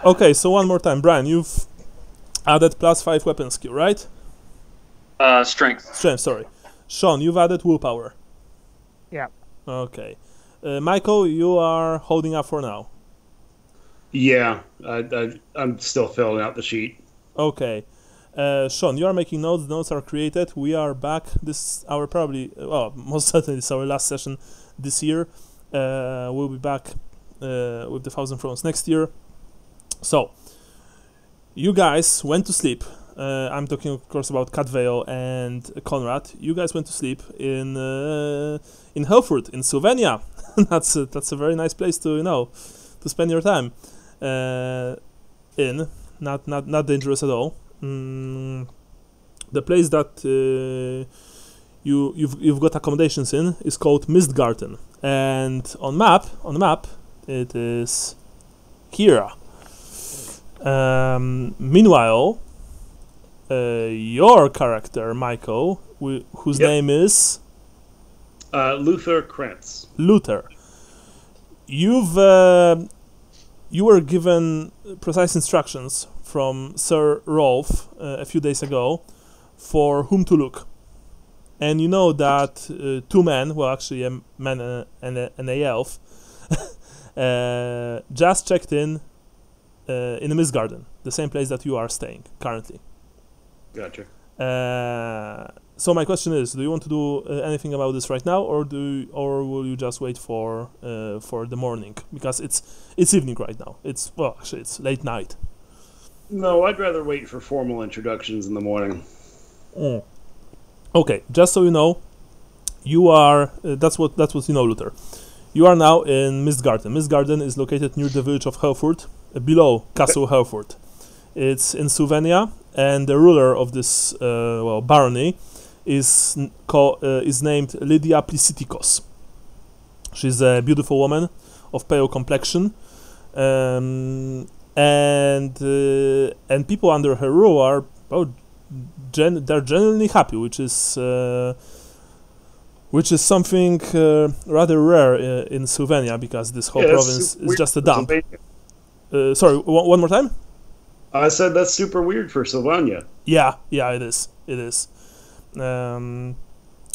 Okay, so one more time. Brian, you've added +5 weapon skill, right? Strength. Strength, sorry. Sean, you've added willpower. Yeah. Okay. Michael, you are holding up for now. Yeah, I'm still filling out the sheet. Okay. Sean, you are making notes. The notes are created. We are back. This our probably, well, most certainly it's our last session this year. We'll be back with the Thousand Thrones next year. So, you guys went to sleep. I'm talking, of course, about Catvale and Conrad. You guys went to sleep in Helford, in Sylvania. that's a very nice place to to spend your time. Not dangerous at all. The place that you've got accommodations in is called Mistgarten, and on the map it is here. Meanwhile, your character Michael, whose name is Luther Krentz. Luther. You were given precise instructions from Sir Rolf a few days ago for whom to look. And you know that two men, well actually a man and a elf, just checked in the Mistgarden, the same place that you are staying currently. Gotcha. So my question is, do you want to do anything about this right now, or will you just wait for the morning? Because it's evening right now. It's late night. No, I'd rather wait for formal introductions in the morning. Okay, just so you know, you are that's what you know, Luther. You are now in Mistgarden. Mistgarden is located near the village of Helford, below Castle Helford. It's in Sylvania, and the ruler of this barony is named Lydia Plisitikos. She's a beautiful woman of pale complexion, and people under her rule are they're genuinely happy, which is something rather rare in Sylvania, because this whole province is just a dump. Sorry, one more time? I said that's super weird for Sylvania. Yeah, it is.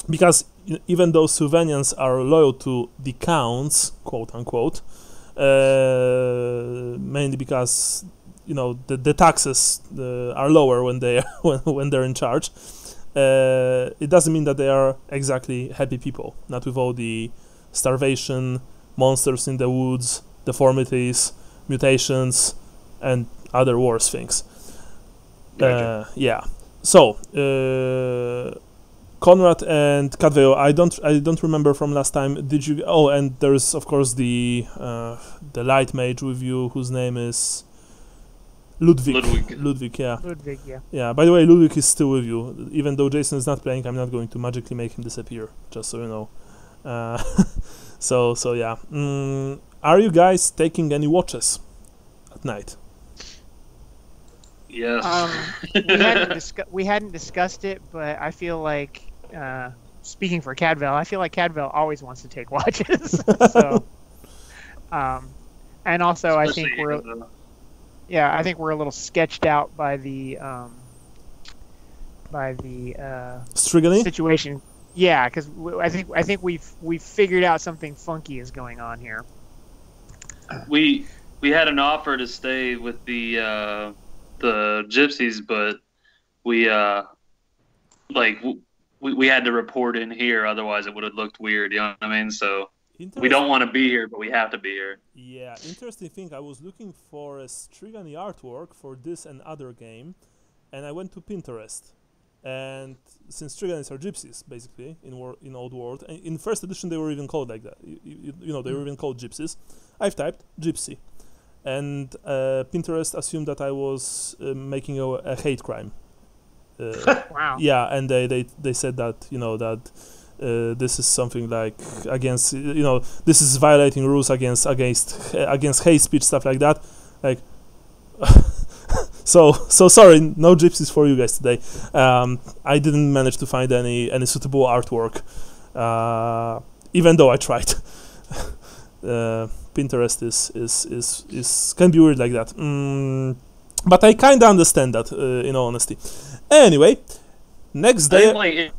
Because even though Sylvanians are loyal to the counts, quote unquote, mainly because the taxes are lower when they when they're in charge. It doesn't mean that they are exactly happy people. Not with all the starvation, monsters in the woods, deformities, mutations, and other worse things. Gotcha. Yeah. So Conrad and Catvale, I don't remember from last time. Did you? Oh, and there's of course the light mage with you, whose name is Ludwig. Yeah. Ludwig, yeah. Yeah. By the way, Ludwig is still with you, even though Jason is not playing. I'm not going to magically make him disappear, just so you know. So yeah. Are you guys taking any watches at night? Yes. We hadn't discussed it, but I feel like, speaking for Cadvale, I feel like Cadvale always wants to take watches. So, and also I think we're a little sketched out by the Strigony situation. Yeah, because I think we've figured out something funky is going on here. We had an offer to stay with the gypsies, but we had to report in here, otherwise it would have looked weird, you know what I mean? So we don't want to be here, but we have to be here. Yeah, interesting thing. I was looking for a Strigany artwork for this and other game, and I went to Pinterest. And since Striganys are gypsies, basically, in Old World, and in first edition they were even called like that. They were even called gypsies. I've typed gypsy, and Pinterest assumed that I was making a hate crime. Wow. Yeah, and they said that that this is something like against this is violating rules against hate speech, stuff like that. Like, so sorry, no gypsies for you guys today. I didn't manage to find any suitable artwork, even though I tried. Pinterest is can be weird like that. But I kind of understand that, in all honesty. Anyway, next day. Like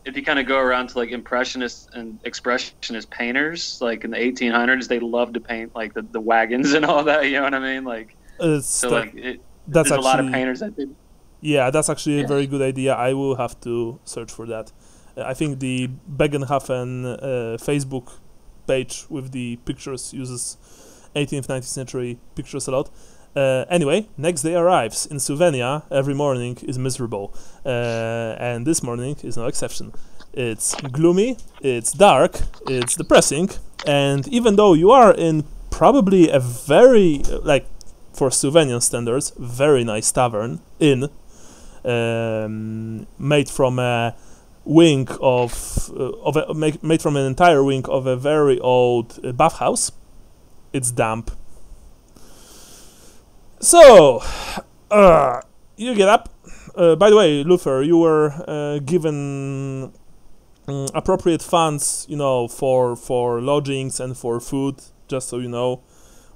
if you kind of go around to like impressionists and expressionist painters, like in the 1800s, they loved to paint like the wagons and all that. You know what I mean? Like there's a lot of painters that did. Yeah, that's actually a very good idea. I will have to search for that. I think the Begenhafen Facebook page with the pictures uses 18th, 19th century pictures a lot. Anyway, next day arrives. In Sylvania, every morning is miserable. And this morning is no exception. It's gloomy, it's dark, it's depressing. And even though you are in probably a very, like, for Sylvanian standards, very nice tavern, inn, made from a wing made from an entire wing of a very old bathhouse, it's damp. So, you get up. By the way, Luther, you were given appropriate funds, for lodgings and for food, just so you know,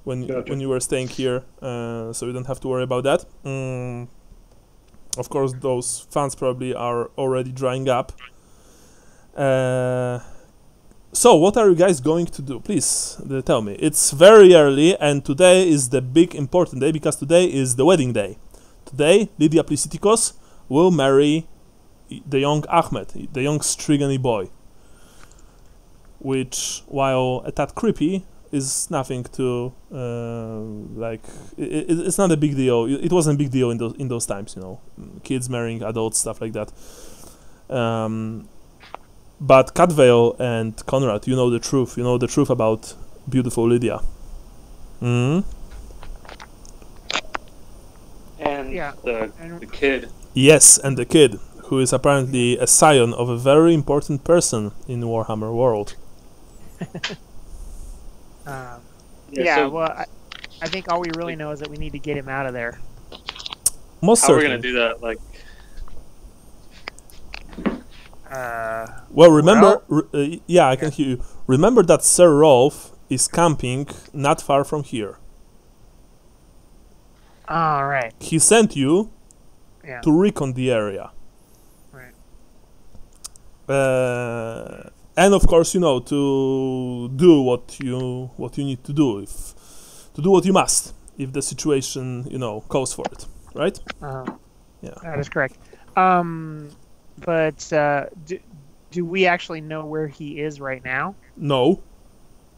when you were staying here, so you don't have to worry about that. Of course, those funds probably are already drying up. So, what are you guys going to do? Please tell me. It's very early, and today is the big important day, because today is the wedding day. Today, Lydia Plisitikos will marry the young Ahmed, the young Strigany boy. Which, while a tad creepy, is nothing to, it's not a big deal. It wasn't a big deal in those times, kids marrying adults, stuff like that. But Cadvale and Conrad, you know the truth. You know the truth about beautiful Lydia. And the kid. Yes, and the kid, who is apparently a scion of a very important person in Warhammer world. Well, I think all we really know is that we need to get him out of there. Most certainly. How are we going to do that? Like... well, remember, I can hear you. Remember that Sir Rolf is camping not far from here. All right. He sent you to recon the area. Right. And of course, to do what you need to do, to do what you must, if the situation, calls for it, right? Yeah. That is correct. But do we actually know where he is right now? No.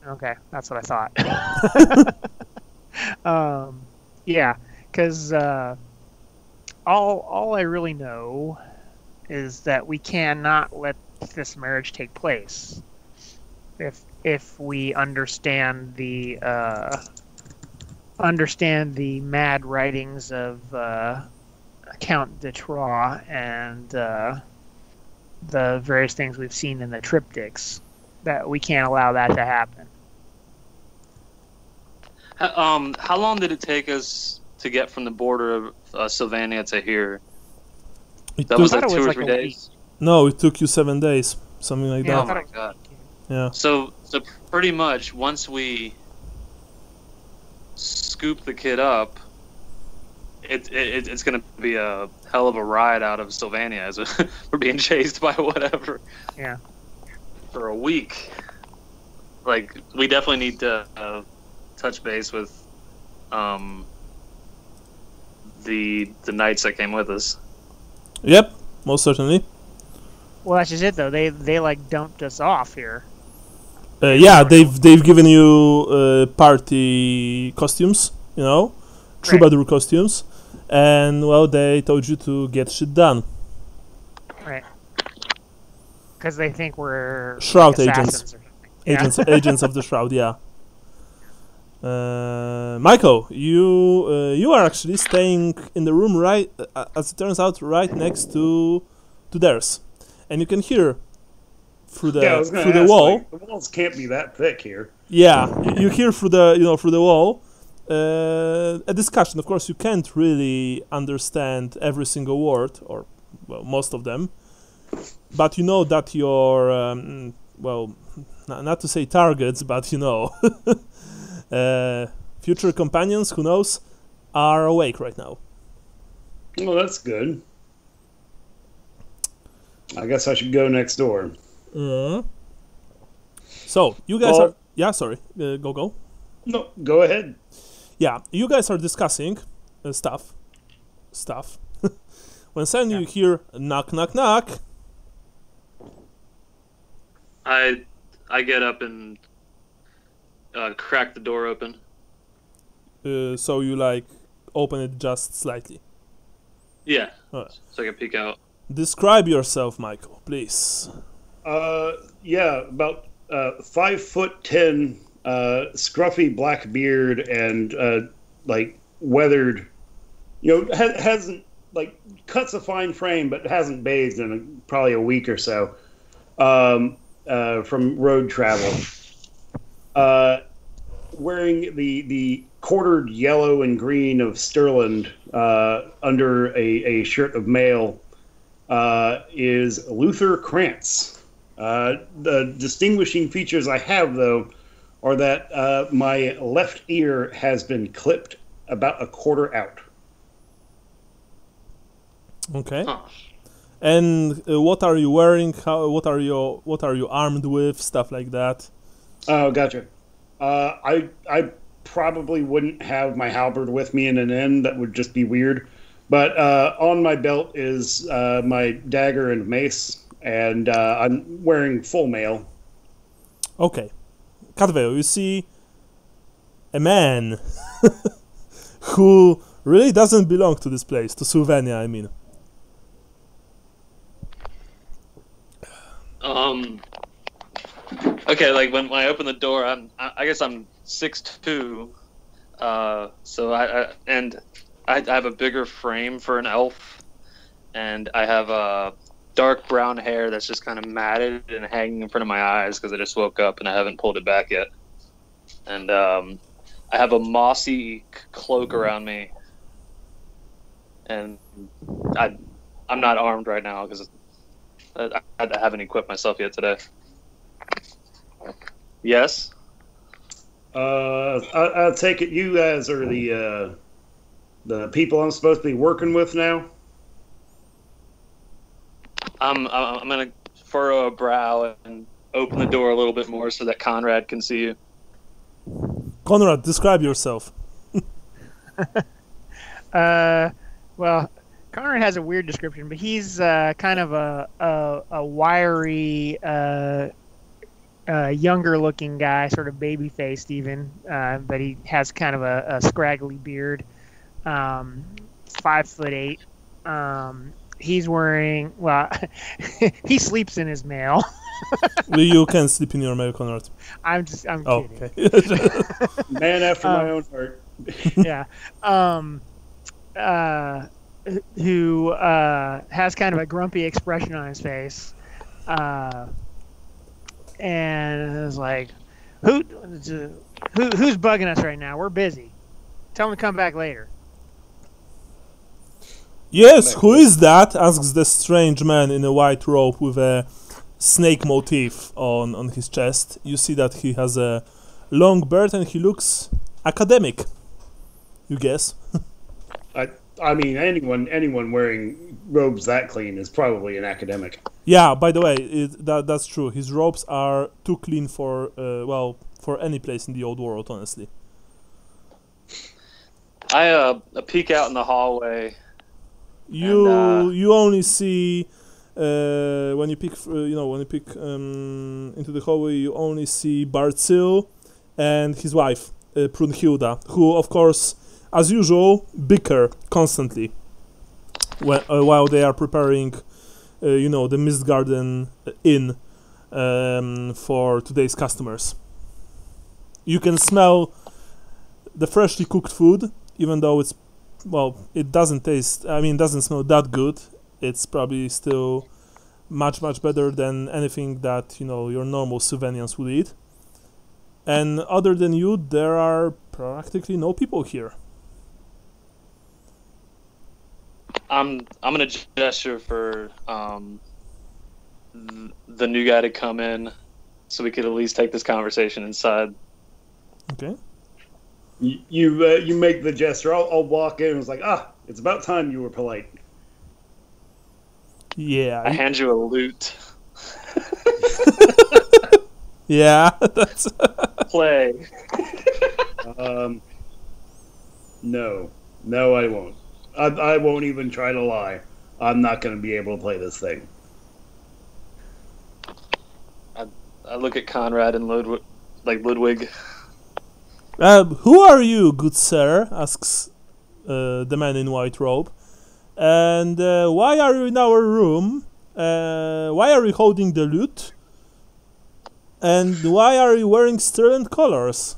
Okay, that's what I thought. Because all I really know is that we cannot let this marriage take place. If we understand the mad writings of Count de Troyes and the various things we've seen in the triptychs, that we can't allow that to happen. How long did it take us to get from the border of Sylvania to here? That was like 2 or 3 days? No, it took you 7 days, something like that. Oh my god. Yeah. So pretty much once we scoop the kid up, it's going to be a hell of a ride out of Sylvania as we're being chased by whatever. Yeah. For a week. Like, we definitely need to touch base with the knights that came with us. Yep, most certainly. Well, that's just it though. They like dumped us off here. They've given you party costumes, troubadour costumes, and they told you to get shit done. Right. Because they think we're Shroud like agents. Agents of the Shroud, yeah. Michael, you are actually staying in the room right, as it turns out, right next to theirs, and you can hear through the wall. The walls can't be that thick here. Yeah, you hear through the wall a discussion. Of course, you can't really understand every single word, or most of them, but you know that your not to say targets, but you know, future companions, who knows, are awake right now. Well, that's good. I guess I should go next door. So you guys are... Yeah, sorry. Go. No, go ahead. Yeah, you guys are discussing stuff. When suddenly you hear knock, knock, knock. I get up and crack the door open. So you like open it just slightly. Yeah. Right. So I can peek out. Describe yourself, Michael, please. Yeah, about 5'10", scruffy black beard, and like weathered. You know, hasn't like cuts a fine frame, but hasn't bathed in probably a week or so from road travel. Wearing the quartered yellow and green of Sterland under a shirt of mail is Luther Krantz. The distinguishing features I have, though, are that my left ear has been clipped about a quarter out. Okay. Huh. And what are you wearing? What are you armed with? Stuff like that. Oh, gotcha. I probably wouldn't have my halberd with me in an inn. That would just be weird. But on my belt is my dagger and mace, and I'm wearing full mail. Okay. Cadveo, you see a man who really doesn't belong to this place, to Sylvania, I mean. Okay, like when I open the door, I guess I'm 6'2", so I have a bigger frame for an elf, and I have dark brown hair that's just kind of matted and hanging in front of my eyes because I just woke up and I haven't pulled it back yet, and I have a mossy cloak around me, and I'm not armed right now because I haven't equipped myself yet today. Yes. I take it you guys are the people I'm supposed to be working with now. I'm gonna furrow a brow and open the door a little bit more so that Conrad can see you. Conrad, describe yourself. Well, Conrad has a weird description, but he's kind of a wiry, younger-looking guy, sort of baby-faced even, but he has kind of a scraggly beard. 5'8". He's wearing, well, he sleeps in his mail. You can sleep in your mail, Conrad. I'm kidding. Okay. Man after my own heart. Yeah. Who has kind of a grumpy expression on his face. And it was like, who's bugging us right now? We're busy. Tell him to come back later. Yes, who is that? Asks the strange man in a white robe with a snake motif on his chest. You see that he has a long beard and he looks academic. You guess? I mean, anyone wearing robes that clean is probably an academic. Yeah, by the way, that's true. His robes are too clean for any place in the old world, honestly. I peek out in the hallway. You only see when you peek into the hallway, you only see Barzil and his wife Brunhilda, who of course, as usual, bicker constantly while they are preparing, the Mist Garden Inn for today's customers. You can smell the freshly cooked food, even though it doesn't smell that good. It's probably still much, much better than anything that, your normal Sylvanians would eat. And other than you, there are practically no people here. I'm gonna gesture for the new guy to come in so we could at least take this conversation inside. Okay. You make the gesture. I'll walk in and it's like, it's about time you were polite. Yeah. I hand you a lute. Yeah, that's... Play. No, I won't. I won't even try to lie. I'm not going to be able to play this thing. I look at Conrad and Ludwig. Who are you, good sir? Asks the man in white robe. And why are you in our room? Why are you holding the lute? And why are you wearing sterling colors?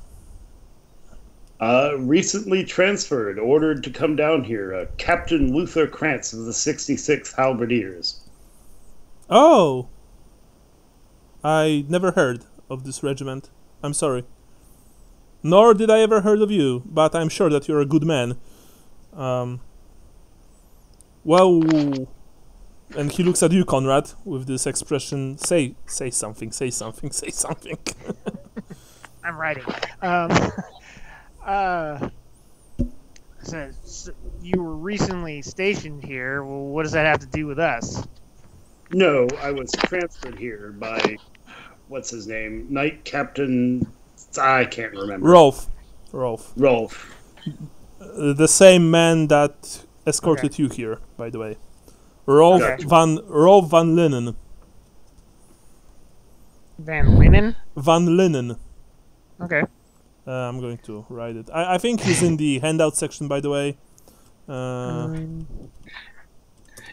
Recently transferred, ordered to come down here. Captain Luther Krantz of the 66th Halberdiers. Oh! I never heard of this regiment. I'm sorry. Nor did I ever heard of you, but I'm sure that you're a good man. Well... And he looks at you, Conrad, with this expression, say something, say something, say something. I'm writing. So you were recently stationed here. Well, what does that have to do with us? No, I was transferred here by, what's his name? Knight Captain... I can't remember. Rolf. The same man that escorted you here, by the way. Rolf van Linnen. Van Linnen? Van Linnen. Okay. I'm going to write it. I think he's in the handout section, by the way.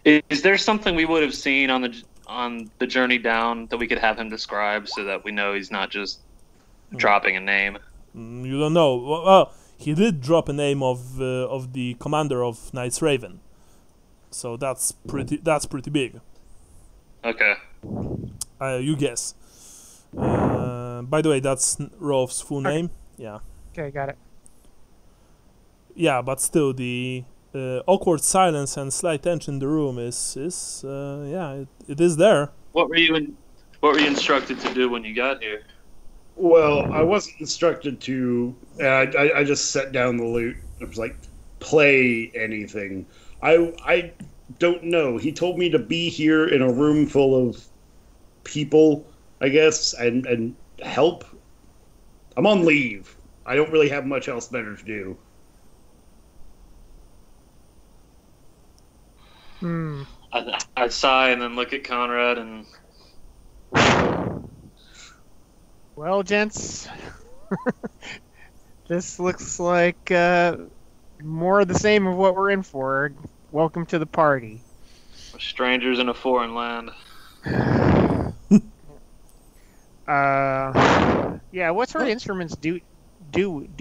Is there something we would have seen on the journey down that we could have him describe so that we know he's not just dropping a name? You don't know. Well, he did drop a name of the commander of Knights Raven. So that's pretty big. Okay. You guess. By the way, that's Rolf's full name. Yeah. Okay, got it. Yeah, but still, the awkward silence and slight tension in the room it is there. What were you instructed to do when you got here? Well, I wasn't instructed to. I just set down the lute. I was like, play anything. I don't know. He told me to be here in a room full of people, I guess, and help. I'm on leave. I don't really have much else better to do. I sigh and then look at Conrad and... Well, gents, this looks like more of the same of what we're in for. Welcome to the party. We're strangers in a foreign land. Yeah, what sort of instruments do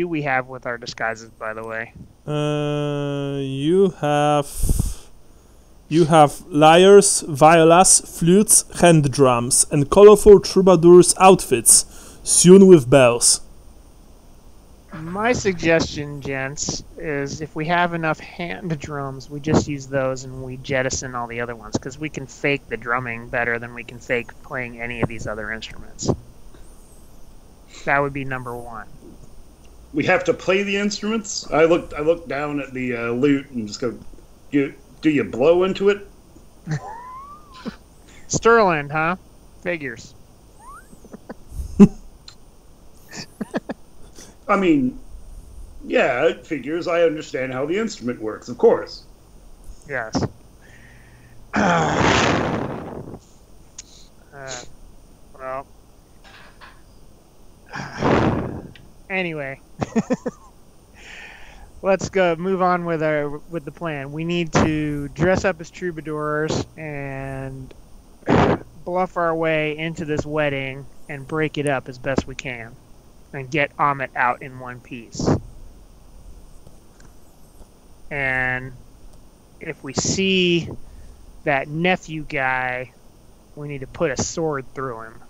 we have with our disguises, by the way? You have lyres, violas, flutes, hand drums, and colorful troubadours outfits sewn with bells. My suggestion, gents, is if we have enough hand drums, we just use those and we jettison all the other ones, because we can fake the drumming better than we can fake playing any of these other instruments. That would be number one. We have to play the instruments? I look down at the lute and just go, do you blow into it? Sterling, huh? Figures. I mean, yeah, it figures. I understand how the instrument works, of course. Yes. Well. Anyway. Let's go move on with the plan. We need to dress up as troubadours and bluff our way into this wedding and break it up as best we can and get Ahmed out in one piece. And if we see that nephew guy, we need to put a sword through him.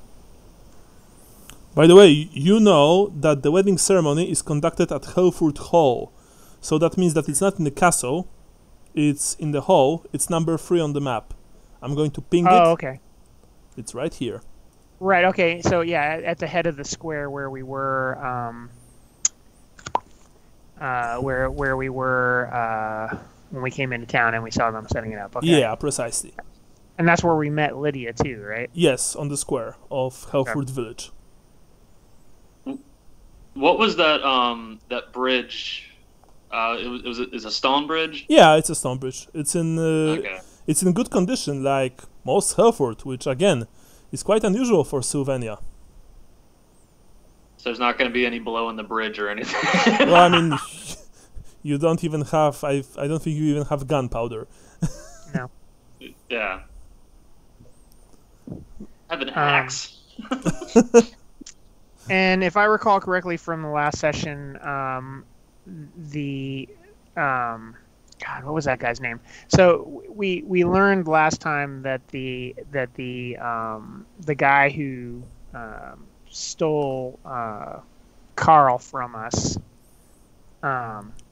By the way, you know that the wedding ceremony is conducted at Helford Hall. So that means that it's not in the castle, it's in the hall. It's number 3 on the map. I'm going to ping it. Oh, okay. It's right here. Right. Okay. So yeah, at the head of the square where we were, where we were when we came into town and we saw them setting it up. Okay. Yeah, precisely. And that's where we met Lydia too, right? Yes, on the square of Helford Village. What was that? That bridge? It's a stone bridge. Yeah, it's a stone bridge. It's in Okay. it's in good condition, like most Helford, which again is quite unusual for Sylvania. So there's not going to be any blow in the bridge or anything. Well, I mean, you don't even have. I don't think you even have gunpowder. No. Yeah. I have an axe. And if I recall correctly from the last session, God, what was that guy's name? So we learned last time that the guy who stole Carl from us.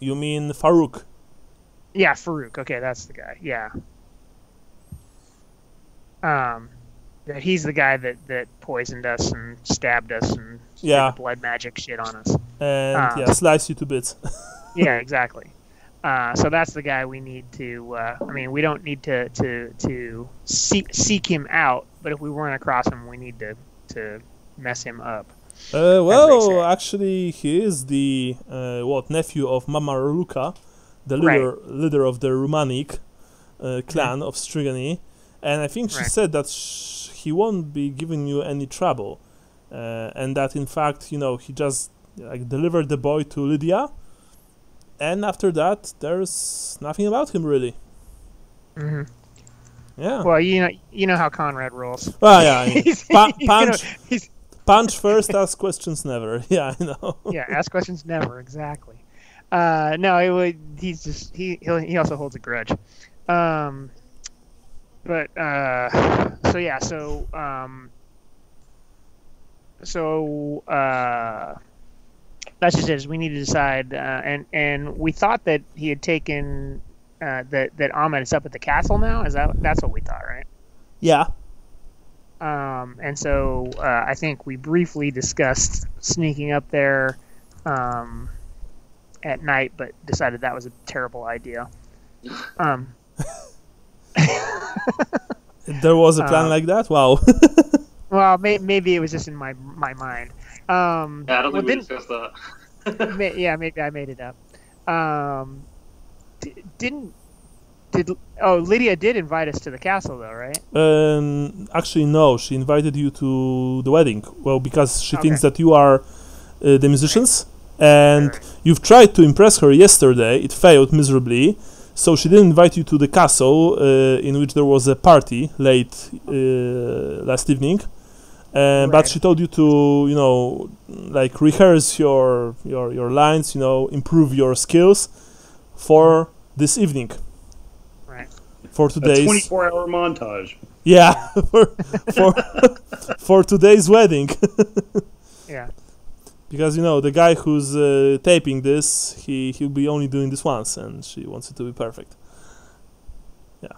You mean Farouk? Yeah, Farouk. Okay, that's the guy. Yeah. That he's the guy that poisoned us and stabbed us and Yeah. did the blood magic shit on us. And yeah, slice you to bits. Yeah, exactly. So that's the guy we need to. I mean, we don't need to seek him out, but if we run across him, we need to mess him up. Well, actually, he is the nephew of Mama Luca, the leader of the Rumanic clan of Strigany, and I think she said that he won't be giving you any trouble, and that in fact, he just delivered the boy to Lydia, and after that, there's nothing about him really. Mm-hmm. Yeah. Well, you know how Conrad rolls. Well, yeah. Punch first, ask questions never. Yeah, I know. Yeah, ask questions never. Exactly. No, he's just he also holds a grudge. But so yeah, that's just it. Is we need to decide, and we thought that he had taken that Ahmed is up at the castle now. That's what we thought, right? Yeah. And so I think we briefly discussed sneaking up there at night, but decided that was a terrible idea. There was a plan like that? Wow. Well, maybe it was just in my mind. I don't think we discussed that. Yeah, maybe I made it up. Lydia did invite us to the castle, though, right? Actually, no. She invited you to the wedding. Well, because she thinks that you are the musicians, and you've tried to impress her yesterday. It failed miserably. So she didn't invite you to the castle, in which there was a party late last evening. But she told you to, rehearse your lines, improve your skills for this evening. Right. For today's 24-hour montage. Yeah, for today's wedding. Yeah. Because the guy who's taping this, he'll be only doing this once, and she wants it to be perfect. Yeah.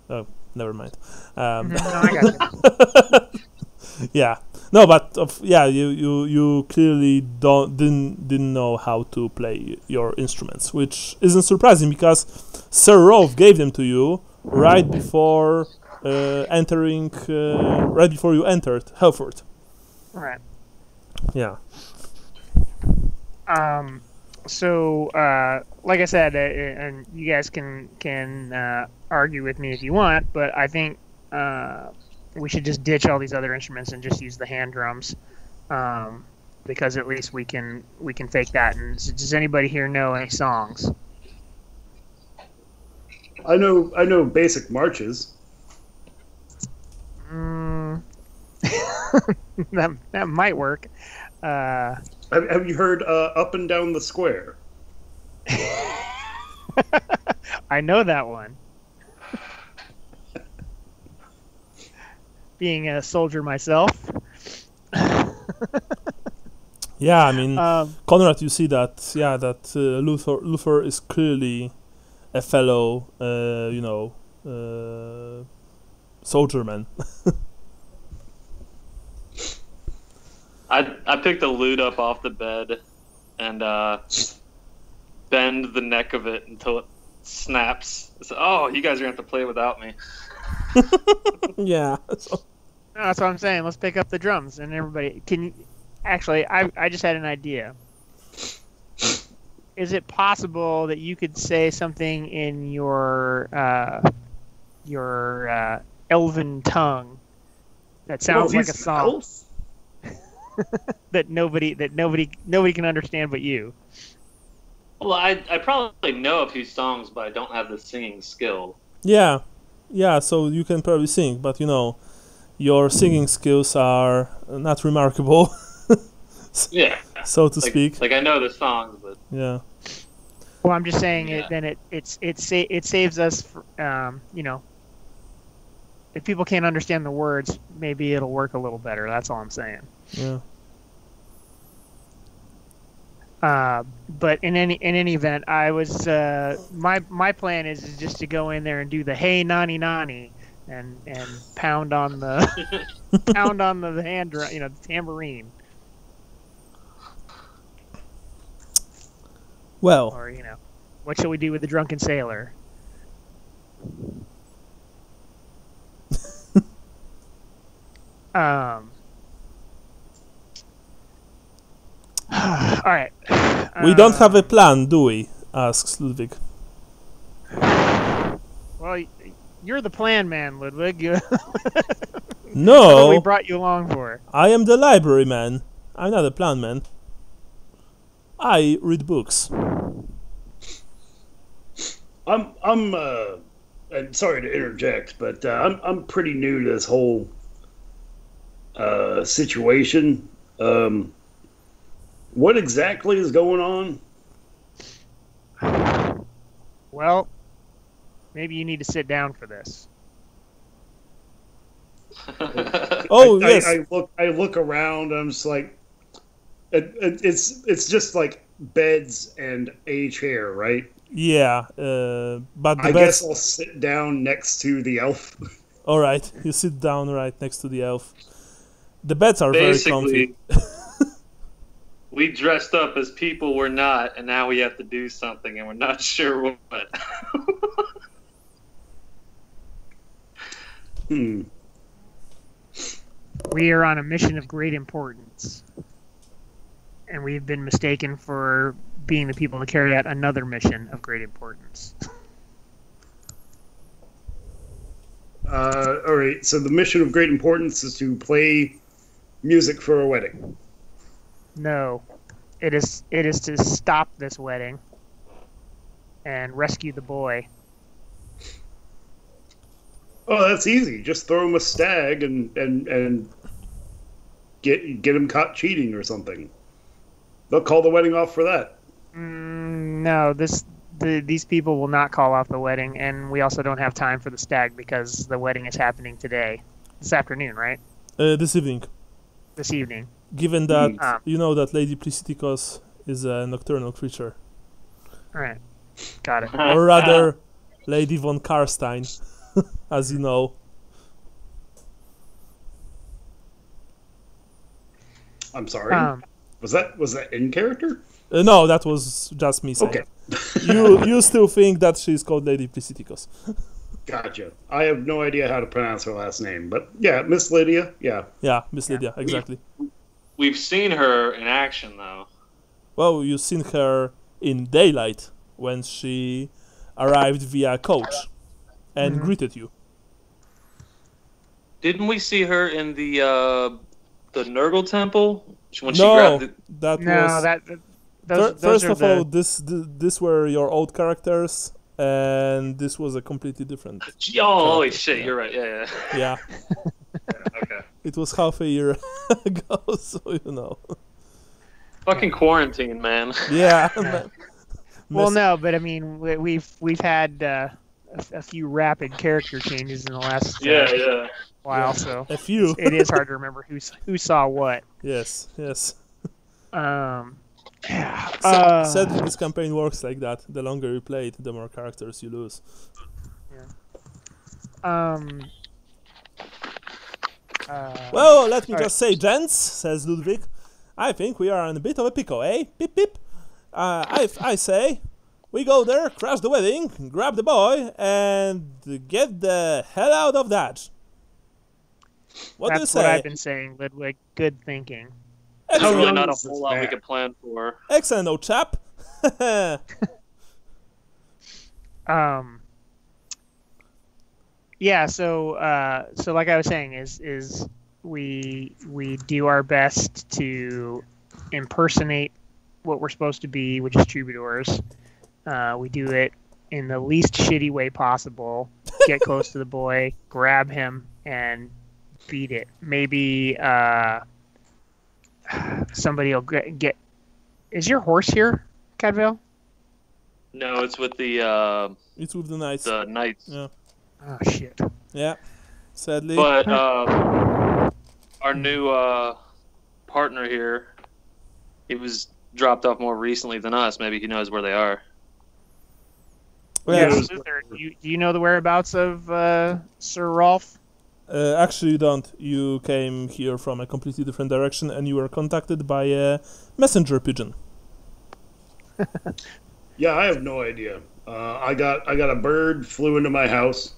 Oh, never mind. No, I got you. Yeah. No, but you clearly didn't know how to play your instruments, which isn't surprising because Sir Rolf gave them to you right before right before you entered Helford. Right. Yeah. So, like I said, and you guys can argue with me if you want, but I think we should just ditch all these other instruments and just use the hand drums, because at least we can fake that. And does anybody here know any songs? I know basic marches. That might work. Have you heard Up and Down the Square? I know that one. Being a soldier myself. Yeah, I mean, Conrad, you see that, Luther is clearly a fellow, soldierman. I picked a lute up off the bed and bend the neck of it until it snaps. So, oh, you guys are going to have to play without me. Yeah. No, that's what I'm saying. Let's pick up the drums and everybody can. Actually, I just had an idea. Is it possible that you could say something in your elven tongue that sounds like a song that nobody can understand but you? Well, I probably know a few songs, but I don't have the singing skill. Yeah. Yeah, so you can probably sing, but you know, your singing skills are not remarkable. Yeah. So to speak. Like I know the songs, but yeah. Well, I'm just saying it saves us, you know, if people can't understand the words, maybe it'll work a little better. That's all I'm saying. Yeah. But in any event, I was my plan is just to go in there and do the hey nani nani and pound on the pound on the hand drum, you know, the tambourine. Well. Or you know, what shall we do with the drunken sailor? All right. We don't have a plan, do we? Asks Ludwig. Well, you're the plan man, Ludwig. No. That's what we brought you along for. I am the library man. I'm not a plan man. I read books. I'm and sorry to interject, but I'm pretty new to this whole situation. What exactly is going on? Well, maybe you need to sit down for this. Oh, yes. I look around. I'm just like, it's just like beds and a chair, right? Yeah, but I guess I'll sit down next to the elf. All right, you sit down right next to the elf. The beds are basically, very comfy. We dressed up as people we're not, and now we have to do something, and we're not sure what. We are on a mission of great importance, and we've been mistaken for being the people to carry out another mission of great importance. All right, so the mission of great importance is to play music for a wedding. No, it is to stop this wedding and rescue the boy. Oh, that's easy. Just throw him a stag and get him caught cheating or something. They'll call the wedding off for that. No, these people will not call off the wedding, and we also don't have time for the stag because the wedding is happening today, this afternoon, right? This evening. This evening. Given that you know that Lady Plisitikos is a nocturnal creature. All right, got it. Or rather, Lady von Carstein, as you know. I'm sorry. Was that in character? No, that was just me saying. Okay. you still think that she's called Lady Plisitikos. Gotcha. I have no idea how to pronounce her last name, but yeah, Miss Lydia. Yeah. Yeah, Miss Lydia, exactly. We've seen her in action, though. Well, you've seen her in daylight when she arrived via coach and greeted you. Didn't we see her in the Nurgle Temple? When she No, grabbed that was... First of all, this were your old characters, and this was a completely different... Oh, holy shit, you're right, yeah. Yeah. Okay. It was half a year ago, so you know. Fucking quarantine, man. Yeah. Well, no, but I mean, we've had a few rapid character changes in the last while, so a few. It is hard to remember who saw what. Yes. Yeah. Sadly, this campaign works like that. The longer you play it, the more characters you lose. Yeah. Well, let me just say, gents, says Ludwig, I think we are in a bit of a pickle, eh? Pip pip. I say, we go there, crash the wedding, grab the boy, and get the hell out of Dodge. What do you That's say? what I've been saying, Ludwig. Good thinking. There's Excellent. really not a whole lot we could plan for. Excellent, old chap. Yeah. So like I was saying, is we do our best to impersonate what we're supposed to be, which is troubadours. We do it in the least shitty way possible. Get close to the boy, grab him, and beat it. Maybe somebody will get. Is your horse here, Cadville? No, it's with the It's with the knights. the knights. Yeah. Oh shit. Yeah. Sadly. But our new partner here, he was dropped off more recently than us. Maybe he knows where they are. Yeah, Luther, do you know the whereabouts of Sir Rolf? Actually, you don't. You came here from a completely different direction, and you were contacted by a messenger pigeon. Yeah, I have no idea. I got a bird, flew into my house,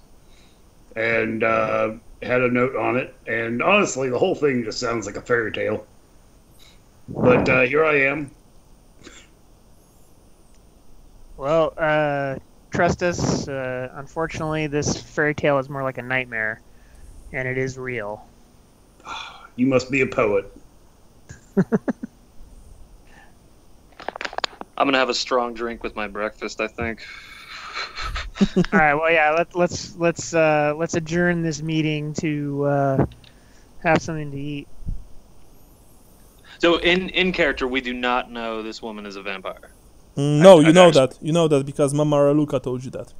and had a note on it. And honestly, the whole thing just sounds like a fairy tale. But here I am. Well, trust us. Unfortunately, this fairy tale is more like a nightmare, and it is real. You must be a poet. I'm gonna have a strong drink with my breakfast, I think. All right. Well, yeah. Let's adjourn this meeting to have something to eat. So in character, we do not know this woman is a vampire. No, you know that. You know that because Mama Raluca told you that.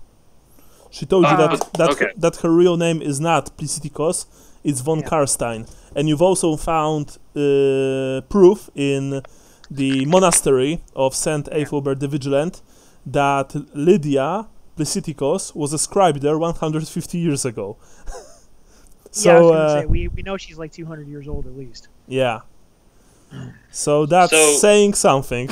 She told you that her real name is not Plisitikos, it's von Carstein. And you've also found proof in the monastery of Saint Ethelbert the Vigilant that Lydia Plisitikos was a scribe there 150 years ago. So, yeah, I was gonna say, we know she's like 200 years old at least. Yeah. So that's saying something.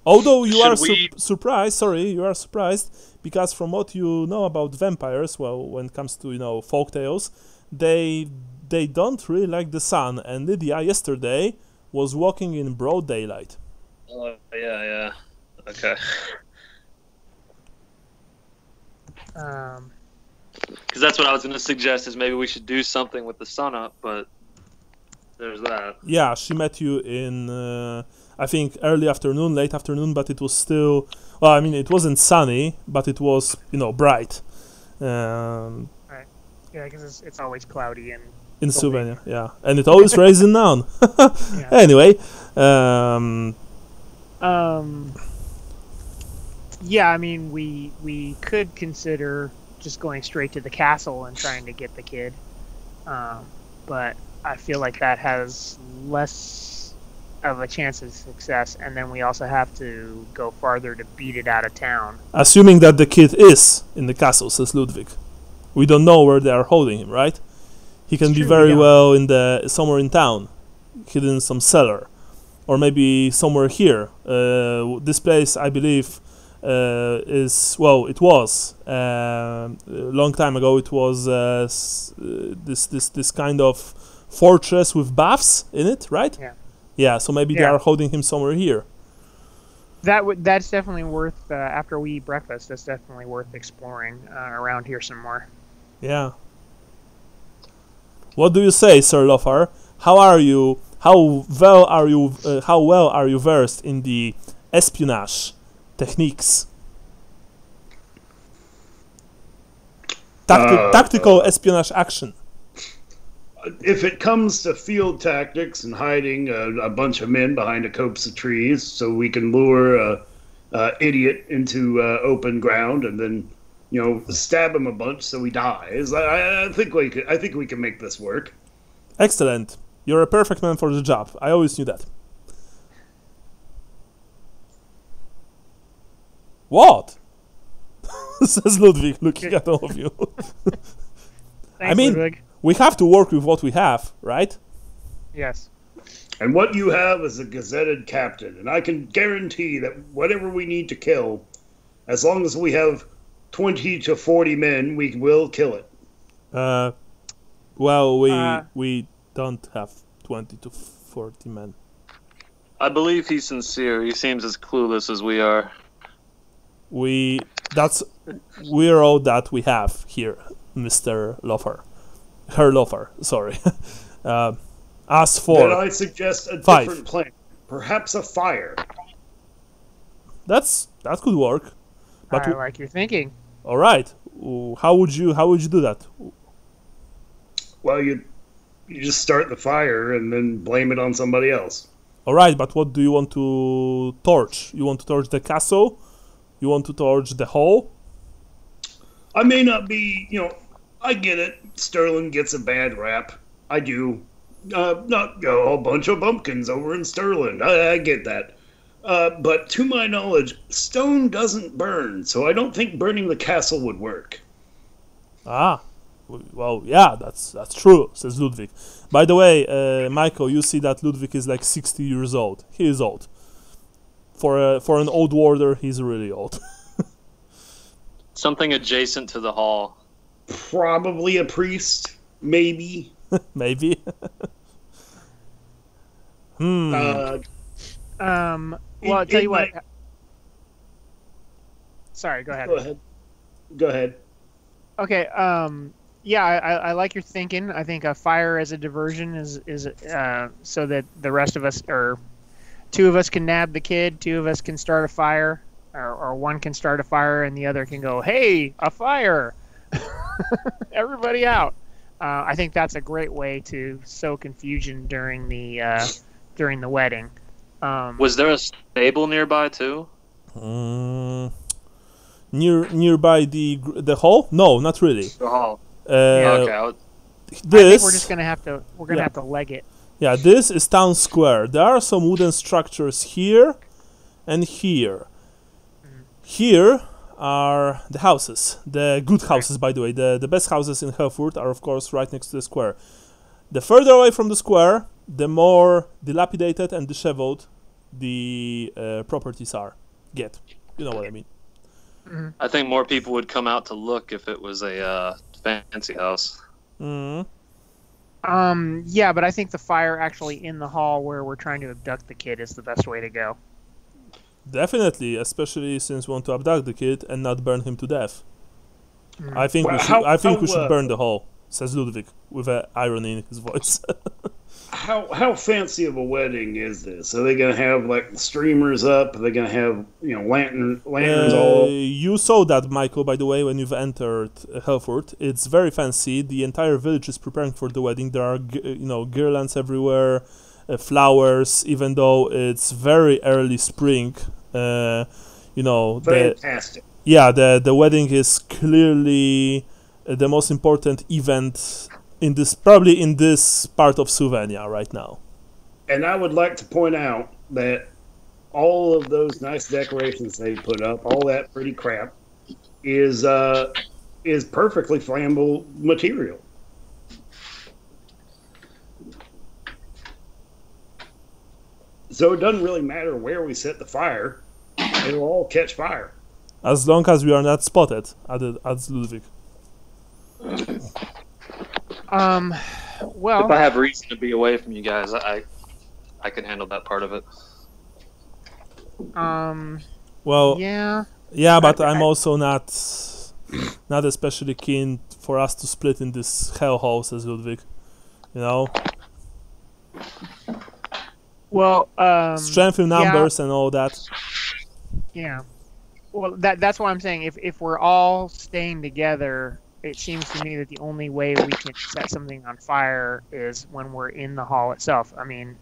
Although you are surprised, you are surprised, because from what you know about vampires, well, when it comes to, folk tales, they don't really like the sun, and Lydia yesterday was walking in broad daylight. Oh, yeah. Okay. Because that's what I was going to suggest, is maybe we should do something with the sun up, but there's that. Yeah, she met you in, I think, early afternoon, late afternoon, but it was still, well, I mean, it wasn't sunny, but it was, bright. Right. Yeah, because it's always cloudy in Sylvania, yeah. And it always rains down. Yeah. Anyway. Yeah, I mean, we could consider just going straight to the castle and trying to get the kid. But I feel like that has less of a chance of success, and then we also have to go farther to beat it out of town. Assuming that the kid is in the castle, says Ludwig. We don't know where they are holding him, right? He can be very well in somewhere in town, hidden in some cellar, or maybe somewhere here. This place, I believe, is, well, it was a long time ago. It was this kind of fortress with baths in it, right? Yeah. Yeah. So maybe they are holding him somewhere here. That's definitely worth. After we eat breakfast, that's definitely worth exploring around here some more. Yeah. What do you say, Sir Lothar? How are you? How well are you versed in the espionage techniques? Tactical espionage action. If it comes to field tactics and hiding a bunch of men behind a copse of trees so we can lure a idiot into open ground and then stab him a bunch so he dies, I think we can make this work. Excellent. You're a perfect man for the job. I always knew that. What? Says Ludwig, looking at all of you. Thanks, Ludwig. We have to work with what we have, right? Yes. And what you have is a gazetted captain, and I can guarantee that whatever we need to kill, as long as we have 20 to 40 men, we will kill it. Well, we don't have 20 to 40 men. I believe he's sincere. He seems as clueless as we are. We're all that we have here, Mr. Lofer. Herr Lofer, sorry. As for... Then I suggest a different plan. Perhaps a fire. That could work. But I like your thinking. All right. How would you do that? Well, you just start the fire and then blame it on somebody else. All right, but what do you want to torch? You want to torch the castle? You want to torch the hall? I may not be, I get it. Sterling gets a bad rap. I do. Not a whole bunch of bumpkins over in Sterling. I get that. But to my knowledge, stone doesn't burn, so I don't think burning the castle would work. Ah, well, yeah, that's true, says Ludwig. By the way, Michael, you see that Ludwig is like 60 years old. He is old. For an old warder, he's really old. Something adjacent to the hall. Probably a priest, maybe. Maybe. Well, I'll tell you what. Sorry, go ahead. Go ahead. Okay. Yeah, I like your thinking. I think a fire as a diversion is so that the rest of us, or two of us can nab the kid, two of us can start a fire, or one can start a fire and the other can go, "Hey, a fire! Everybody out!" I think that's a great way to sow confusion during the wedding. Was there a stable nearby too? Nearby the hall? No, not really. The hall. Okay. I think we're just gonna have to leg it. Yeah, this is town square. There are some wooden structures here and here. Here are the houses, the good houses, by the way. The best houses in Hereford are, of course, right next to the square. The further away from the square, the more dilapidated and disheveled the properties get. You know what I mean. I think more people would come out to look if it was a fancy house. Yeah, but I think the fire actually in the hall where we're trying to abduct the kid is the best way to go. Definitely, especially since we want to abduct the kid and not burn him to death. I think we should burn the hall, says Ludwig, with an irony in his voice. How fancy of a wedding is this? Are they gonna have like streamers up? Are they gonna have lanterns all? You saw that, Michael, by the way, when you've entered Hereford. It's very fancy. The entire village is preparing for the wedding. There are guirlands everywhere, flowers. Even though it's very early spring, fantastic. The wedding is clearly the most important event in this part of Sylvania right now. And I would like to point out that all of those nice decorations they put up, all that pretty crap, is perfectly flammable material. So it doesn't really matter where we set the fire; it'll all catch fire. As long as we are not spotted, adds Ludwig. Well, if I have reason to be away from you guys, I can handle that part of it. Well, yeah, but I'm also not especially keen for us to split in this hellhole, says Ludwig. Well, strength in numbers and all that. Yeah. Well, that's why I'm saying if we're all staying together, it seems to me that the only way we can set something on fire is when we're in the hall itself. I mean,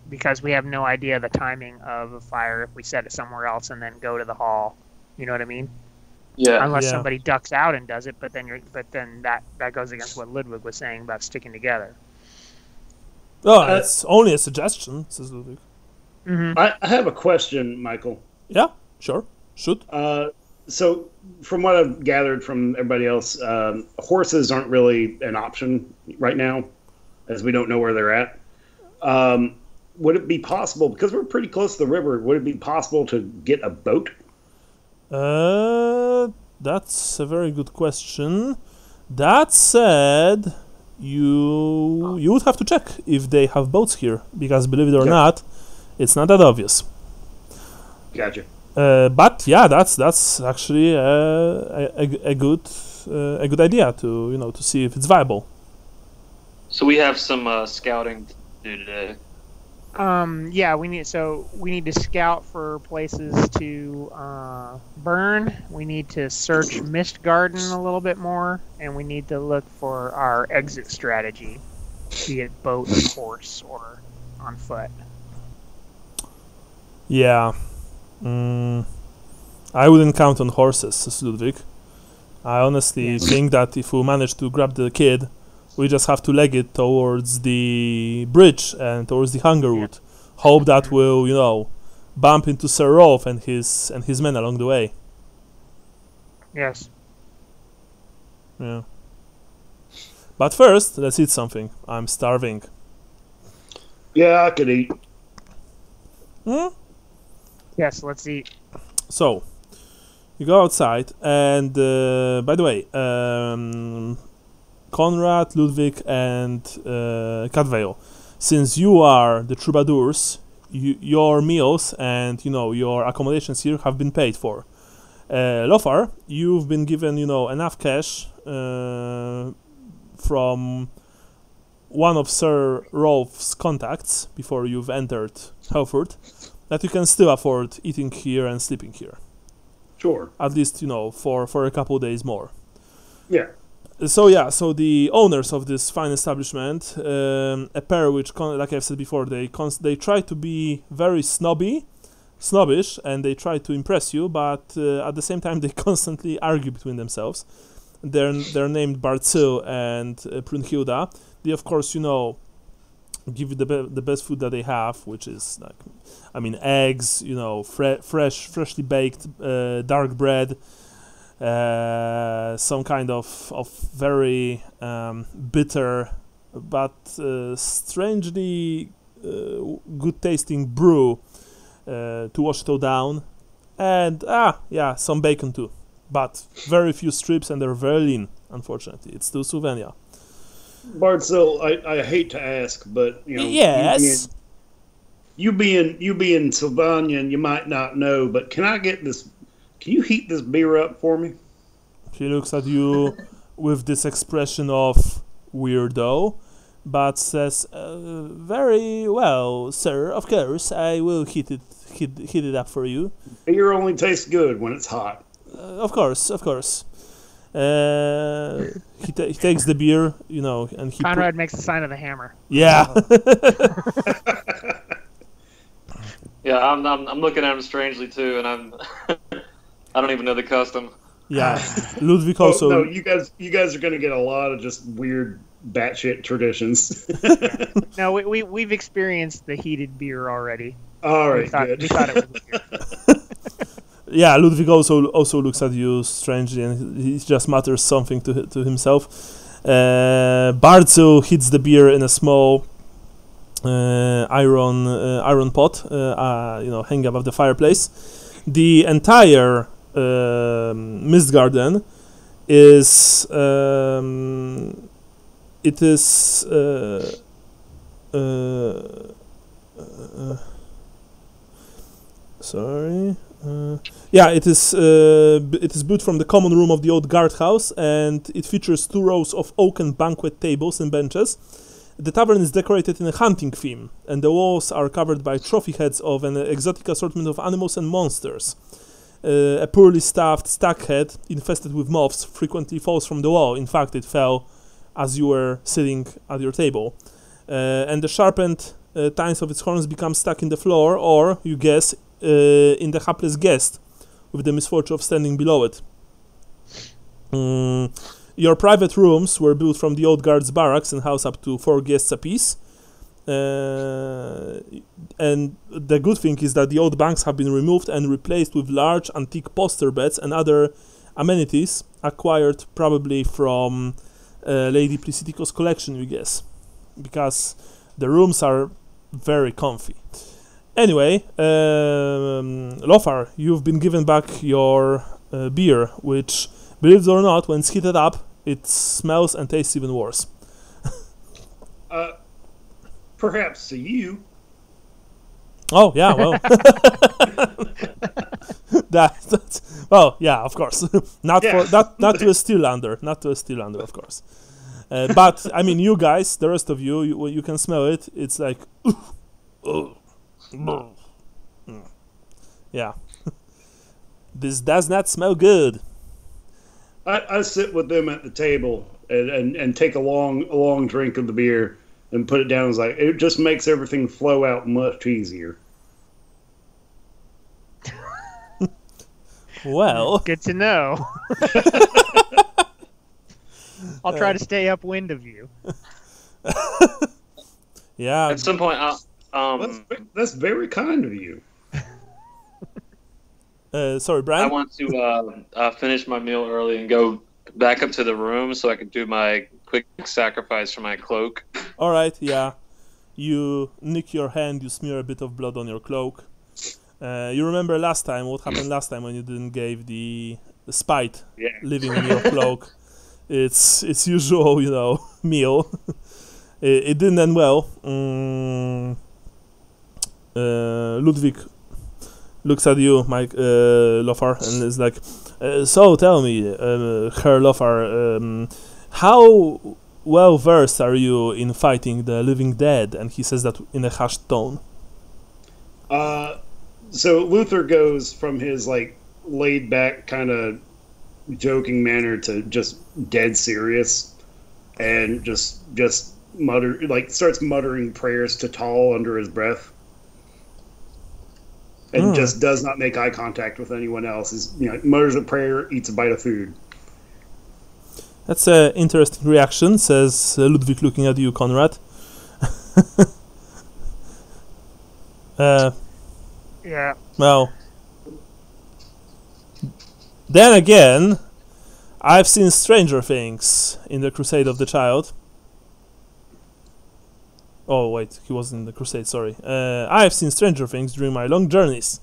because we have no idea the timing of a fire if we set it somewhere else and then go to the hall. You know what I mean? Yeah. Unless somebody ducks out and does it, but then that goes against what Ludwig was saying about sticking together. Oh, it's only a suggestion, says Ludwig. Mm-hmm. I have a question, Michael. Yeah, sure. Shoot. So, from what I've gathered from everybody else, horses aren't really an option right now, as we don't know where they're at. would it be possible, because we're pretty close to the river, would it be possible to get a boat? That's a very good question. That said, you would have to check if they have boats here, because believe it or not, it's not that obvious. Gotcha. But yeah, that's actually a good idea to see if it's viable. So we have some scouting to do today. Yeah, we need to scout for places to burn. We need to search Mist Garden a little bit more, and we need to look for our exit strategy, be it boat, horse, or on foot. Yeah, I wouldn't count on horses, Ludwig. I honestly think that if we manage to grab the kid, we just have to leg it towards the bridge and towards the Hungerwood. Hope that will, bump into Sir Rolf and his men along the way. Yes. Yeah. But first, let's eat something. I'm starving. Yeah, I could eat. Yes, let's eat. So, you go outside, and by the way, Conrad, Ludwig, and Cadveil, since you are the troubadours, your meals and your accommodations here have been paid for. Lothar, you've been given enough cash from one of Sir Rolf's contacts before you've entered Helford that you can still afford eating here and sleeping here. Sure. At least for a couple days more. Yeah. So the owners of this fine establishment, a pair which, like I've said before, they try to be very snobbish, and they try to impress you, but at the same time they constantly argue between themselves. They're named Barzil and Brunhilda. They of course give you the best food that they have, which is eggs, freshly baked dark bread. Some kind of very bitter but strangely good tasting brew to wash it all down, and some bacon too, but very few strips, and they're very lean. Unfortunately, it's still Sylvania. Bartzell, I hate to ask, but yes, you being Sylvania, and you might not know, but can you heat this beer up for me? He looks at you with this expression of weirdo, but says, "Very well, sir. Of course, I will heat it up for you." Beer only tastes good when it's hot. Of course. He takes the beer, and he. Conrad makes the sign of the hammer. Yeah. Yeah, I'm looking at him strangely too, and I don't even know the custom. Yeah, Ludwig also. No, you guys are gonna get a lot of just weird batshit traditions. No, we've experienced the heated beer already. All right, good. We thought it was weird. Yeah, Ludwig also looks at you strangely, and he just mutters something to himself. Barzu heats the beer in a small iron pot, hanging above the fireplace. The entire Mist Garden is sorry. It is built from the common room of the old guardhouse, and it features 2 rows of oaken banquet tables and benches. The tavern is decorated in a hunting theme, and the walls are covered by trophy heads of an exotic assortment of animals and monsters. A poorly staffed stag head, infested with moths, frequently falls from the wall. In fact, it fell as you were sitting at your table. And the sharpened tines of its horns become stuck in the floor, or, you guess, in the hapless guest, with the misfortune of standing below it. Your private rooms were built from the old guards' barracks and house up to 4 guests apiece. And the good thing is that the old banks have been removed and replaced with large antique poster beds and other amenities acquired probably from Lady Plisitico's collection, we guess, because the rooms are very comfy. Anyway, Lothar, you've been given back your beer, which, believe it or not, when it's heated up, it smells and tastes even worse. Perhaps to you. Oh yeah, well, that's well, yeah, of course, not to a Steelander, of course. But I mean, you guys, the rest of you, when you can smell it, it's like, yeah, this does not smell good. I sit with them at the table and take a long drink of the beer and put it down. It's like, it just makes everything flow out much easier. Well, good to know. I'll try to stay upwind of you. Yeah. At some point, that's very kind of you. Sorry, Brian. I want to finish my meal early and go back up to the room so I can do my quick sacrifice for my cloak. All right, yeah. You nick your hand, you smear a bit of blood on your cloak. You remember what happened last time when you didn't give the spite living in your cloak. It's usual, meal. It didn't end well. Ludwig looks at you, Mike Lothar, and is like, so tell me, Herr Lothar, how well versed are you in fighting the living dead? And he says that in a hushed tone. So Luther goes from his laid back kind of joking manner to just dead serious, and just starts muttering prayers to Tal under his breath. And just does not make eye contact with anyone else. Mutters a prayer, eats a bite of food. That's an interesting reaction, says Ludwig, looking at you, Conrad. Yeah. Well, then again, I've seen stranger things in the Crusade of the Child. Oh, wait, he wasn't in the Crusade, sorry. I've seen stranger things during my long journeys.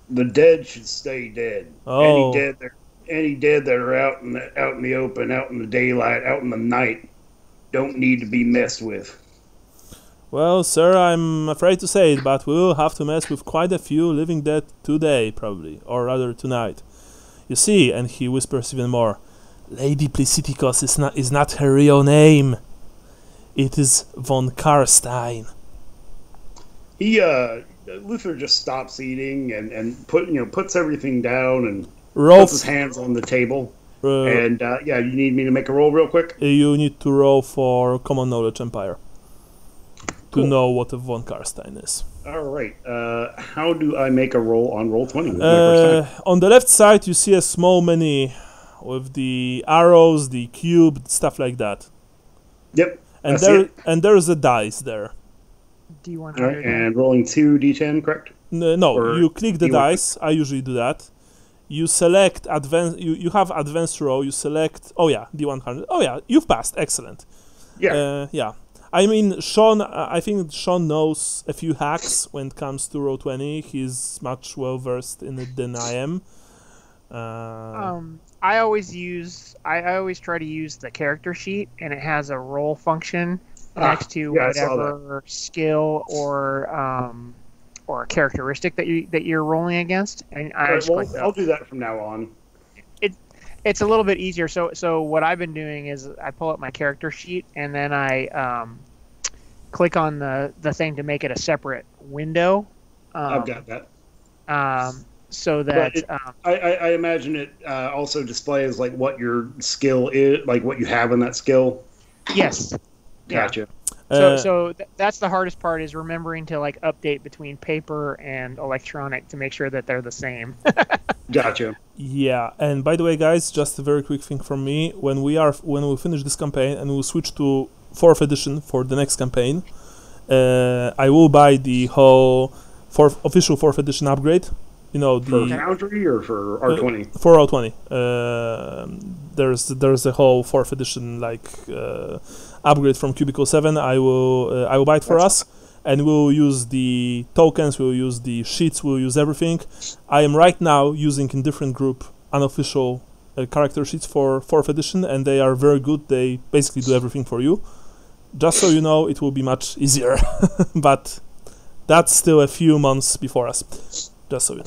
The dead should stay dead. Oh. Any dead that are out in the open, out in the daylight, out in the night, don't need to be messed with. Well, sir, I'm afraid to say it, but we'll have to mess with quite a few living dead today, probably, or rather tonight. You see, and he whispers even more, Lady Pliciticos is not her real name. It is von Carstein. Luther just stops eating and puts everything down and puts his hands on the table. You need me to make a roll real quick? You need to roll for Common Knowledge Empire to know what a von Carstein is. All right. How do I make a roll on Roll20? On the left side, you see a small menu with the arrows, the cube, stuff like that. Yep. And there's a dice there. D100. All right, and rolling 2d10, correct? No, you click the dice. I usually do that. You select advanced. You have advanced row. You select. Oh yeah, D100. Oh yeah, you've passed. Excellent. Yeah. Yeah. I mean, Sean. I think Sean knows a few hacks when it comes to Roll20. He's much well versed in it than I am. I always try to use the character sheet, and it has a roll function next to whatever skill or a characteristic that you're rolling against. And I'll do that from now on. It's a little bit easier. So what I've been doing is I pull up my character sheet, and then I click on the thing to make it a separate window. I've got that. So that I imagine it also displays what your skill is, what you have in that skill. Yes. Gotcha. So that's the hardest part, is remembering to update between paper and electronic to make sure that they're the same. Gotcha. Yeah, and by the way, guys, just a very quick thing from me: when we finish this campaign and we'll switch to 4th edition for the next campaign, I will buy the whole official 4th edition upgrade. For Foundry or for R20? For R20. There's a whole 4th edition upgrade from Cubicle 7, I will buy it for us, and we'll use the tokens, we'll use the sheets, we'll use everything. I am right now using in different group unofficial character sheets for 4th edition, and they are very good. They basically do everything for you. Just so you know, it will be much easier, but that's still a few months before us. Just so you know.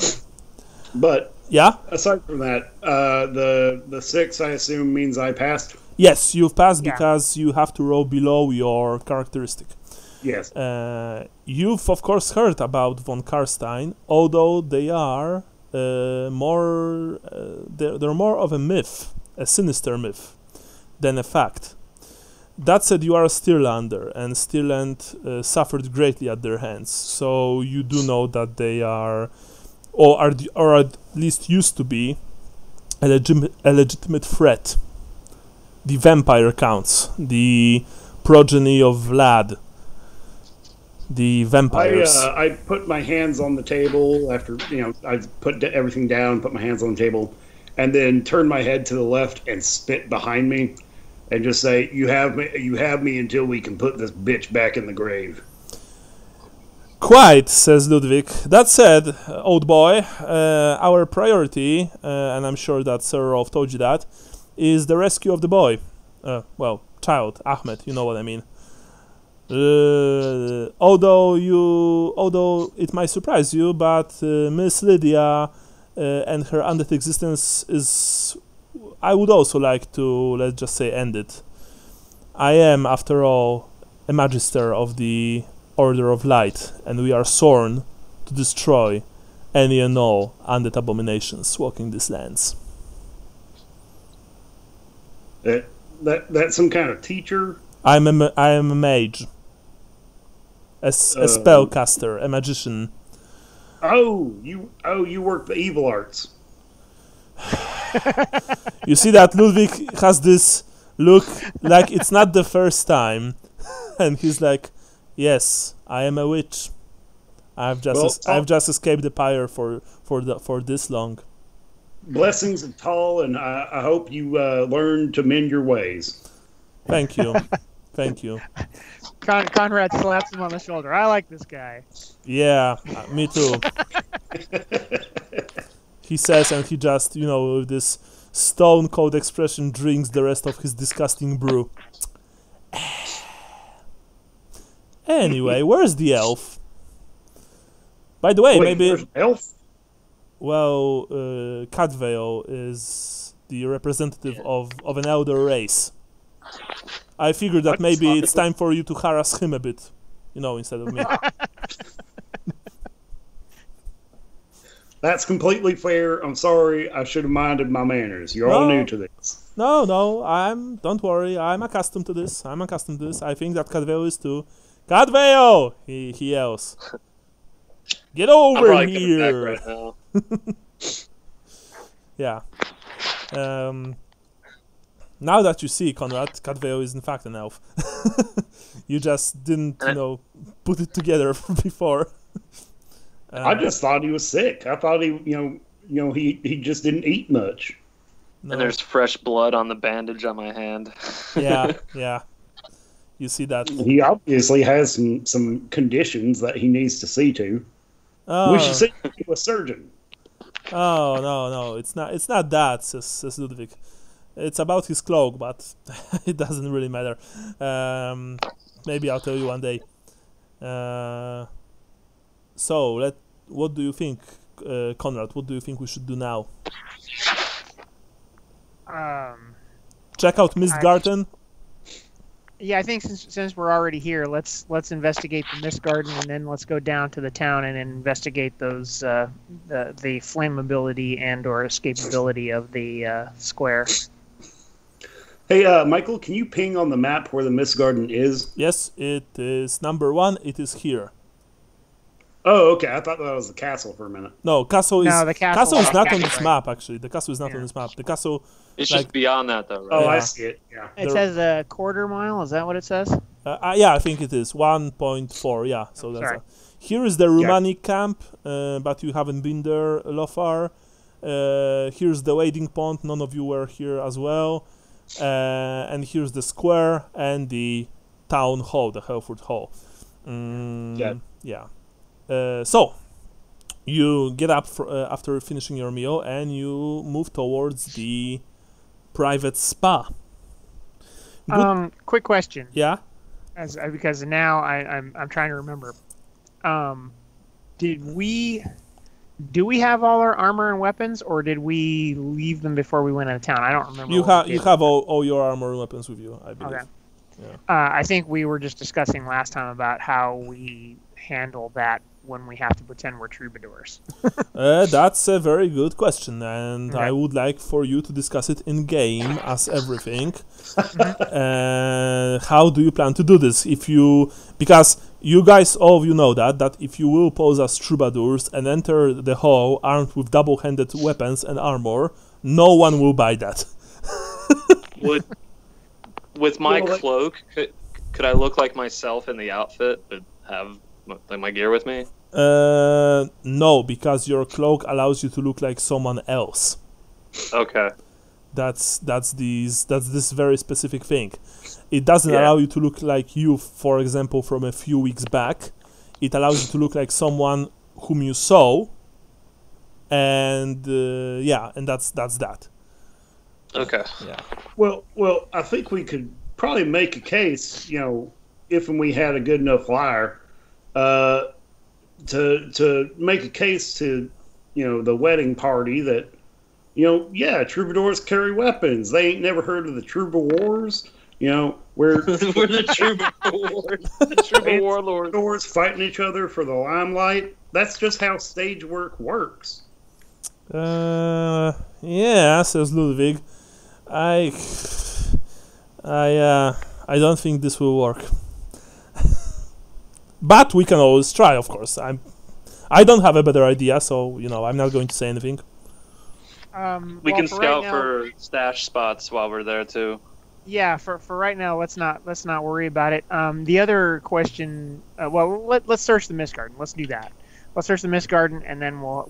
But yeah, aside from that, the 6 I assume means I passed. Yes, you've passed because you have to roll below your characteristic. Yes. You've of course heard about von Carstein, although they are they're more of a myth, a sinister myth, than a fact. That said, you are a Stirlander, and Stirland suffered greatly at their hands. So you do know that they are, or at least used to be, a legitimate threat. The vampire counts, the progeny of Vlad, the vampires. I put my hands on the table after, I put everything down, put my hands on the table, and then turn my head to the left and spit behind me. And just say, you have me until we can put this bitch back in the grave. Quite, says Ludwig. That said, old boy, our priority, and I'm sure that Sir Rolf told you that, is the rescue of the boy. Child, Ahmed, you know what I mean. Although it might surprise you, but Miss Lydia and her undead existence is... I would also like to, let's just say, end it. I am, after all, a magister of the Order of Light, and we are sworn to destroy any and all undead abominations walking these lands. That's some kind of teacher? I am a mage. A spellcaster, a magician. You work the evil arts. You see that Ludwig has this look like it's not the first time, and he's like, "Yes, I am a witch. I've just escaped the pyre for this long." Blessings of Tall, and I hope you learn to mend your ways. Thank you, thank you. Conrad slaps him on the shoulder. I like this guy. Yeah, me too. He says, and he just, with this stone-cold expression, drinks the rest of his disgusting brew. Anyway, where's the elf? By the way, maybe... Elf? Well, Cadvale is the representative of an elder race. I figured that maybe it's time for you to harass him a bit, instead of me. That's completely fair. I'm sorry. I should have minded my manners. You're all new to this. No. Don't worry. I'm accustomed to this. I think that Cadveo is too. Cadveo! He yells. Get over here! Right now. Yeah. Now that you see, Conrad, Cadveo is in fact an elf. You just didn't, put it together before. I just thought he was sick. I thought he just didn't eat much. No. And there's fresh blood on the bandage on my hand. Yeah. You see that? He obviously has some conditions that he needs to see to. We should send him to a surgeon. Oh no, it's not that, says Ludwig. It's about his cloak, but it doesn't really matter. Maybe I'll tell you one day. So, what do you think, Conrad? What do you think we should do now? Check out Mist Garden. Yeah, I think since we're already here, let's investigate the Mist Garden, and then let's go down to the town and investigate those the flammability and/or escapability of the square. Hey, Michael, can you ping on the map where the Mist Garden is? Yes, it is number 1. It is here. Oh, okay. I thought that was the castle for a minute. No, castle is not on this right. map. Actually, the castle is not on this map. The castle. It's just beyond that, though, right? Oh, I see it. Yeah. It says a quarter mile. Is that what it says? Yeah, I think it is 1.4. Yeah, so that's. Here is the Rumanic camp, but you haven't been there, Lofar. Here's the wading pond. None of you were here as well. and here's the square and the town hall, the Hereford Hall. Yeah. So you get up after finishing your meal and you move towards the private spa. Quick question. Yeah. Because now I'm trying to remember. Do we have all our armor and weapons, or did we leave them before we went out of town? I don't remember. You have all your armor and weapons with you, I believe. Okay. Yeah. I think we were just discussing last time about how we handle that when we have to pretend we're troubadours. That's a very good question, and Okay. I would like for you to discuss it in game as everything. How do you plan to do this? Because you guys, all of you know that if you will pose as troubadours and enter the hall armed with double-handed weapons and armor, no one will buy that. With my cloak, could I look like myself in the outfit, but have my gear with me? No, because your cloak allows you to look like someone else. Okay. That's this very specific thing. It doesn't allow you to look like you, for example, from a few weeks back. It allows you to look like someone whom you saw, and and that's that. Okay. Yeah. Well, I think we could probably make a case, if and we had a good enough liar, to make a case to, the wedding party that, troubadours carry weapons. They ain't never heard of the troubadours. We're We're the troubadours. The troubadour warlords. troubadours fighting each other for the limelight. That's just how stage work works. Yeah, says Ludwig. I don't think this will work. But we can always try, of course. I don't have a better idea, so I'm not going to say anything. We can scout for stash spots while we're there too. Yeah, for right now, let's not worry about it. The other question, let's search the mist garden. Let's do that. Let's search the mist garden, and then we'll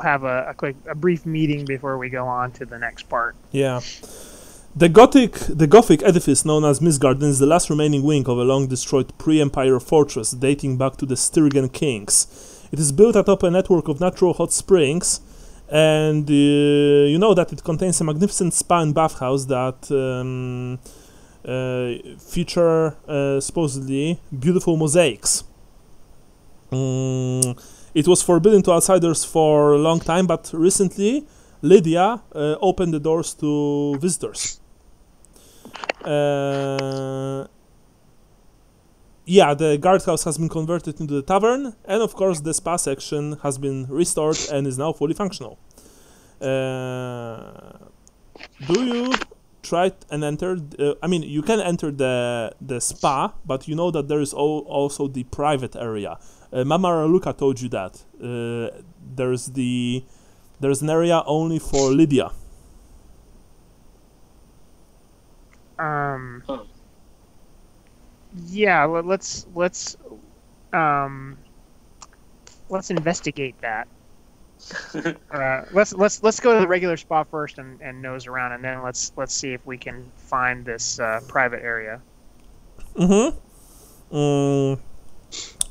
have a brief meeting before we go on to the next part. Yeah. The Gothic edifice known as Mist Garden is the last remaining wing of a long-destroyed pre-Empire fortress dating back to the Styrian kings. It is built atop a network of natural hot springs, and you know that it contains a magnificent spa and bathhouse that feature supposedly beautiful mosaics. It was forbidden to outsiders for a long time, but recently Lydia opened the doors to visitors. The guardhouse has been converted into the tavern, and of course the spa section has been restored and is now fully functional. Do you try and enter? You can enter the spa, but you know that there is also the private area. Mama Raluca told you that there's an area only for Lydia. Yeah, let's investigate that. Let's go to the regular spa first and nose around, and then let's see if we can find this private area.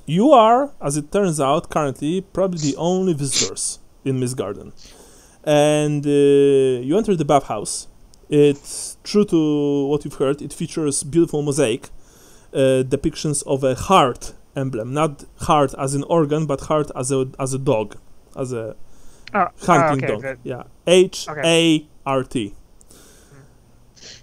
You are, as it turns out, currently probably the only visitors in Mist Garden, and you enter the bathhouse. It's true to what you've heard. It features beautiful mosaic depictions of a heart emblem, not heart as an organ, but heart as a dog, as a hunting dog. Yeah, HART. I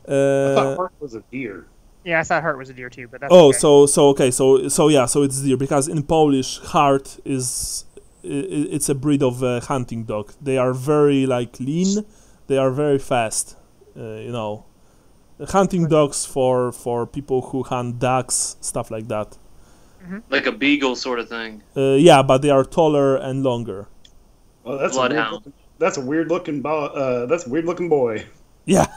thought heart was a deer. Yeah, I thought heart was a deer too, but that's so it's deer, because in Polish heart it's a breed of hunting dog. They are very lean. They are very fast. Hunting dogs for people who hunt ducks, stuff like that. Like a beagle sort of thing. But they are taller and longer. Well, that's a weird looking boy. Yeah.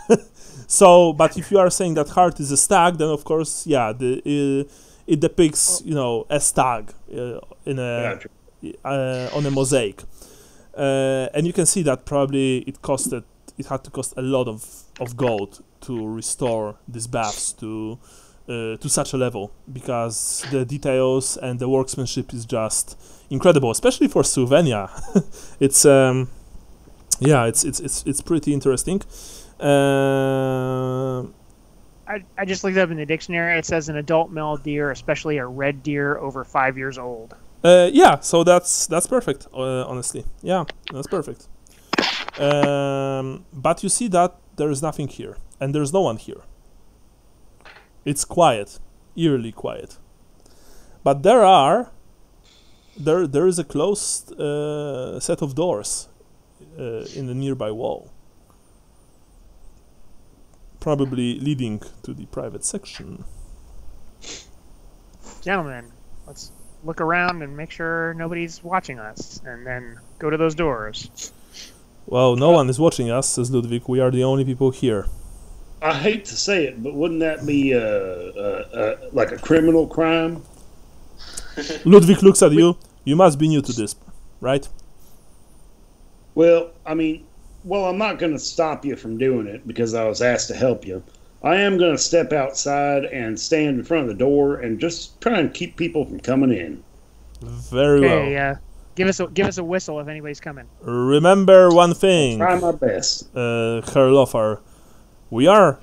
So, but if you are saying that heart is a stag, then of course, it depicts a stag on a mosaic, and you can see that probably it costed it had to cost a lot of gold to restore these baths to such a level, because the details and the workmanship is just incredible, especially for Sylvania. It's it's pretty interesting. I just looked up in the dictionary. It says an adult male deer, especially a red deer over 5 years old. Yeah, so that's perfect. Honestly, yeah, that's perfect. But you see that there is nothing here, and there's no one here. It's quiet, eerily quiet. But there is a closed set of doors in the nearby wall, probably leading to the private section. Gentlemen, let's look around and make sure nobody's watching us, and then go to those doors. Well, no one is watching us, says Ludwig. We are the only people here. I hate to say it, but wouldn't that be like a criminal crime? Ludwig looks at you. You must be new to this, right? Well, I mean, I'm not going to stop you from doing it because I was asked to help you. I am going to step outside and stand in front of the door and just try and keep people from coming in. Very well. Okay, give us a whistle if anybody's coming. Remember one thing. I'll try my best. Herr Lothar. We are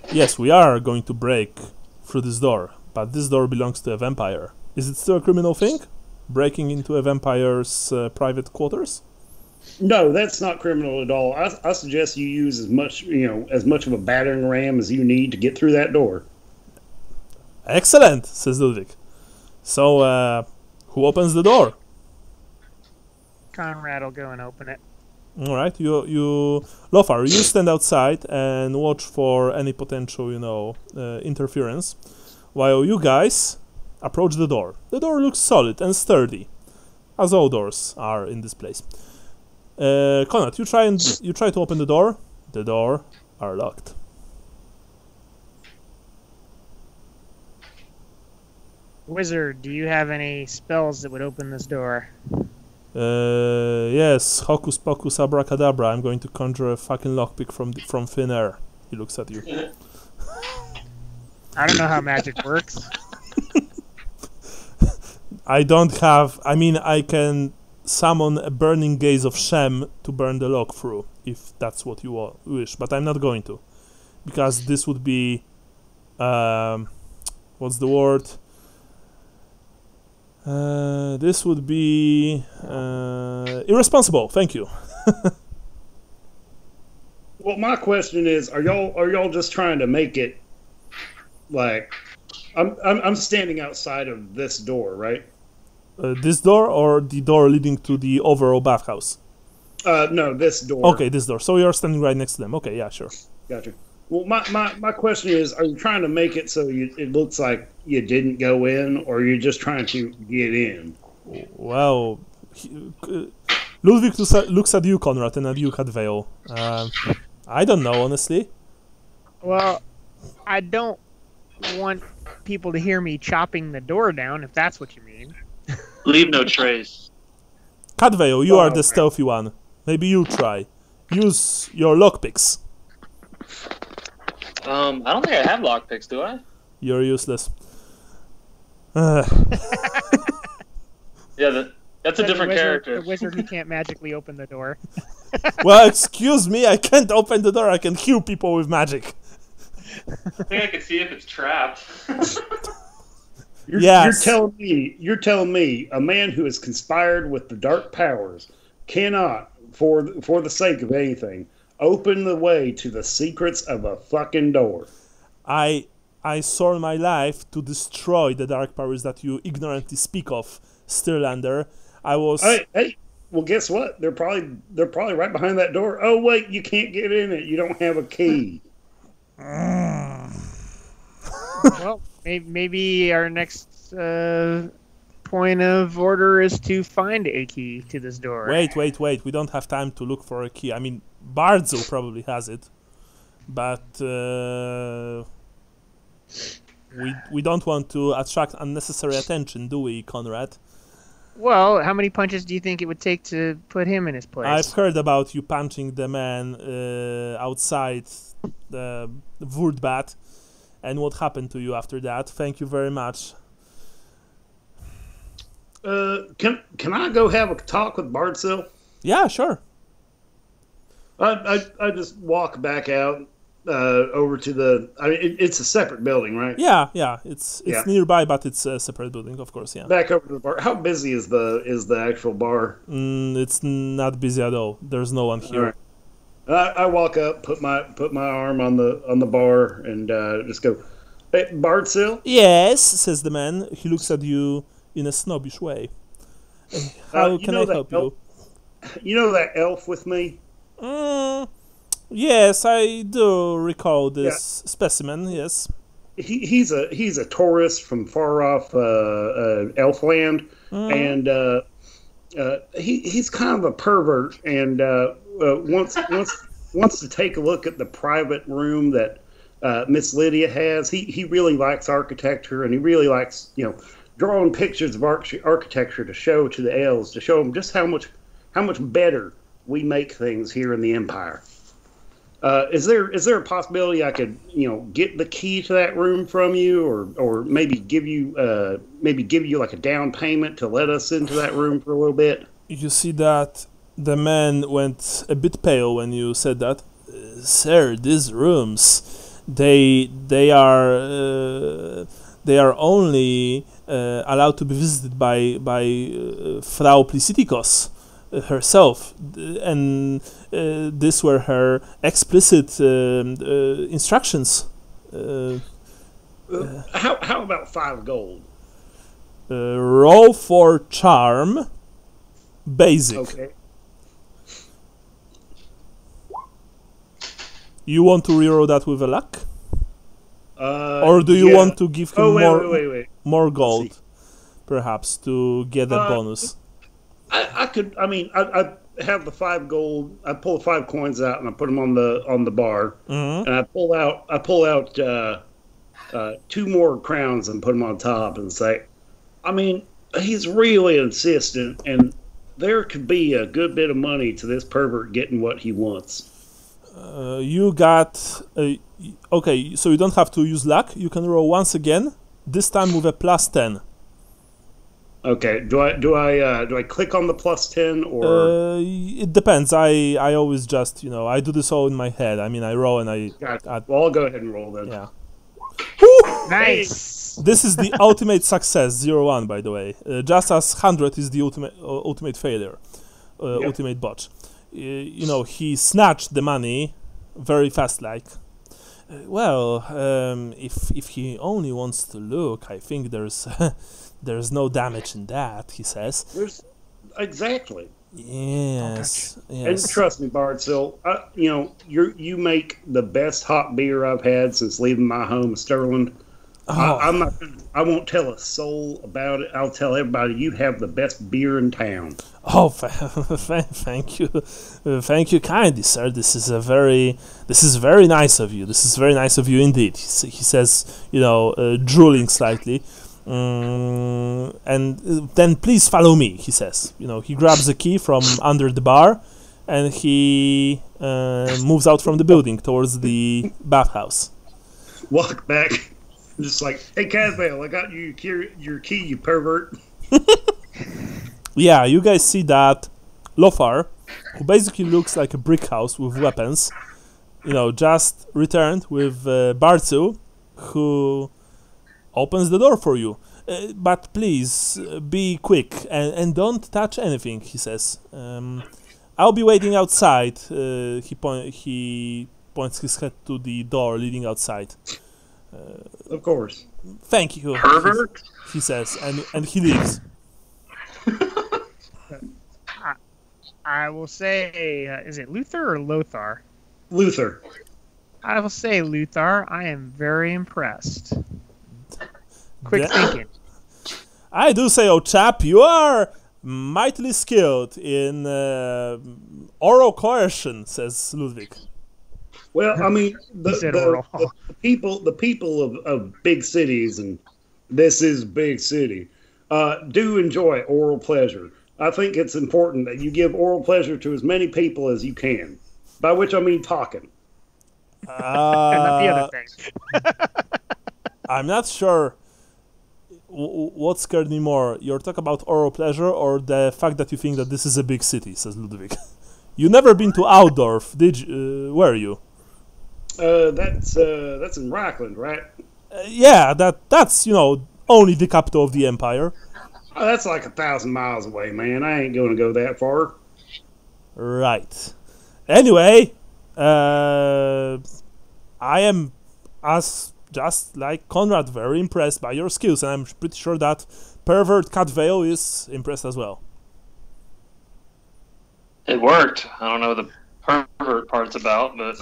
going to break through this door, but this door belongs to a vampire. Is it still a criminal thing? Breaking into a vampire's private quarters? No, that's not criminal at all. I suggest you use as much of a battering ram as you need to get through that door. Excellent, says Ludwig. So, who opens the door? Conrad will go and open it. All right, you, Lothar, you stand outside and watch for any potential, interference, while you guys approach the door. The door looks solid and sturdy, as all doors are in this place. Conrad, you try to open the door. The door are locked. Wizard, do you have any spells that would open this door? Yes, hocus pocus abracadabra. I'm going to conjure a fucking lockpick from thin air. He looks at you. I don't know how magic works. I can summon a burning gaze of Shem to burn the lock through, if that's what you wish, but I'm not going to, because this would be, what's the word? This would be irresponsible. Thank you. Well, my question is, are y'all just trying to make it like I'm standing outside of this door, right? This door or the door leading to the overall bathhouse? No, this door. Okay, this door. So you're standing right next to them. Okay, yeah, sure. Gotcha. Well, my question is, are you trying to make it so it looks like you didn't go in, or are you just trying to get in? Well, Ludwig looks at you, Conrad, and at you, Cadvale. I don't know, honestly. Well, I don't want people to hear me chopping the door down, if that's what you mean. Leave no trace. Cadvale, you are the stealthy one. Maybe you try. Use your lockpicks. I don't think I have lockpicks, do I? You're useless. Yeah, that's a different character. The wizard who can't magically open the door. Well, excuse me, I can't open the door. I can heal people with magic. I think I can see if it's trapped. Yes. You're telling me a man who has conspired with the dark powers cannot, for the sake of anything, open the way to the secrets of a fucking door. I swore my life to destroy the dark powers that you ignorantly speak of, Stirlander. I was. Hey, well, guess what? They're probably right behind that door. Oh wait, you can't get in it. You don't have a key. Well, maybe our next point of order is to find a key to this door. Wait. We don't have time to look for a key. I mean, Bardzo probably has it, but we don't want to attract unnecessary attention, do we, Conrad? Well, how many punches do you think it would take to put him in his place? I've heard about you punching the man outside the Wurtbad, and what happened to you after that. Thank you very much. Can I go have a talk with Bardsill? Yeah, sure. I just walk back out over to the. I mean, it's a separate building, right? Yeah. It's nearby, but it's a separate building, of course. Yeah. Back over to the bar. How busy is the actual bar? It's not busy at all. There's no one here. All right. I walk up, put my arm on the bar, and just go, "Hey, Bardsill." Yes, says the man. He looks at you in a snobbish way. How can I help you? You know that elf with me? Yes, I do recall this specimen. Yes, he's a tourist from far off Elfland, and he's kind of a pervert, and wants to take a look at the private room that Miss Lydia has. He really likes architecture, and he really likes drawing pictures of architecture to show to the elves, to show them just how much better we make things here in the Empire. Is there a possibility I could get the key to that room from you, or maybe give you like a down payment to let us into that room for a little bit? You see that the man went a bit pale when you said that. Sir, these rooms, they are only allowed to be visited by Frau Plisitikos herself, and these were her explicit instructions. How about 5 gold? Roll for charm, basic. Okay. You want to reroll that with a luck? Or do you want to give him more gold, perhaps, to get that bonus? I could. I mean, I have the 5 gold. I pull 5 coins out and I put them on the bar, and I pull out 2 more crowns and put them on top and say, I mean, he's really insistent, and there could be a good bit of money to this pervert getting what he wants. You got okay, so you don't have to use luck. You can roll once again, this time with a +10. Okay. Do I click on the +10 or? It depends. I always just I do this all in my head. I mean, I roll and I. Well, I'll go ahead and roll then. Yeah. Nice. This is the ultimate success, 0-1, by the way. Just as 100 is the ultimate failure, ultimate botch. He snatched the money very fast, like. If he only wants to look, I think there's no damage in that, he says. Exactly. Yes. And trust me, Bardsill, you make the best hot beer I've had since leaving my home, Sterling. I won't tell a soul about it. I'll tell everybody you have the best beer in town. Oh, thank you, kindly, sir. This is very nice of you. This is very nice of you indeed. He says, drooling slightly, and then please follow me. He says, he grabs a key from under the bar, and he moves out from the building towards the bathhouse. Walk back. Just like, hey, Casvale, I got you your key, you pervert. Yeah, you guys see that Lothar, who basically looks like a brick house with weapons, just returned with Bardsill, who opens the door for you. But please, be quick and don't touch anything, he says. I'll be waiting outside. He points his head to the door leading outside. Of course. Thank you, pervert, he says, and he leaves. I will say, is it Luther or Lothar? Luther. I will say, Luther, I am very impressed. Quick thinking. I do say, oh chap, you are mightily skilled in oral coercion, says Ludwig. Well, I mean, the people of big cities, and this is a big city, do enjoy oral pleasure. I think it's important that you give oral pleasure to as many people as you can, by which I mean talking. And not the other thing. I'm not sure what scared me more. Your talk about oral pleasure or the fact that you think that this is a big city, says Ludwig. You never been to Altdorf, did you? Were you? That's in Rockland, right? Yeah, that's only the capital of the empire. Oh, that's like 1,000 miles away, man. I ain't going to go that far. Right. Anyway, I am, as just like Conrad, very impressed by your skills, and I'm pretty sure that Pervert Cat Veil is impressed as well. It worked. I don't know what the pervert part's about, but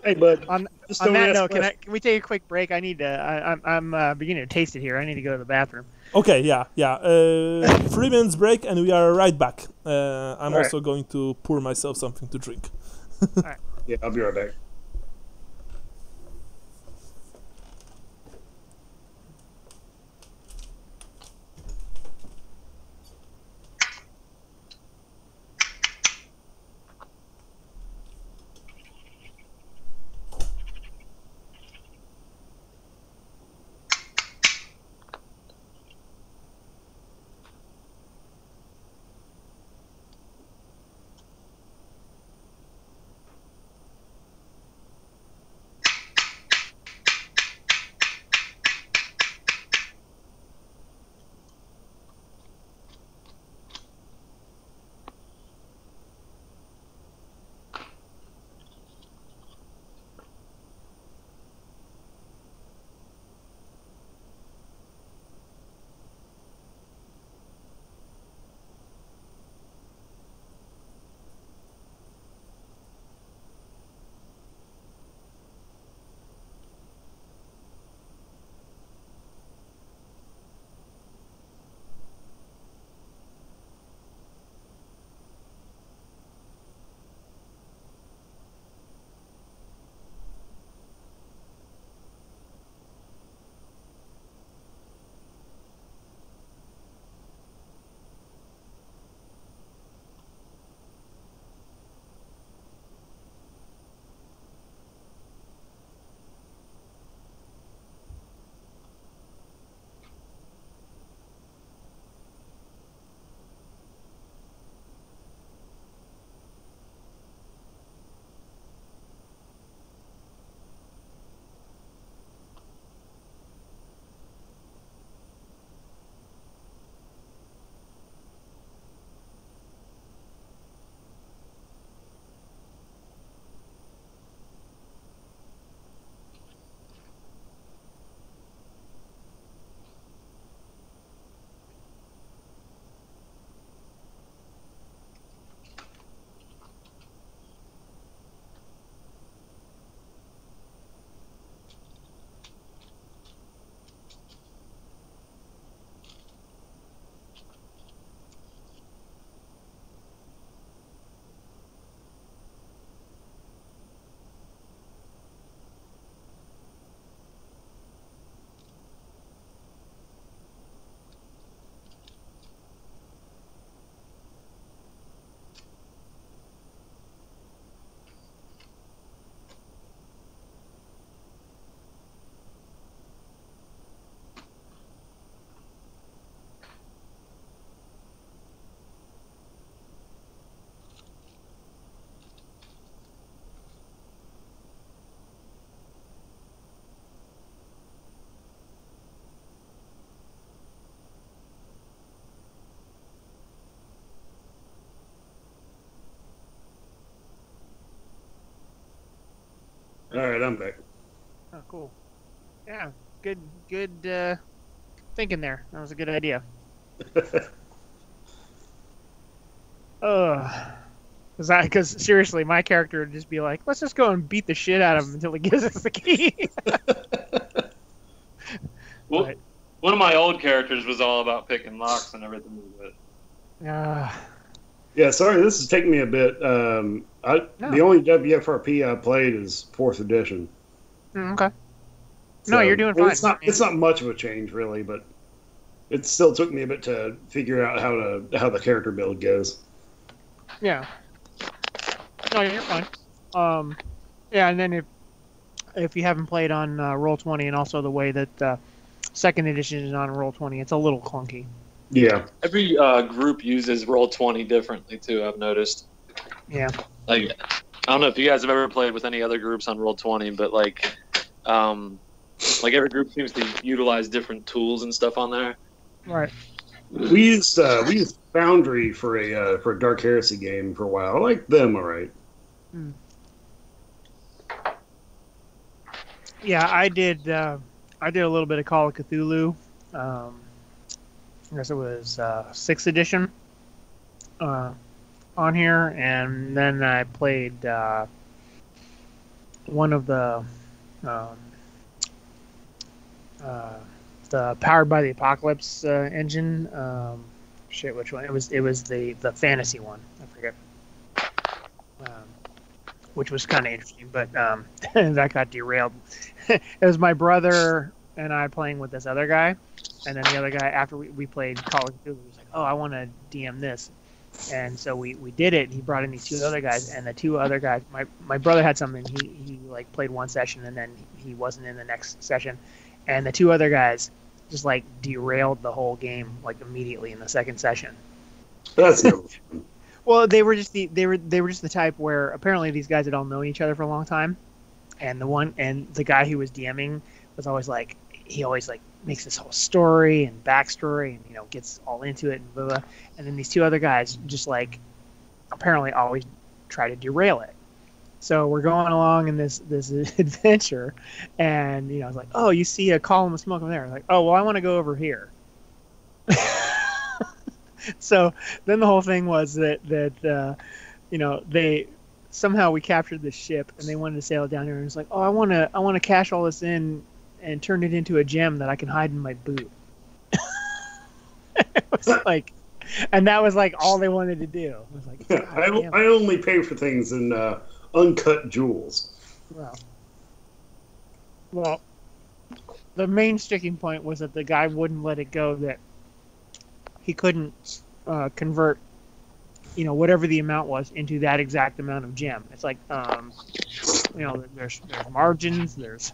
Hey, bud. On that note, can we take a quick break? I need to. I'm beginning to taste it here. I need to go to the bathroom. Okay, yeah. 3 minutes break, and we are right back. I'm also going to pour myself something to drink. All right. Yeah, I'll be right back. All right, I'm back. Oh, cool. Yeah, good thinking there. That was a good idea. Because seriously, my character would just be like, let's just go and beat the shit out of him until he gives us the key. Well, one of my old characters was all about picking locks and everything. Yeah, sorry, this is taking me a bit. The only WFRP I played is 4th edition. Okay. So, No, you're doing fine. It's not much of a change, really, but It still took me a bit to figure out how the character build goes. Yeah. No, you're fine. Yeah, and then if you haven't played on Roll20, and also the way that second edition is on Roll20, it's a little clunky. Yeah. Every group uses Roll20 differently too. I've noticed. Yeah. Like, I don't know if you guys have ever played with any other groups on Roll20, but like every group seems to utilize different tools and stuff on there. Right. We used Foundry for a Dark Heresy game for a while. I like them, all right. Yeah, I did a little bit of Call of Cthulhu. I guess it was 6th edition on here, and then I played one of the Powered by the Apocalypse engine. Which one? It was the fantasy one. I forget. Which was kind of interesting, but that got derailed. It was my brother and I playing with this other guy, and then the other guy, after we played Call of Duty, was like, "Oh, I want to DM this," and so we did it. And he brought in these 2 other guys, and the 2 other guys, my brother had something. He like played one session, and then he wasn't in the next session, and the 2 other guys just like derailed the whole game like immediately in the second session. That's no fun. Well, they were just the type where apparently these guys had all known each other for a long time, and the guy who was DMing was always like, he always like makes this whole story and backstory, and gets all into it and blah, blah. And then these 2 other guys just like apparently always try to derail it. So we're going along in this adventure, and I was like, "Oh, you see a column of smoke over there?" I was like, "Oh, well, I want to go over here." So then the whole thing was that they somehow we captured this ship, and they wanted to sail down here, and it's like, "Oh, I want to cash all this in and turn it into a gem that I can hide in my boot." It was like, and that was like all they wanted to do. I was like, I only pay for things in uncut jewels. Well, the main sticking point was that the guy wouldn't let it go that he couldn't convert, whatever the amount was into that exact amount of gem. It's like, there's margins, there's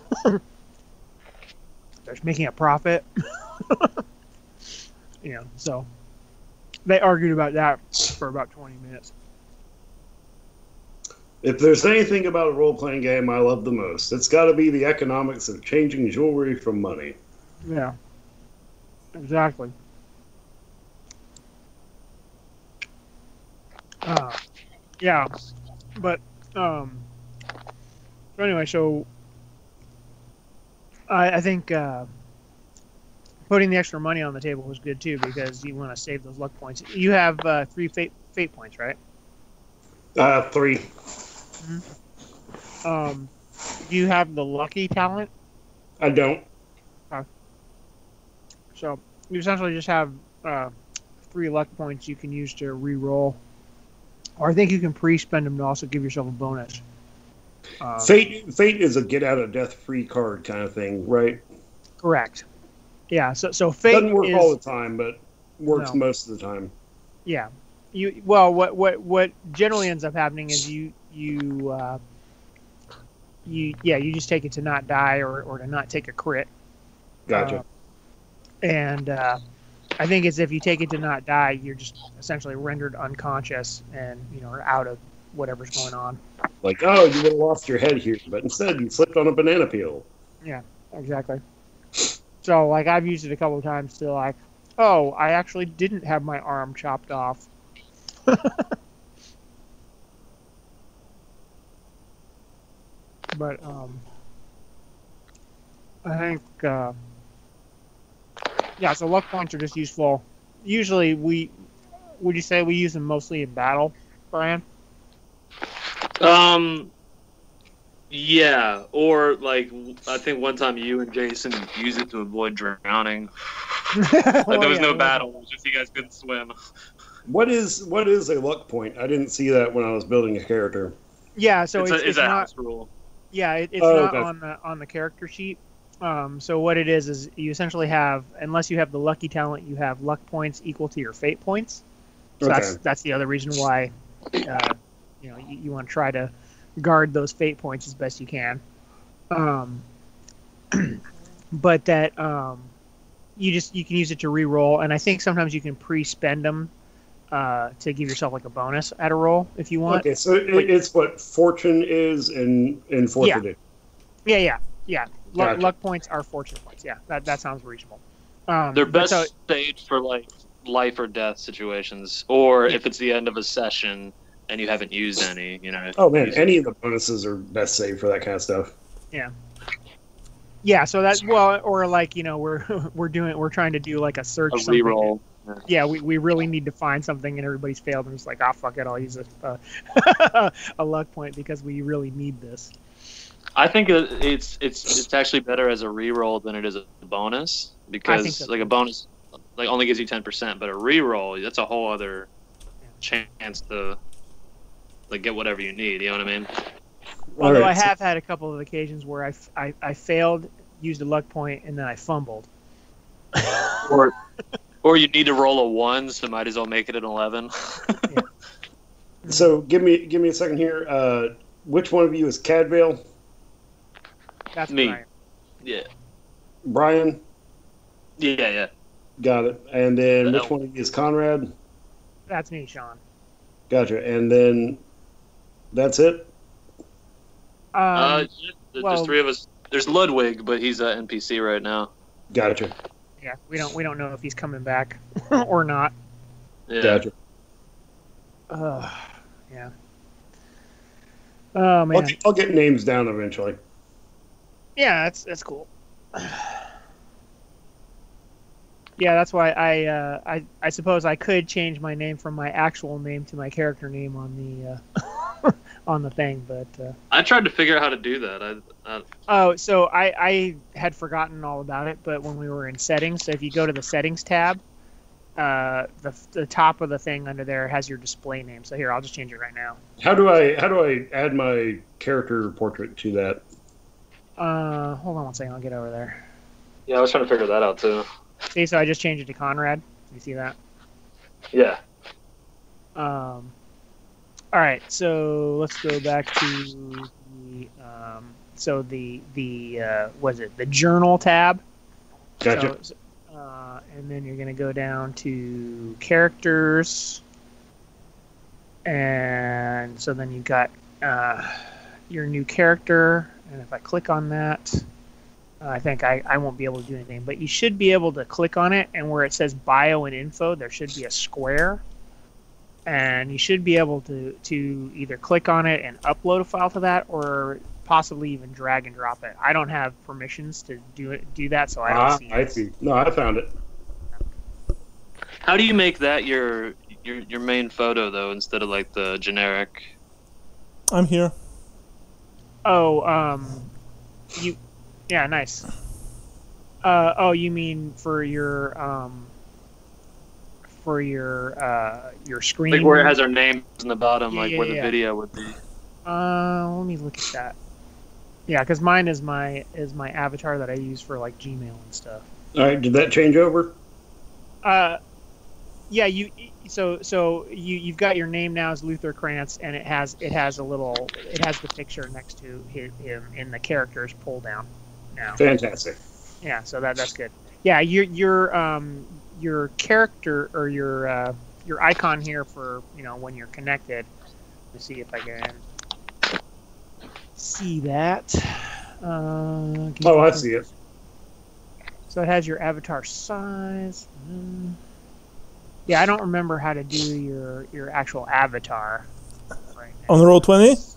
making a profit, so they argued about that for about 20 minutes. If there's anything about a role-playing game I love the most, it's got to be the economics of changing jewelry from money. Yeah, exactly. Yeah, but so anyway, so I think putting the extra money on the table was good too, because you want to save those luck points. You have 3 fate points, right? 3. Mm-hmm. Do you have the lucky talent? I don't. So you essentially just have 3 luck points you can use to re-roll. Or I think you can pre-spend them to also give yourself a bonus. Fate is a get-out-of-death-free card kind of thing, right? Correct. Yeah, so fate doesn't work all the time, but works most of the time. Yeah. What generally ends up happening is you just take it to not die or to not take a crit. Gotcha. And I think it's if you take it to not die, you're just essentially rendered unconscious and are out of whatever's going on. Like, oh, you would have lost your head here, but instead you slipped on a banana peel. Yeah, exactly. So like I've used it a couple of times to like, oh, I actually didn't have my arm chopped off. But I think so luck points are just useful. Usually would you say we use them mostly in battle, Brian? Yeah, or like I think one time you and Jason used it to avoid drowning. There was no battle, it was just you guys couldn't swim. What is a luck point? I didn't see that when I was building a character. Yeah, so it's a not, house rule. Yeah, it's not on the character sheet. So what it is you essentially have, unless you have the lucky talent, you have luck points equal to your fate points. So that's the other reason why you want to try to guard those fate points as best you can. But that you can use it to re-roll, and I think sometimes you can pre-spend them to give yourself like a bonus at a roll if you want. Okay, so it's what fortune is in fourth edition. Yeah. Gotcha. Luck points are fortune points. Yeah, that sounds reasonable. They're best saved for like life or death situations, or if it's the end of a session and you haven't used any. Oh man, any of the bonuses are best saved for that kind of stuff. Yeah. So that's or like we're trying to do like a search. A reroll. Yeah, we really need to find something and everybody's failed and it's like, fuck it, I'll use a luck point because we really need this. I think it's actually better as a reroll than it is a bonus, because like a bonus like only gives you 10%, but a reroll, that's a whole other chance to like get whatever you need. You know what I mean? Although I have had a couple of occasions where I failed, used a luck point, and then I fumbled. Or you need to roll a 1, so might as well make it an 11. Yeah. So give me a second here. Which one of you is Cadvale? That's me. Brian. Yeah. Brian? Yeah. Got it. And then which one of you is Conrad? That's me, Sean. Gotcha. And then that's it? There's 3 of us. There's Ludwig, but he's an NPC right now. Gotcha. Yeah, we don't know if he's coming back or not. Yeah. Gotcha. Yeah. Oh man. I'll get names down eventually. Yeah, that's cool. Yeah, that's why I suppose I could change my name from my actual name to my character name on the on the thing, but I tried to figure out how to do that. So I had forgotten all about it, but when we were in settings, so if you go to the settings tab, the top of the thing under there has your display name. So here, I'll just change it right now. How do I add my character portrait to that? Hold on one second, I'll get over there. Yeah, I was trying to figure that out too. See, so I just changed it to Conrad. You see that? Yeah. All right, so let's go back to the journal tab. Gotcha. So, and then you're going to go down to characters, and so then you've got your new character, and if I click on that, I think I won't be able to do anything, but you should be able to click on it, and where it says bio and info, there should be a square, and you should be able to either click on it and upload a file to that, or possibly even drag and drop it. I don't have permissions to do that, so I don't see it. I see. No, I found it. How do you make that your main photo though, instead of like the generic? I'm here. Oh, yeah, nice. You mean for your screen? Like where it has our names in the bottom, Yeah, like yeah, where the yeah. video would be. Let me look at that. Yeah, because mine is my avatar that I use for like Gmail and stuff. All right, did that change over? Yeah, you've got your name now as Luther Krantz, and it has the picture next to him in the characters pull down now. Fantastic. Yeah, so that's good. Yeah, your character or your icon here for when you're connected. Let me see if I can see that. I see it. So it has your avatar size. Yeah, I don't remember how to do your actual avatar right now. On Roll20?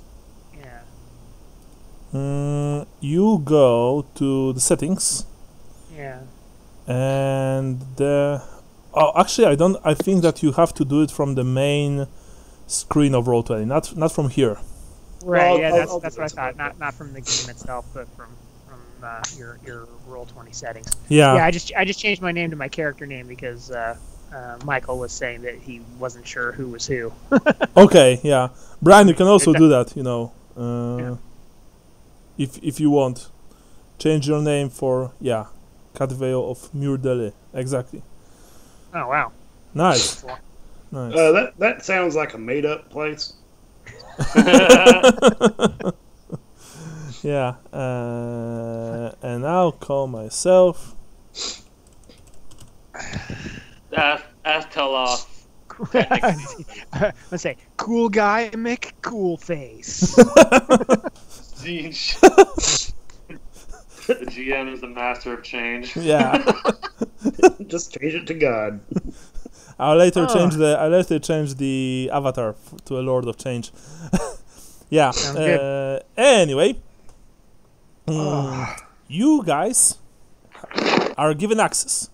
Yeah. You go to the settings. Yeah. And actually, I think that you have to do it from the main screen of Roll20, not from here. Right. Well, Yeah, I'll that's what I thought. Not from the game itself, but from your Roll20 settings. Yeah. Yeah. I just changed my name to my character name because Michael was saying that he wasn't sure who was who. Okay. Yeah. Brian, you can also do that. Yeah. If you want, change your name for Cadveo of Murdele. Exactly. Oh wow. Nice. Nice. That sounds like a made-up place. Yeah. And I'll call myself. Teloff. Let's say cool guy, Mick, cool face. The GM is the master of change. Yeah. Just change it to God. I'll later change the avatar to a Lord of Change. Yeah. Anyway, you guys are given access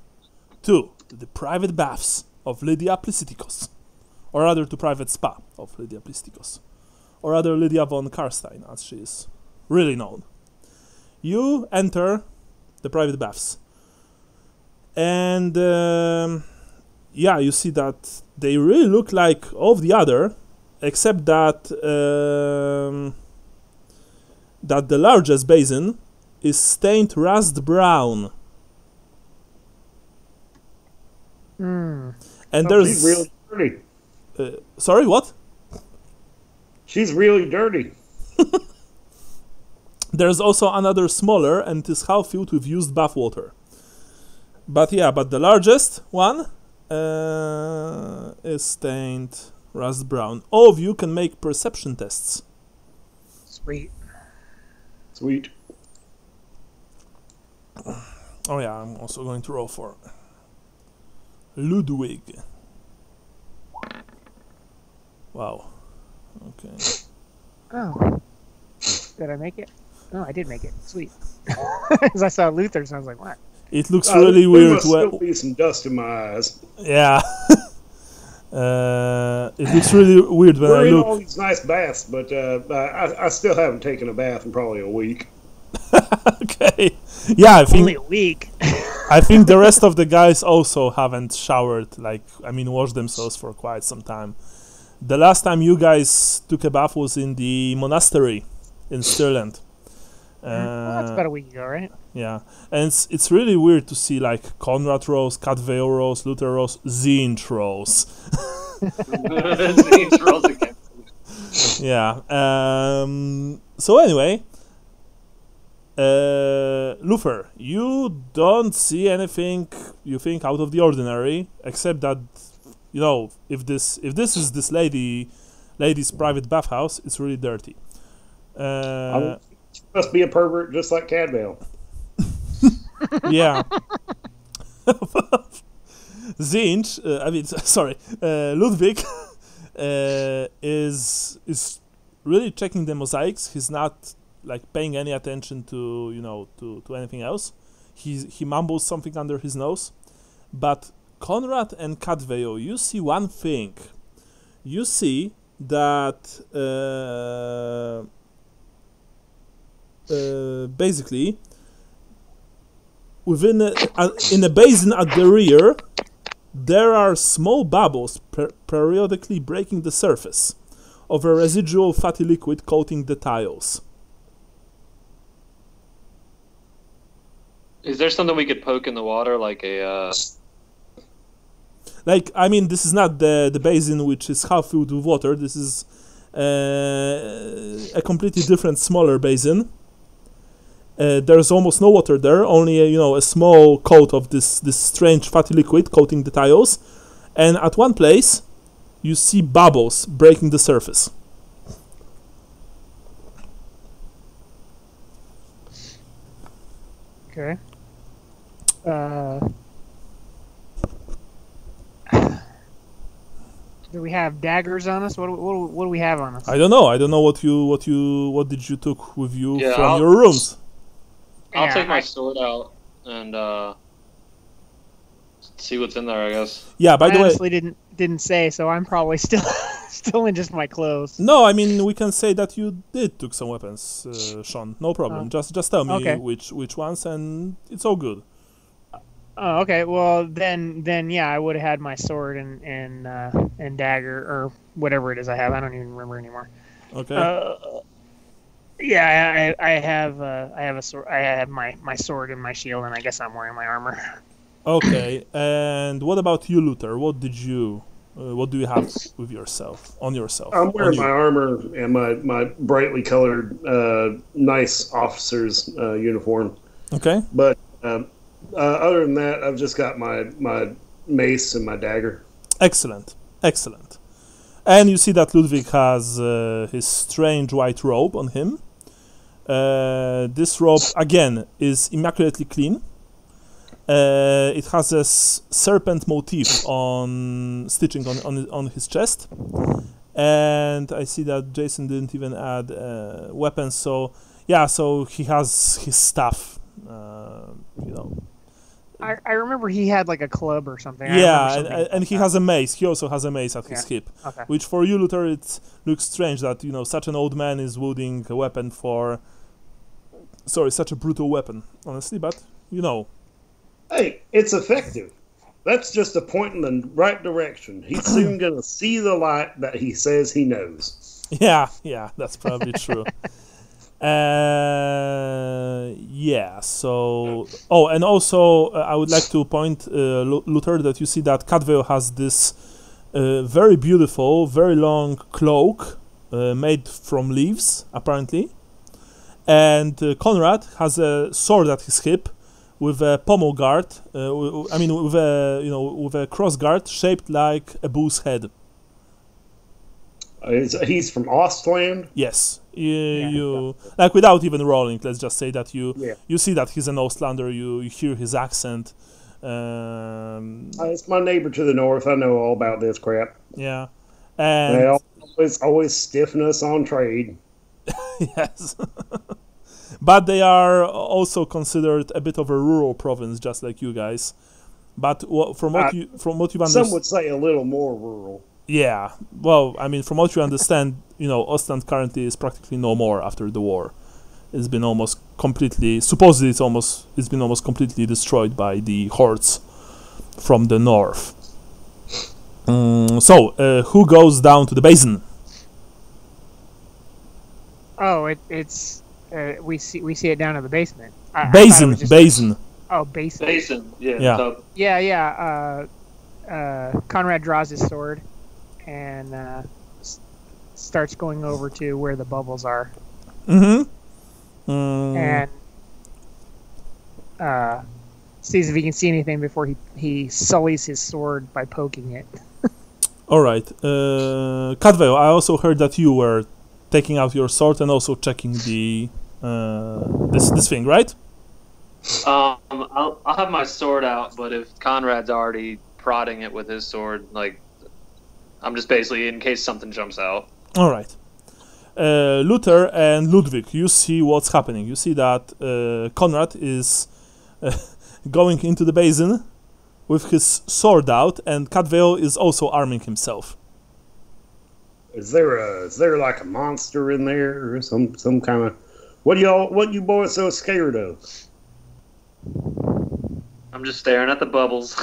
to the private baths of Lydia Plistikos, or rather to private spa of Lydia Plistikos, or rather Lydia von Carstein, as she is really known. You enter the private baths, and you see that they really look like all of the other, except that that the largest basin is stained rust brown. And there's she's really dirty. Sorry, what? She's really dirty. There's also another smaller, and it is half filled with used bath water. But the largest one is stained rust brown. All of you can make perception tests. Sweet. Oh yeah, I'm also going to roll for Ludwig. Wow. Okay. Oh. Did I make it? Oh, I did make it. Sweet. Because I saw Luther's and I was like, what? It looks really weird. Must still be some dust in my eyes. Yeah. It looks really weird when I look. We're in all these nice baths, but I still haven't taken a bath in probably a week. Okay. Yeah, I think only a week. I think the rest of the guys also haven't showered, washed themselves for quite some time. The last time you guys took a bath was in the monastery in Stirland. Well, that's about a week ago, right? Yeah, and it's really weird to see Conrad Rose, Cadveo Rose, Luther Rose, Zinch Rose. Zinch Rose again. Yeah. So anyway, Luther, you don't see anything you think out of the ordinary, except that if this is this lady's private bathhouse, it's really dirty. She must be a pervert just like Cadvale. Yeah. Zinch, Ludwig is really checking the mosaics. He's not paying any attention to to anything else. He mumbles something under his nose. But Conrad and Cadveo, you see one thing. You see that basically in a basin at the rear, there are small bubbles periodically breaking the surface of a residual fatty liquid coating the tiles. Is there something we could poke in the water, like a... this is not the basin which is half filled with water. This is a completely different, smaller basin. There's almost no water there, only a small coat of this strange fatty liquid coating the tiles, and at one place you see bubbles breaking the surface. Okay. Do we have daggers on us? What do we have on us? I don't know. What did you took with you from your rooms? I'll take my sword out and see what's in there, I guess. Yeah, by the way, I honestly didn't say, so I'm probably still in just my clothes. No, we can say that you did took some weapons, Sean. No problem. Just tell me which ones, and it's all good. Oh, okay. Well, then, yeah, I would have had my sword and dagger or whatever it is I have. I don't even remember anymore. Okay. Yeah, I have a sword. I have my sword and my shield, and I guess I'm wearing my armor. Okay, and what about you, Luther? What do you have with yourself, on yourself? I'm wearing my armor and my brightly colored, nice officer's uniform. Okay. But other than that, I've just got my mace and my dagger. Excellent, excellent. And you see that Ludwig has his strange white robe on him. This robe, again, is immaculately clean. It has a serpent motif on stitching on his chest. And I see that Jason didn't even add weapons. So, yeah, so he has his stuff, you know. I remember he had like a club or something. Yeah, and he has a mace. He also has a mace at his hip. Okay. Which for you, Luther, it looks strange that, you know, such an old man is wielding a weapon for... Sorry, such a brutal weapon, honestly, but, you know. Hey, it's effective. That's just a point in the right direction. He's soon going to see the light that he says he knows. Yeah, that's probably true. Yeah, so... Oh, and also, I would like to point, Luther, that you see that Cadveo has this very beautiful, very long cloak made from leaves, apparently. And Conrad has a sword at his hip with a pommel guard, with a cross guard shaped like a bull's head. He's from Ostland? Yes. You like, without even rolling, let's just say that you see that he's an Ostlander, you hear his accent. It's my neighbor to the north. I know all about this crap. Yeah. And they always stiffen us on trade. Yes. But they are also considered a bit of a rural province, just like you guys. But from what you've understood, some would say a little more rural. Yeah, well, I mean, from what you understand, you know, Ostland currently is practically no more after the war. It's been almost completely, supposedly it's been almost completely destroyed by the hordes from the north. So, who goes down to the basin? Oh, it's we see it down in the basement. Basin. Oh, basin. Yeah. Conrad draws his sword and starts going over to where the bubbles are. And sees if he can see anything before he sullies his sword by poking it. All right. Cadveo, I also heard that you were taking out your sword and also checking the this thing, right? I'll have my sword out, but if Conrad's already prodding it with his sword, like, I'm just basically in case something jumps out. All right. Luther and Ludwig, you see what's happening. You see that Conrad is going into the basin with his sword out, and Cadveo is also arming himself. Is there like a monster in there or some kind of... What you boys so scared of? I'm just staring at the bubbles.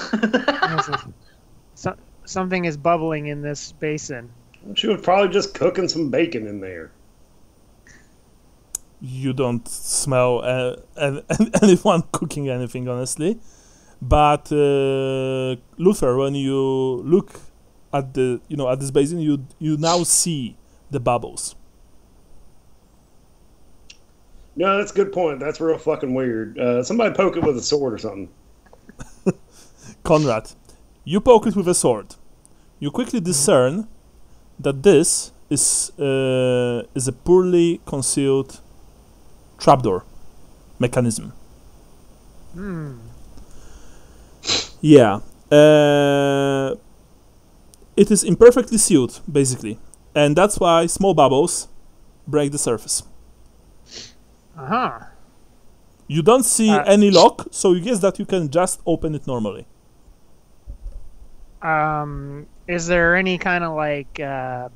Something is bubbling in this basin. She was probably just cooking some bacon in there. You don't smell anyone cooking anything, honestly. But Luther, when you look at at this basin, you now see the bubbles. No, that's a good point. That's real fucking weird. Somebody poke it with a sword or something. Conrad, you poke it with a sword. You quickly discern that this is a poorly concealed trapdoor mechanism. Yeah. It is imperfectly sealed, basically. And that's why small bubbles break the surface. You don't see any lock, so you guess that you can just open it normally. Is there any kind of like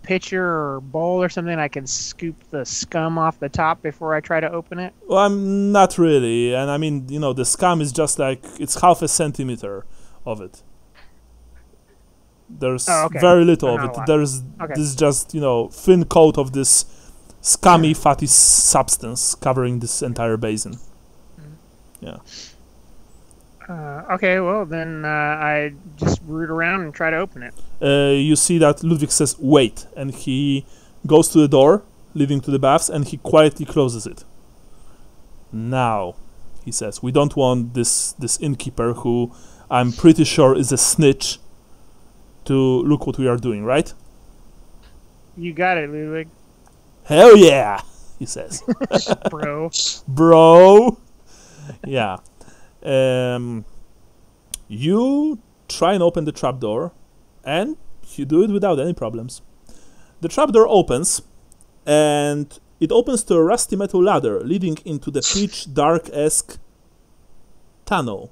pitcher or bowl or something I can scoop the scum off the top before I try to open it? Well, I'm not really, and I mean, the scum is just like, it's half a centimeter of it. There's very little of it. There's this just, thin coat of this scummy, fatty substance covering this entire basin. Yeah. Okay, well then I just root around and try to open it. You see that Ludwig says, "Wait," and he goes to the door leading to the baths, and he quietly closes it. Now, he says, "We don't want this innkeeper, who I'm pretty sure is a snitch, to look what we are doing, right?" You got it, Ludwig. Hell yeah, he says. Bro. Yeah. You try and open the trapdoor, and you do it without any problems. The trapdoor opens, and it opens to a rusty metal ladder leading into the pitch dark-esque tunnel.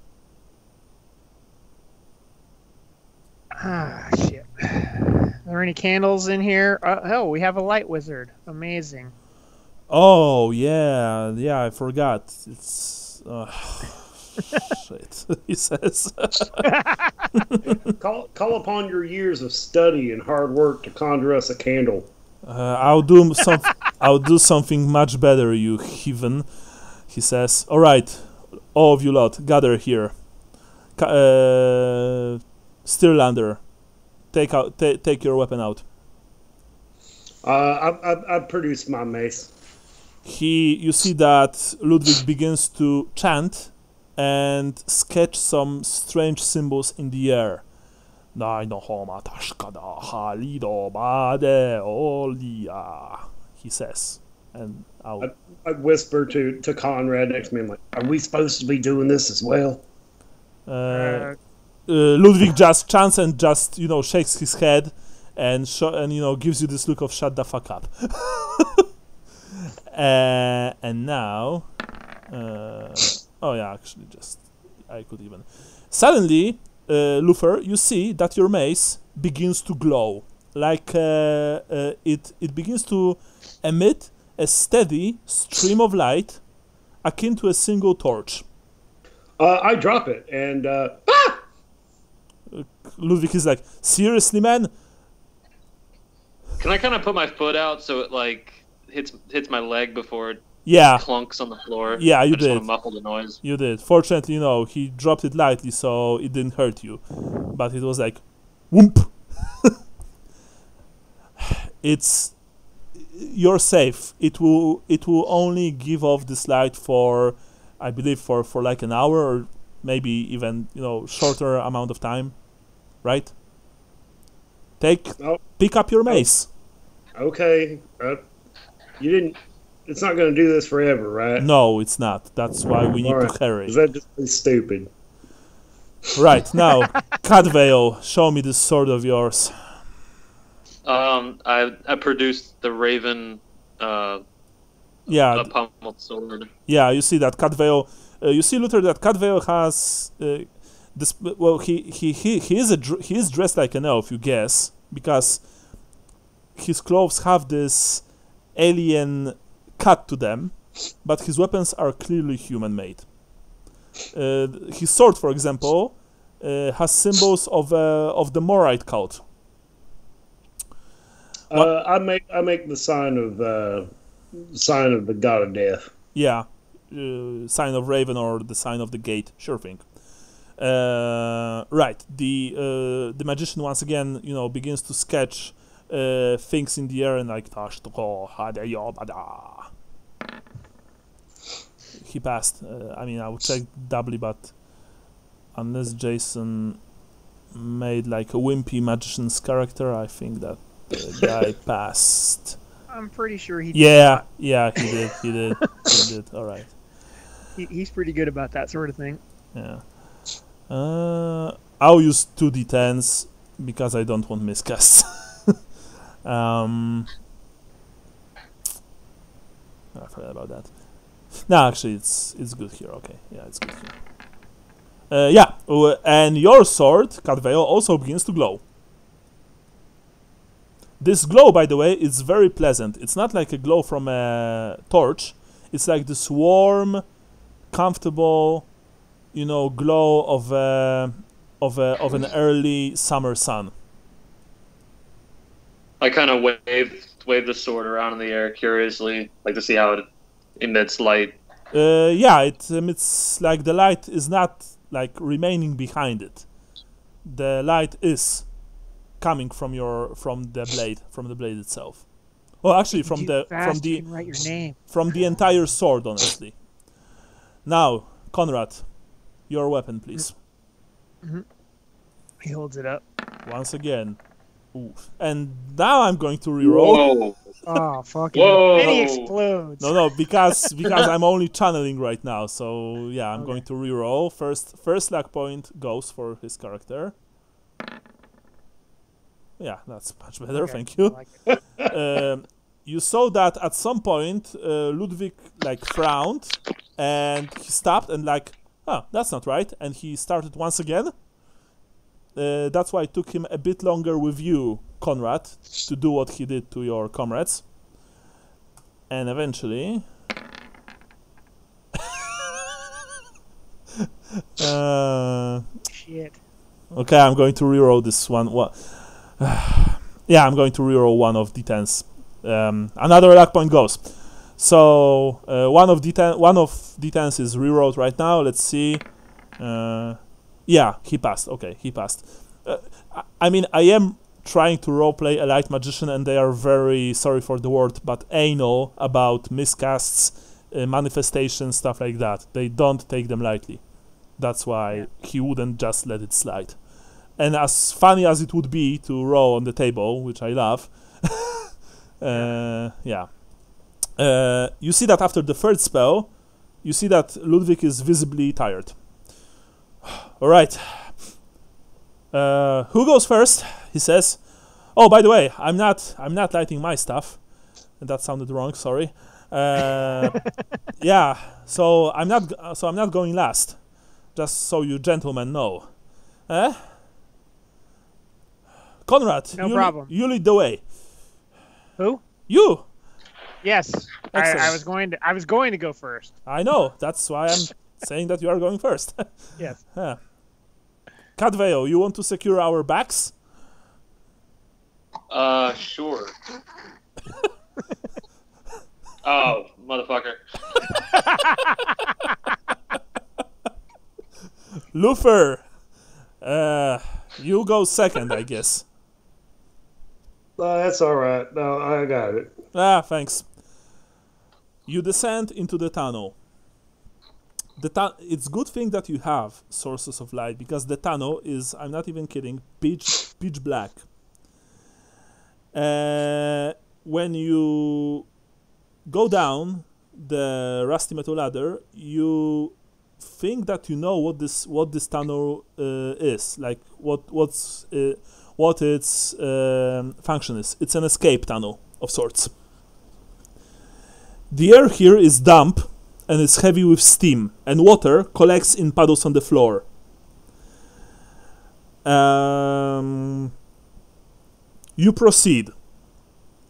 Ah, shit. Are there any candles in here? Hell, we have a light wizard. Amazing. Oh, yeah, I forgot. It's... shit, he says. Call upon your years of study and hard work to conjure us a candle. I'll do something much better, you heathen, he says. All right, all of you lot, gather here. Stirlander, take your weapon out. I produced my mace. You see that Ludwig begins to chant and sketch some strange symbols in the air. He says, and I whisper to Conrad next to me, I'm like, "Are we supposed to be doing this as well?" Ludwig just chants and just shakes his head and gives you this look of "shut the fuck up." And now, oh yeah, actually, I could even. Suddenly, Luther, you see that your mace begins to glow, like it begins to emit a steady stream of light, akin to a single torch. I drop it, and Ludwig is like, "Seriously, man?" Can I kind of put my foot out so it like hits my leg before it clunks on the floor? Yeah, you I just did. want to muffle the noise. You did. Fortunately, he dropped it lightly, so it didn't hurt you. But it was like, whoomp. You're safe. It will only give off this light for, I believe, for like an hour or maybe even shorter amount of time, right? Pick up your mace. Okay. You didn't. It's not going to do this forever, right? No, it's not. That's why we need to hurry. Is that just stupid? Right, now, Cadvale, show me this sword of yours. I produced the Raven pummeled sword. Yeah, you see that Cadvale. You see, Luther, that Cadvale has this. Well, he is dressed like an elf, you guess, because his clothes have this alien cut to them, but his weapons are clearly human-made. His sword, for example, has symbols of the Morite cult. I make the sign of the god of death. Yeah, sign of Raven or the sign of the gate. Sure thing. Right. The magician once again, begins to sketch things in the air and like he passed. I would check doubly, but unless Jason made like a wimpy magician's character, I think that the guy passed. I'm pretty sure he did. Yeah, he did. All right. He's pretty good about that sort of thing. Yeah. I'll use 2d10s because I don't want miscasts. I forgot about that. No, actually, it's good here. Okay, yeah, it's good here. And your sword, Cadvale, also begins to glow. This glow, by the way, is very pleasant. It's not like a glow from a torch. It's like this warm, comfortable, glow of an early summer sun. I kind of wave the sword around in the air curiously, like to see how it emits light. Yeah, it emits like the light is not like remaining behind it. The light is coming from the blade itself. Well, actually, from the entire sword, honestly. Now, Conrad, your weapon, please. Mm-hmm. He holds it up once again. Ooh. And now I'm going to reroll. Whoa. Oh, fucking! And he explodes. No, because I'm only channeling right now. So yeah, I'm going to reroll. First luck point goes for his character. Yeah, that's much better. Thank you. I like you saw that at some point Ludwig like frowned and he stopped and like, that's not right, and he started once again. That's why it took him a bit longer with you, Conrad, to do what he did to your comrades. And eventually... Shit. Okay, I'm going to reroll this one. Yeah, I'm going to reroll one of D10s. Another luck point goes. So, one of D10s is rerolled right now. Let's see. Yeah, he passed. Okay, he passed. I mean, I am trying to roleplay a light magician, and they are very, sorry for the word, but anal about miscasts, manifestations, stuff like that. They don't take them lightly. That's why he wouldn't just let it slide. And as funny as it would be to roll on the table, which I love, yeah. You see that after the third spell, you see that Ludwig is visibly tired. All right. Who goes first? He says. Oh, by the way, I'm not lighting my stuff. That sounded wrong. Sorry. Yeah. So I'm not going last. Just so you gentlemen know. Conrad, no problem. You lead the way. Who? You. Yes. I was going to go first. I know. That's why I'm saying that you are going first. Yes. Cadveo, you want to secure our backs? Sure. Oh, motherfucker. Luther, you go second, I guess. That's all right. No, I got it. Thanks. You descend into the tunnel. It's good thing that you have sources of light, because the tunnel is, I'm not even kidding, pitch black. When you go down the rusty metal ladder, you think that you know what this tunnel is, like what its function is. It's an escape tunnel of sorts. The air here is damp and it's heavy with steam, and water collects in puddles on the floor. You proceed,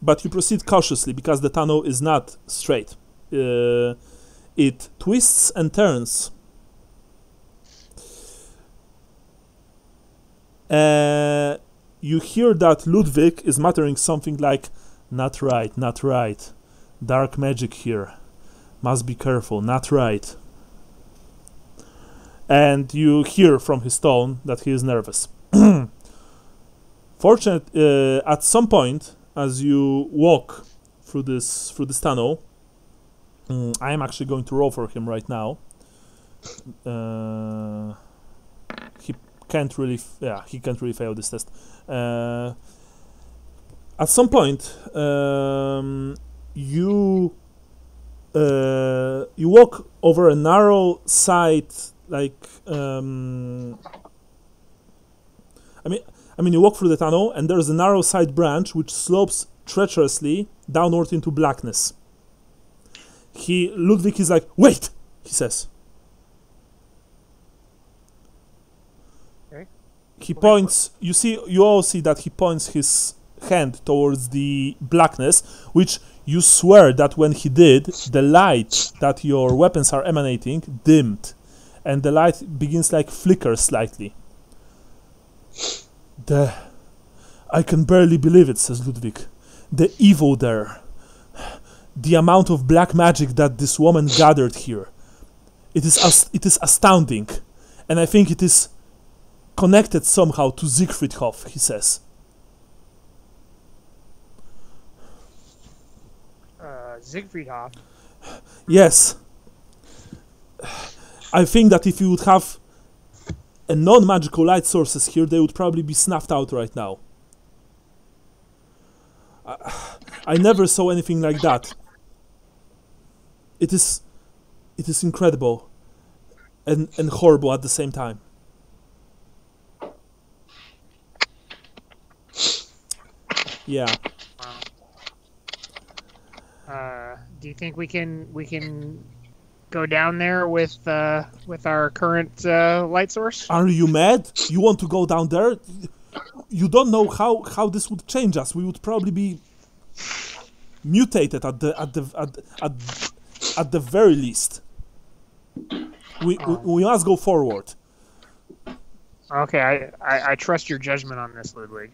but you proceed cautiously because the tunnel is not straight. It twists and turns. You hear that Ludwig is muttering something like, "Not right, not right. Dark magic here. Must be careful, not right." And you hear from his tone that he is nervous. Fortunately, at some point, as you walk through this tunnel, I am actually going to roll for him right now. He can't really fail this test. At some point, you walk over a narrow side, like I mean, you walk through the tunnel, and there's a narrow side branch which slopes treacherously downward into blackness. Ludwig is like, "Wait," he says. Okay. He points. You all see that he points his hand towards the blackness, which you swear that when he did, the light that your weapons are emanating dimmed, and the light begins like flicker slightly. I can barely believe it, says Ludwig. The evil there. The amount of black magic that this woman gathered here. It is astounding. And I think it is connected somehow to Siegfriedhof, he says. Siegfriedhof? Yes. I think that if you would have a non-magical light sources here, they would probably be snuffed out right now. I never saw anything like that. It is incredible and horrible at the same time. Yeah. Do you think we can go down there with our current light source? Are you mad? You want to go down there? You don't know how this would change us. We would probably be mutated at the very least. We must go forward. Okay, I trust your judgment on this, Ludwig.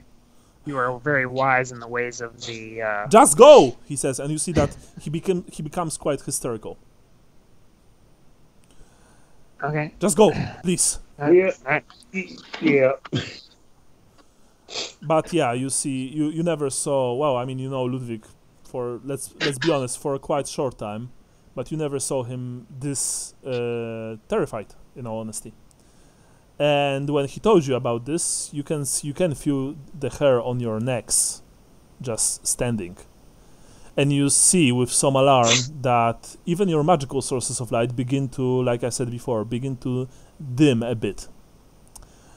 You are very wise in the ways of the. Just go, he says, and you see that he becomes quite hysterical. Okay. Just go, please. Yeah. But yeah, you see, you never saw. Well, I mean, you know Ludwig for let's be honest, for a quite short time, but you never saw him this terrified. In all honesty. And when he told you about this, you can feel the hair on your necks just standing. And you see with some alarm that even your magical sources of light begin to, like I said before, begin to dim a bit.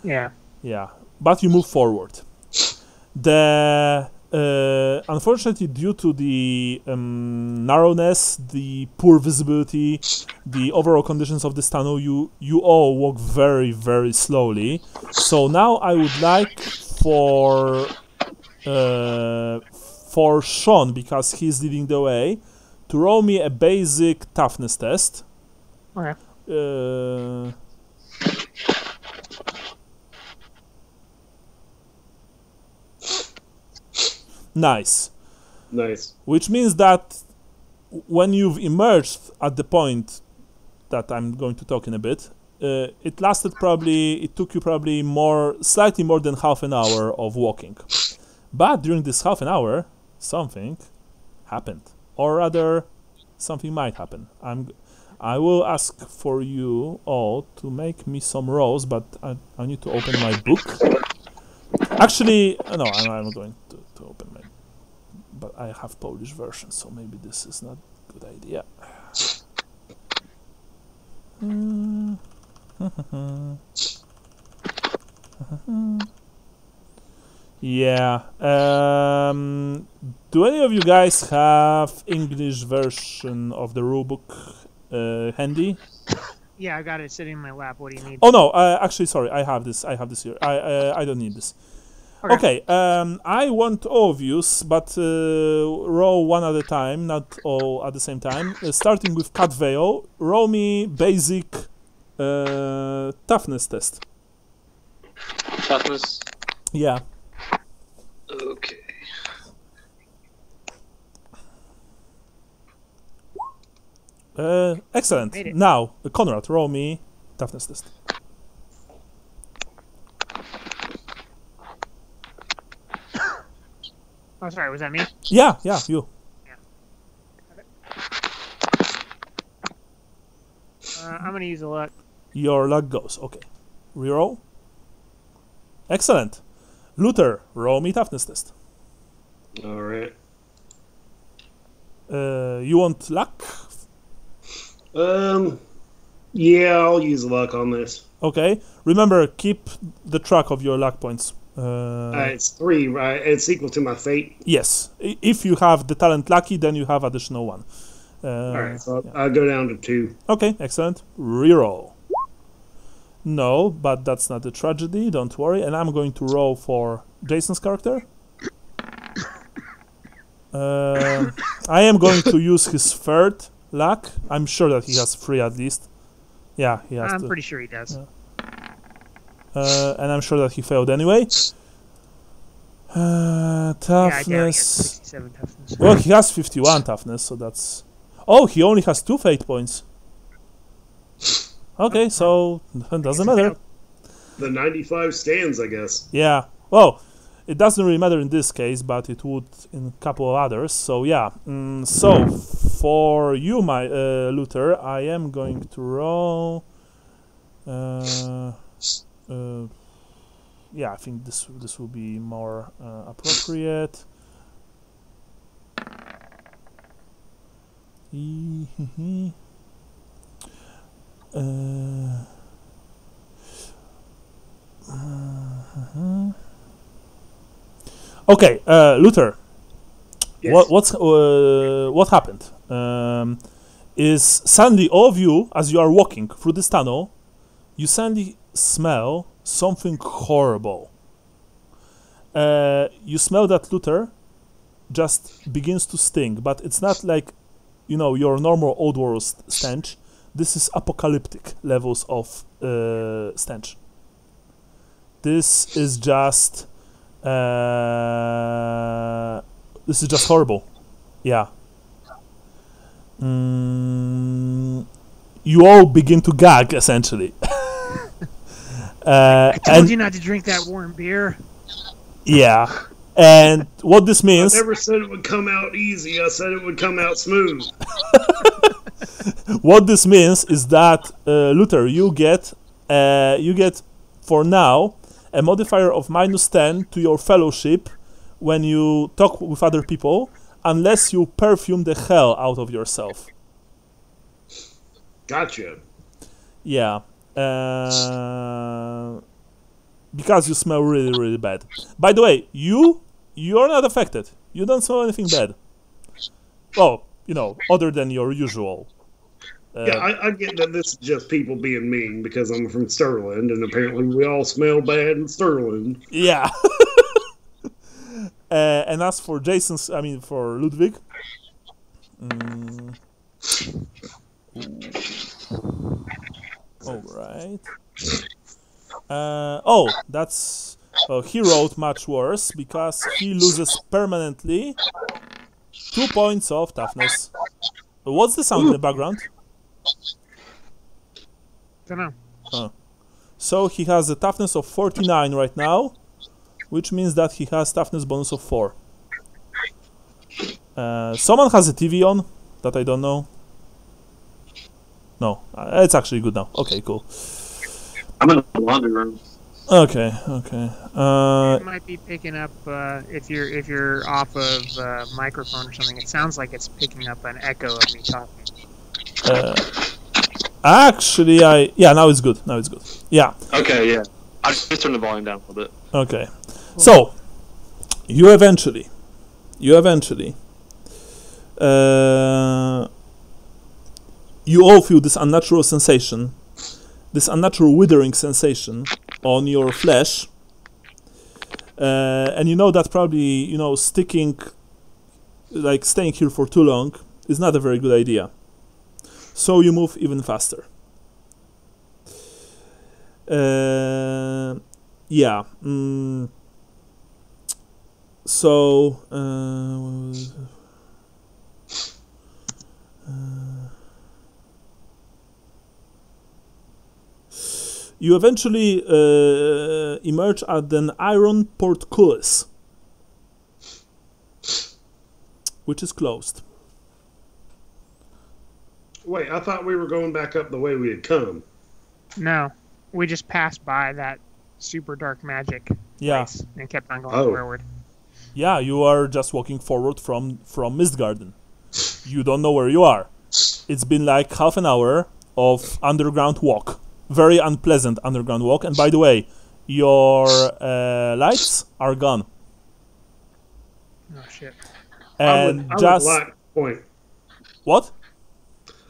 Yeah. Yeah. But you move forward. Unfortunately, due to the narrowness, the poor visibility, the overall conditions of this tunnel, you all walk very, very slowly. So now I would like for Sean, because he's leading the way, to roll me a basic toughness test. Okay. Nice. Which means that when you've emerged at the point that I'm going to talk in a bit, it took you probably slightly more than half an hour of walking. But during this half an hour, something happened. Or rather, something might happen. I will ask for you all to make me some rolls, but I need to open my book. Actually, no, I'm going to open my... But I have Polish version, so maybe this is not a good idea. Yeah. Do any of you guys have English version of the rulebook handy? Yeah, I got it sitting in my lap. What do you need? Oh no, actually, sorry, I have this here. I don't need this. Okay, I want all of you, but roll one at a time, not all at the same time. Starting with Cat Veil, roll me basic toughness test. Toughness? Yeah. Okay. Excellent. Now, Conrad, roll me toughness test. Oh, sorry, was that me? Yeah, you. Yeah. I'm gonna use a luck. Your luck goes. Okay. Reroll. Excellent. Luther, roll me toughness test. All right. You want luck? Yeah, I'll use luck on this. Okay. Remember, keep the track of your luck points. It's 3, right? It's equal to my fate. Yes. If you have the talent lucky, then you have additional 1. Alright, so I'll go down to 2. Okay, excellent. Reroll. No, but that's not a tragedy, don't worry. And I'm going to roll for Jason's character. I am going to use his 3rd luck. I'm sure that he has 3 at least. Yeah, he has. I'm pretty sure he does. Yeah. And I'm sure that he failed anyway. Toughness. Yeah, 67 toughness. Well, he has 51 toughness, so that's... Oh, he only has 2 fate points. Okay, so it doesn't matter. The 95 stands, I guess. Yeah. Well, it doesn't really matter in this case, but it would in a couple of others. So yeah. So for you, my Luther, I am going to roll. Yeah, I think this will be more appropriate. Okay, Luther. Yes. What happened? Is suddenly all of you, as you are walking through this tunnel, you suddenly smell something horrible. You smell that Luther just begins to stink, but it's not like, you know, your normal old world stench. This is apocalyptic levels of stench. This is just horrible. Yeah. You all begin to gag, essentially. I told you not to drink that warm beer. Yeah. And what this means... I never said it would come out easy. I said it would come out smooth. What this means is that, Luther, you get, for now, a modifier of -10 to your fellowship when you talk with other people, unless you perfume the hell out of yourself. Gotcha. Yeah. Because you smell really, really bad. By the way, you're not affected. You don't smell anything bad. Well, you know, other than your usual. Yeah, I get that this is just people being mean because I'm from Sterling, and apparently we all smell bad in Sterling. Yeah. And as for for Ludwig. All right. He rolled much worse because he loses permanently 2 points of toughness. What's the sound in the background? Don't know. So he has a toughness of 49 right now, which means that he has toughness bonus of 4. Someone has a TV on that I don't know. No, it's actually good now. Okay, cool. I'm in the laundry room. Okay. It might be picking up if you're off of microphone or something. It sounds like it's picking up an echo of me talking. Actually, now it's good. Yeah. Okay, yeah. I just turned the volume down a little bit. Okay. So, you eventually, you all feel this unnatural sensation, this unnatural withering sensation on your flesh, and you know that probably, staying here for too long is not a very good idea. So you move even faster. You eventually emerge at an iron portcullis, which is closed. Wait, I thought we were going back up the way we had come. No, we just passed by that super dark magic place and kept on going forward. Yeah, you are just walking forward from Mistgarden. You don't know where you are. It's been like half an hour of underground walk. Very unpleasant underground walk. And by the way, your lights are gone. Oh, shit. And I would like to point. What?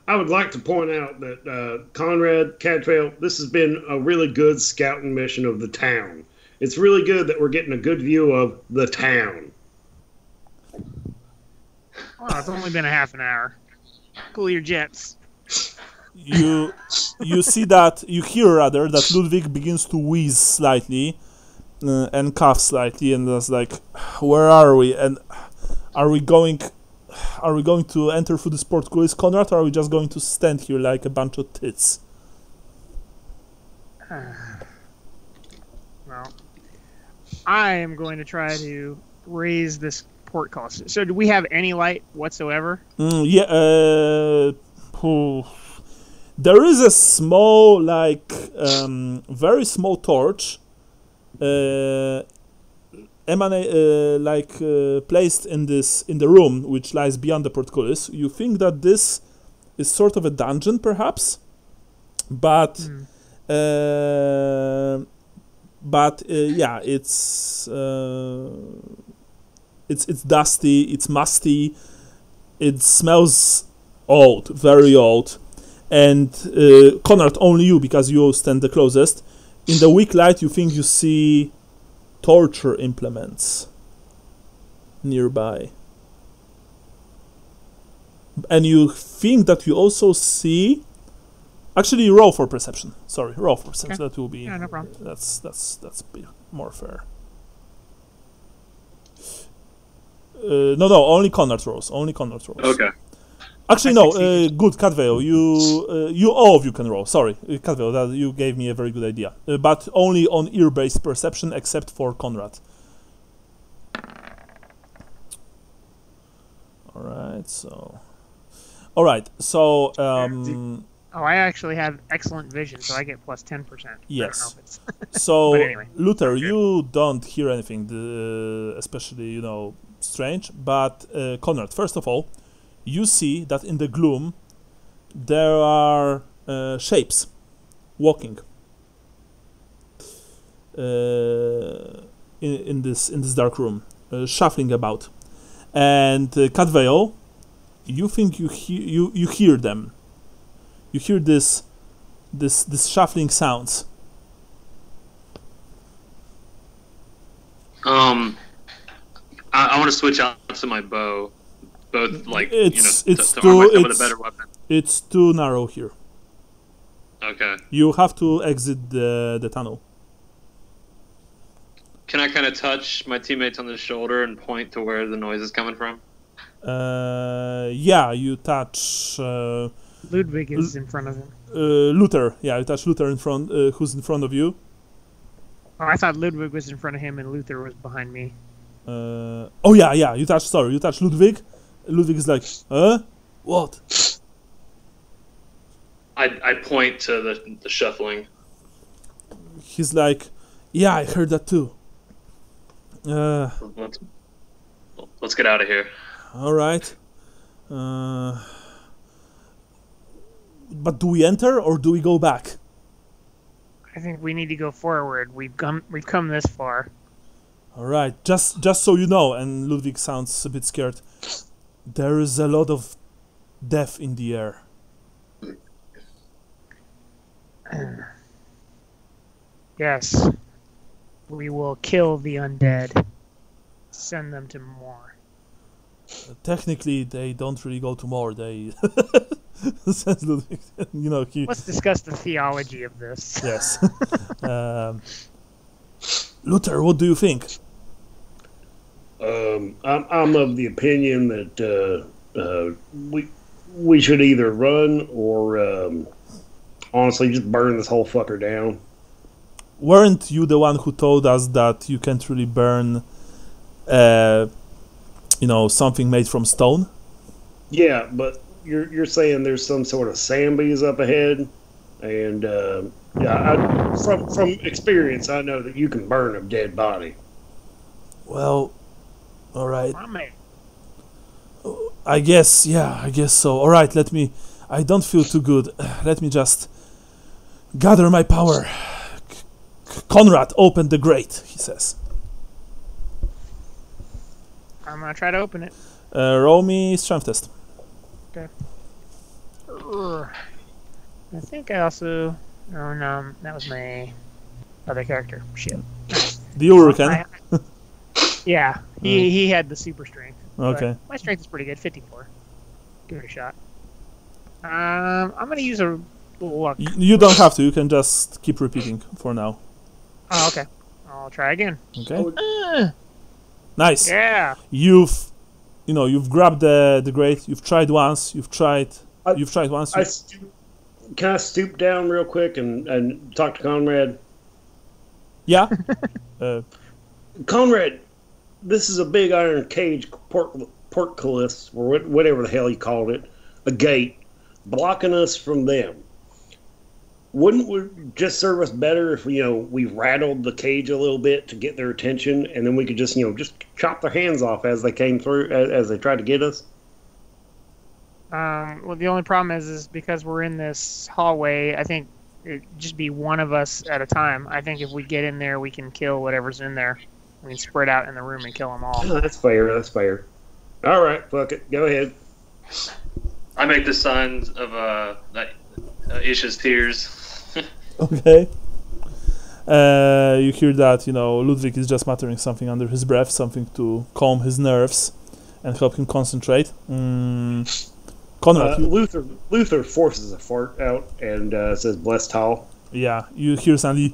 I would like to point out that Conrad, Cadfael, this has been a really good scouting mission of the town. It's really good that we're getting a good view of the town. Oh, it's only been a half an hour. Cool your jets. You see that, you hear rather, that Ludwig begins to wheeze slightly and cough slightly, and that's like, where are we? And are we going to enter through this portcullis, Conrad, or are we just going to stand here like a bunch of tits? Well, I am going to try to raise this portcullis. So, do we have any light whatsoever? There is a small, very small torch, placed in the room which lies beyond the portcullis. You think that this is sort of a dungeon, perhaps, but it's dusty, it's musty, it smells old, very old. And Conrad, only you, because you stand the closest. In the weak light, you think you see torture implements nearby. And you think that you also see... Actually, roll for perception. Sorry, roll for perception. Okay. That will be... Yeah, no problem. That's more fair. No, only Conrad rolls. Only Conrad rolls. Okay. Actually, no. Good, Cadveo. You all of you can roll. Sorry, Cadveo. That you gave me a very good idea. But only on ear-based perception, except for Conrad. All right. So. I actually have excellent vision, so I get plus 10%. Yes. But So, anyway. Luther, you don't hear anything, especially strange. But Conrad, first of all, you see that in the gloom there are shapes walking in this dark room, shuffling about. And Cadveo, you think you hear them. You hear this shuffling sounds. I want to switch out to my bow. Both to arm myself with a better weapon. It's too narrow here. Okay. You have to exit the tunnel. Can I kind of touch my teammates on the shoulder and point to where the noise is coming from? Yeah, you touch... Ludwig is in front of him. Luther. Yeah, you touch Luther in front, who's in front of you. Oh, I thought Ludwig was in front of him and Luther was behind me. You touch Ludwig. Ludwig is like, what? I point to the shuffling. He's like, yeah, I heard that too. Let's get out of here. All right. But do we enter or do we go back? I think we need to go forward. We've come this far. All right. Just so you know, and Ludwig sounds a bit scared. There is a lot of death in the air. Yes. We will kill the undead. Send them to more. Technically, they don't really go to more. They, says Ludwig. Let's discuss the theology of this. Yes. Luther, what do you think? I'm of the opinion that we should either run or honestly just burn this whole fucker down. Weren't you the one who told us that you can't really burn, something made from stone? Yeah, but you're saying there's some sort of Sambies up ahead, and from experience, I know that you can burn a dead body. Well, all right. I guess so. All right, I don't feel too good. Let me just gather my power. Conrad, open the grate, he says. I'm going to try to open it. Roll me strength test. Okay. I think I also... Oh, no, that was my other character. Shit. The Hurricane? Yeah, he had the super strength. Okay. My strength is pretty good, 54. Give it a shot. I'm going to use a luck. You don't have to, you can just keep repeating for now. Oh, okay. I'll try again. Okay. Nice. Yeah. You've grabbed the grate. You've tried once. Can I stoop down real quick and talk to Conrad? Yeah. Conrad, this is a big iron cage, portcullis, or whatever the hell you called it, a gate, blocking us from them. Wouldn't it just serve us better if we rattled the cage a little bit to get their attention, and then we could just chop their hands off as they came through, as they tried to get us? Well, the only problem is because we're in this hallway, I think it'd just be one of us at a time. I think if we get in there, we can kill whatever's in there. We can spread out in the room and kill them all. Oh, that's fair. All right, fuck it. Go ahead. I make the signs of Isha's tears. Okay. You hear that, Ludwig is just muttering something under his breath, something to calm his nerves and help him concentrate. Conrad, Luther forces a fart out and says, "Bless Tal." Yeah, you hear Sandy.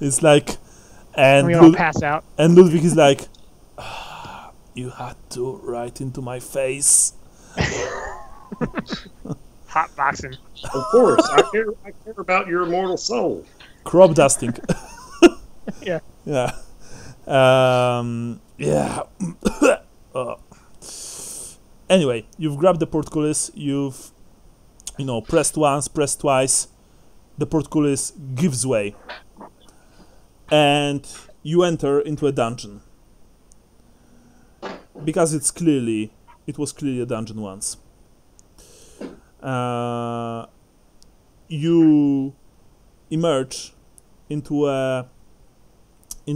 It's like, and we all pass out. And Ludwig is like, "You had to right into my face." Hot boxing. Of course, I care about your immortal soul. Crop dusting. Yeah. Yeah. Yeah. Anyway, you've grabbed the portcullis. You've, pressed once, pressed twice. The portcullis gives way, and you enter into a dungeon. Because it was clearly a dungeon once. You emerge into a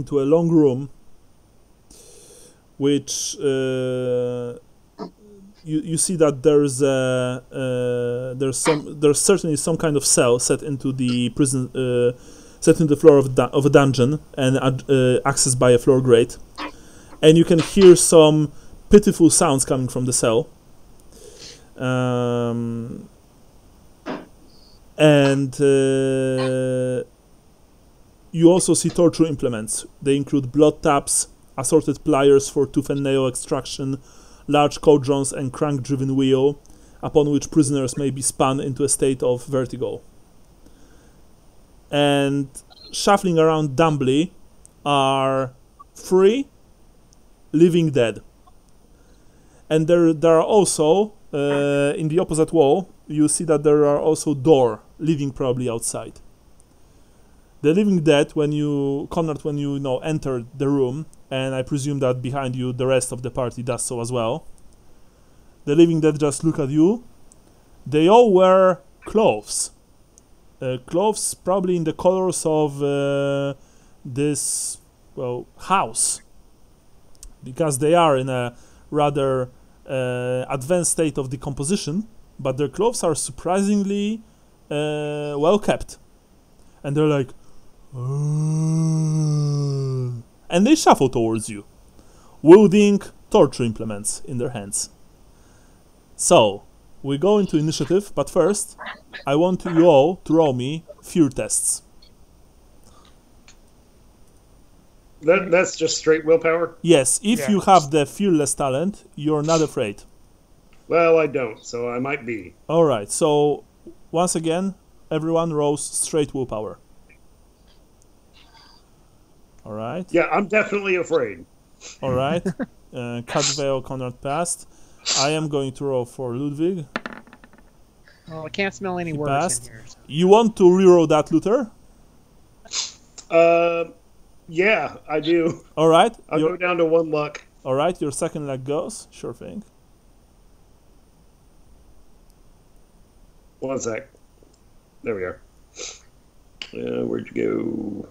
long room, which you see that there's certainly some kind of cell set into the prison, set into the floor of a dungeon, and accessed by a floor grate, and you can hear some pitiful sounds coming from the cell. And you also see torture implements. They include blood taps, assorted pliers for tooth and nail extraction, large cauldrons and crank-driven wheel, upon which prisoners may be spun into a state of vertigo. And shuffling around dumbly are 3 living dead. And there are also, in the opposite wall, you see that there are also door leading probably outside. The living dead, Conrad, when you entered the room, and I presume that behind you the rest of the party does so as well, the living dead just look at you. They all wear clothes. Clothes probably in the colors of this, house. Because they are in a rather advanced state of decomposition, but their clothes are surprisingly well kept. And they're like, and they shuffle towards you, wielding torture implements in their hands. So, we go into initiative, but first, I want you all to roll me fear tests. That's just straight willpower? Yes, if you have the fearless talent, you're not afraid. Well, I don't, so I might be. Alright, so once again, everyone rolls straight willpower. Alright. Yeah, I'm definitely afraid. Alright. Cadveil, Conrad passed. I am going to roll for Ludwig. Well, I can't smell any words in here. So. You want to reroll that, Luther? Yeah, I do. Alright. I'll go down to 1 luck. Alright, your second luck goes. Sure thing. 1 sec. There we are. Where'd you go?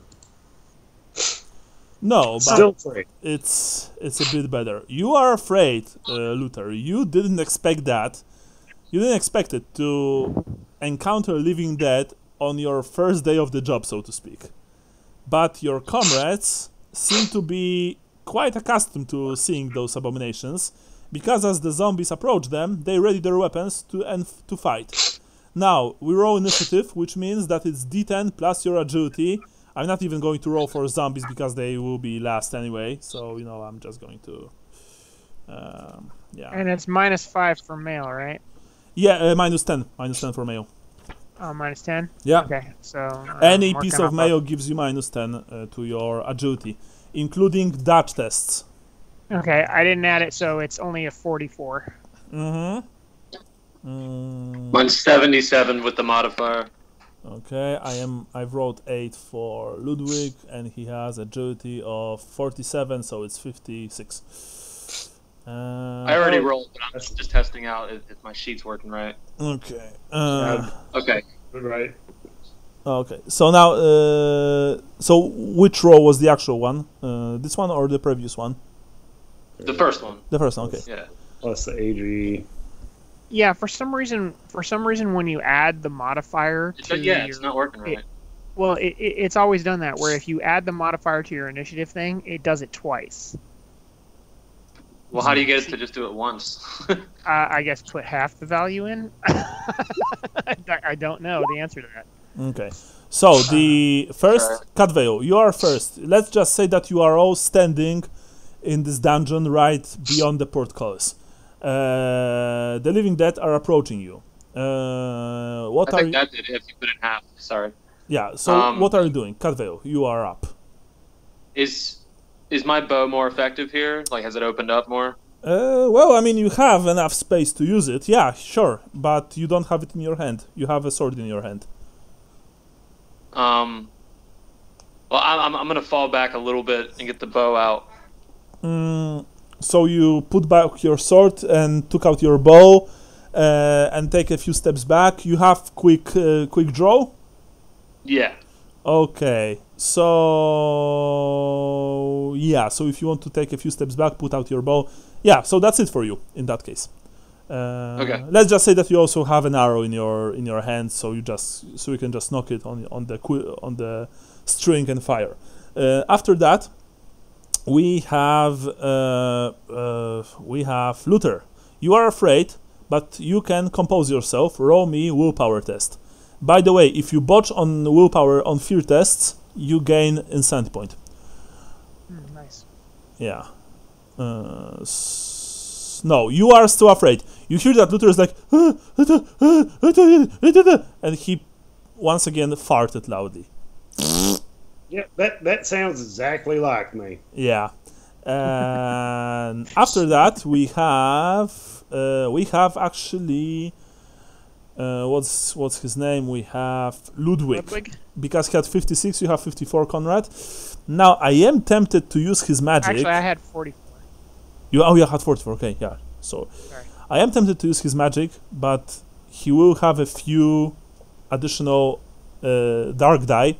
No, but still afraid. It's a bit better. You are afraid, Luther. You didn't expect that. You didn't expect it to encounter a living dead on your first day of the job, so to speak. But your comrades seem to be quite accustomed to seeing those abominations, because as the zombies approach them, they ready their weapons to fight. Now, we roll initiative, which means that it's D10 plus your agility. I'm not even going to roll for zombies because they will be last anyway. So I'm just going to. Yeah. And it's -5 for male, right? Yeah, -10 for male. Oh, -10. Yeah. Okay, so any piece of mail gives you -10 to your agility, including dodge tests. Okay, I didn't add it, so it's only a 44. Mine's 77 with the modifier. Okay, I've rolled 8 for Ludwig, and he has agility of 47, so it's 56. I already rolled, but I'm just testing out if my sheet's working right. Okay. Okay. Good, right. Okay. So now, so which roll was the actual one? This one or the previous one? The first one. The first one. Okay. Yeah. Plus the AG. Yeah, for some reason, when you add the modifier to it's not working right. It's always done that. Where if you add the modifier to your initiative thing, it does it twice. Well, how do you get it to just do it once? I guess put half the value in. I don't know the answer to that. Okay. So the first, Cadveo, you are first. Let's just say that you are all standing in this dungeon right beyond the portcullis. The living dead are approaching you. I think that did if you put it in half. Sorry. Yeah. So what are you doing, Cadveo? You are up. Is my bow more effective here? Like, has it opened up more? Well, I mean, you have enough space to use it. Yeah, sure, but you don't have it in your hand. You have a sword in your hand. Well, I'm gonna fall back a little bit and get the bow out. So you put back your sword and took out your bow, and take a few steps back. You have quick draw. Yeah. Okay. So yeah. So if you want to take a few steps back, put out your bow. Yeah. So that's it for you in that case. Okay. Let's just say that you also have an arrow in your hand, so you can just knock it on the string and fire. After that, we have Luther. You are afraid, but you can compose yourself. Roll me willpower test. By the way, if you botch on willpower on fear tests, you gain insanity point. Nice. Yeah. No, you are still afraid. You hear that Luther is like, and he once again farted loudly. Yeah, that sounds exactly like me. Yeah. And after that, we have actually, what's his name? We have Ludwig. Because he had 56, you have 54, Conrad. Now I am tempted to use his magic. Actually, I had 44. You had 44. Okay, yeah. So sorry. I am tempted to use his magic, but he will have a few additional dark die.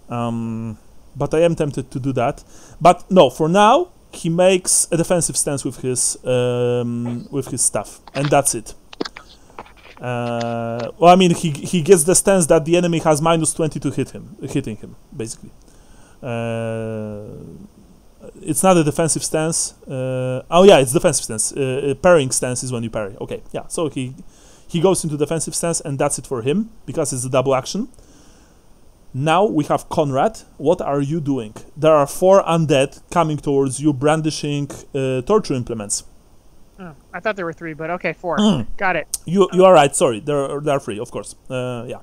But I am tempted to do that. But no, for now he makes a defensive stance with his staff, and that's it. Well, I mean, he gets the stance that the enemy has -20 to hitting him, basically. It's not a defensive stance. Oh yeah, it's defensive stance. Parrying stance is when you parry. Okay, yeah. So he goes into defensive stance, and that's it for him because it's a double action. Now we have Conrad. What are you doing? There are 4 undead coming towards you, brandishing torture implements. Oh, I thought there were 3, but okay, 4. Got it. You are right. Sorry, there are 3, of course. Yeah.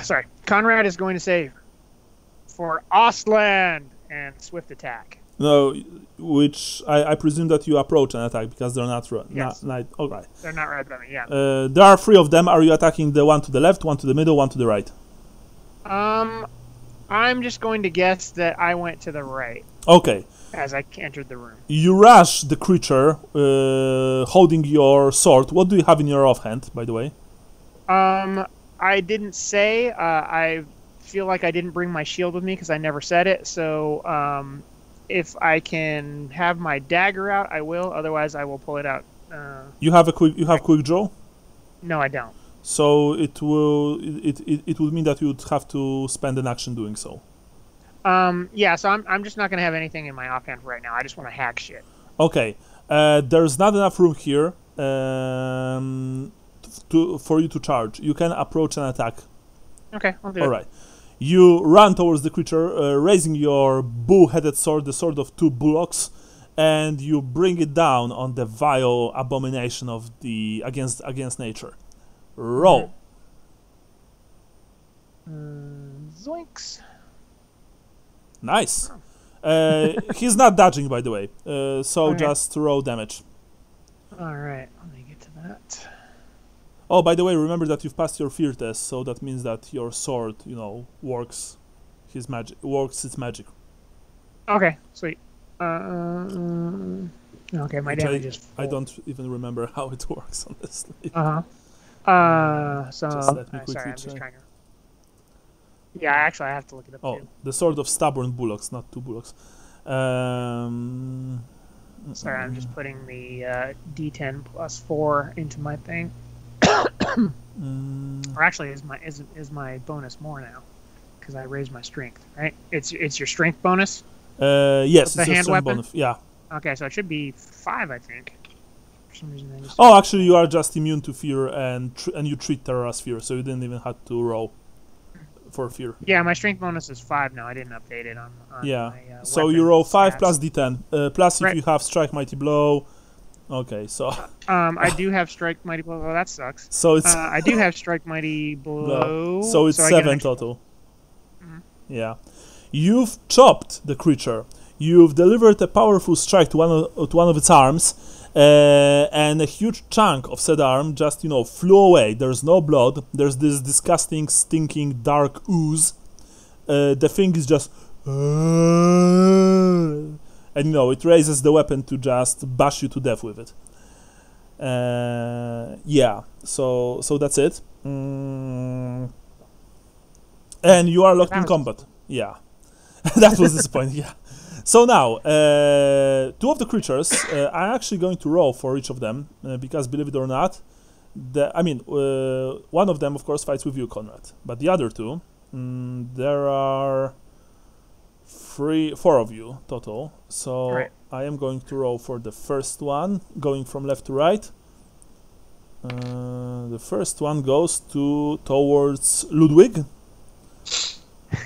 Sorry. Conrad is going to say for Ostland and swift attack. No, which I presume that you approach an attack because they're not yes. all right. They're not right by me, yeah. There are 3 of them. Are you attacking the one to the left, one to the middle, one to the right? I'm just going to guess that I went to the right. Okay. As I entered the room. You rush the creature holding your sword. What do you have in your offhand, by the way? I didn't say. I feel like I didn't bring my shield with me because I never said it. So, if I can have my dagger out, I will. Otherwise, I will pull it out. You have quick draw? No, I don't. So it will mean that you would have to spend an action doing so. Yeah. So I'm just not gonna have anything in my offhand right now. I just want to hack shit. Okay. There's not enough room here for you to charge. You can approach and attack. Okay, I'll do it. All right. You run towards the creature, raising your bull-headed sword, the sword of 2 bullocks, and you bring it down on the vile abomination of the against nature. Roll. Zoinks. Nice. He's not dodging, by the way, so Okay. just roll damage. All right, let me get to that. Oh, by the way, remember that you've passed your fear test, so that means that your sword, works. Its magic. Okay, sweet. Okay, my damage is full. I don't even remember how it works, honestly. So Just let me quickly sorry, I'm just check. trying to. Yeah, actually, I have to look it up Oh, too. the sword of stubborn bullocks, not 2 bullocks. Sorry, I'm just putting the D10 plus 4 into my thing. Or actually, is my bonus more now? Because I raised my strength, right? It's your strength bonus. Yes, The it's your hand strength weapon? bonus. Yeah. Okay, so it should be 5, I think. For some reason, I just. Oh, actually, you are just immune to fear, and you treat terror as fear, so you didn't even have to roll for fear. Yeah, my strength bonus is 5 now. I didn't update it on Yeah. my, So weapon you roll 5 stats. plus D10, plus if Right. you have strike mighty blow. Okay, so I do have strike mighty blow. Oh, that sucks. so it's I do have strike mighty blow. so it's I get an 7 extra- total. Yeah, you've chopped the creature. You've delivered a powerful strike to one of its arms, and a huge chunk of said arm just flew away. There's no blood. There's this disgusting, stinking, dark ooze. The thing is just, and it raises the weapon to just bash you to death with it. Yeah. So that's it. And you are locked in combat. Yeah. That was disappointing, yeah. So now, 2 of the creatures, I'm actually going to roll for each of them, because believe it or not, one of them, of course, fights with you, Conrad. But the other 2, there are 4 of you total. So Right. I am going to roll for the first one, going from left to right. The first one goes towards Ludwig.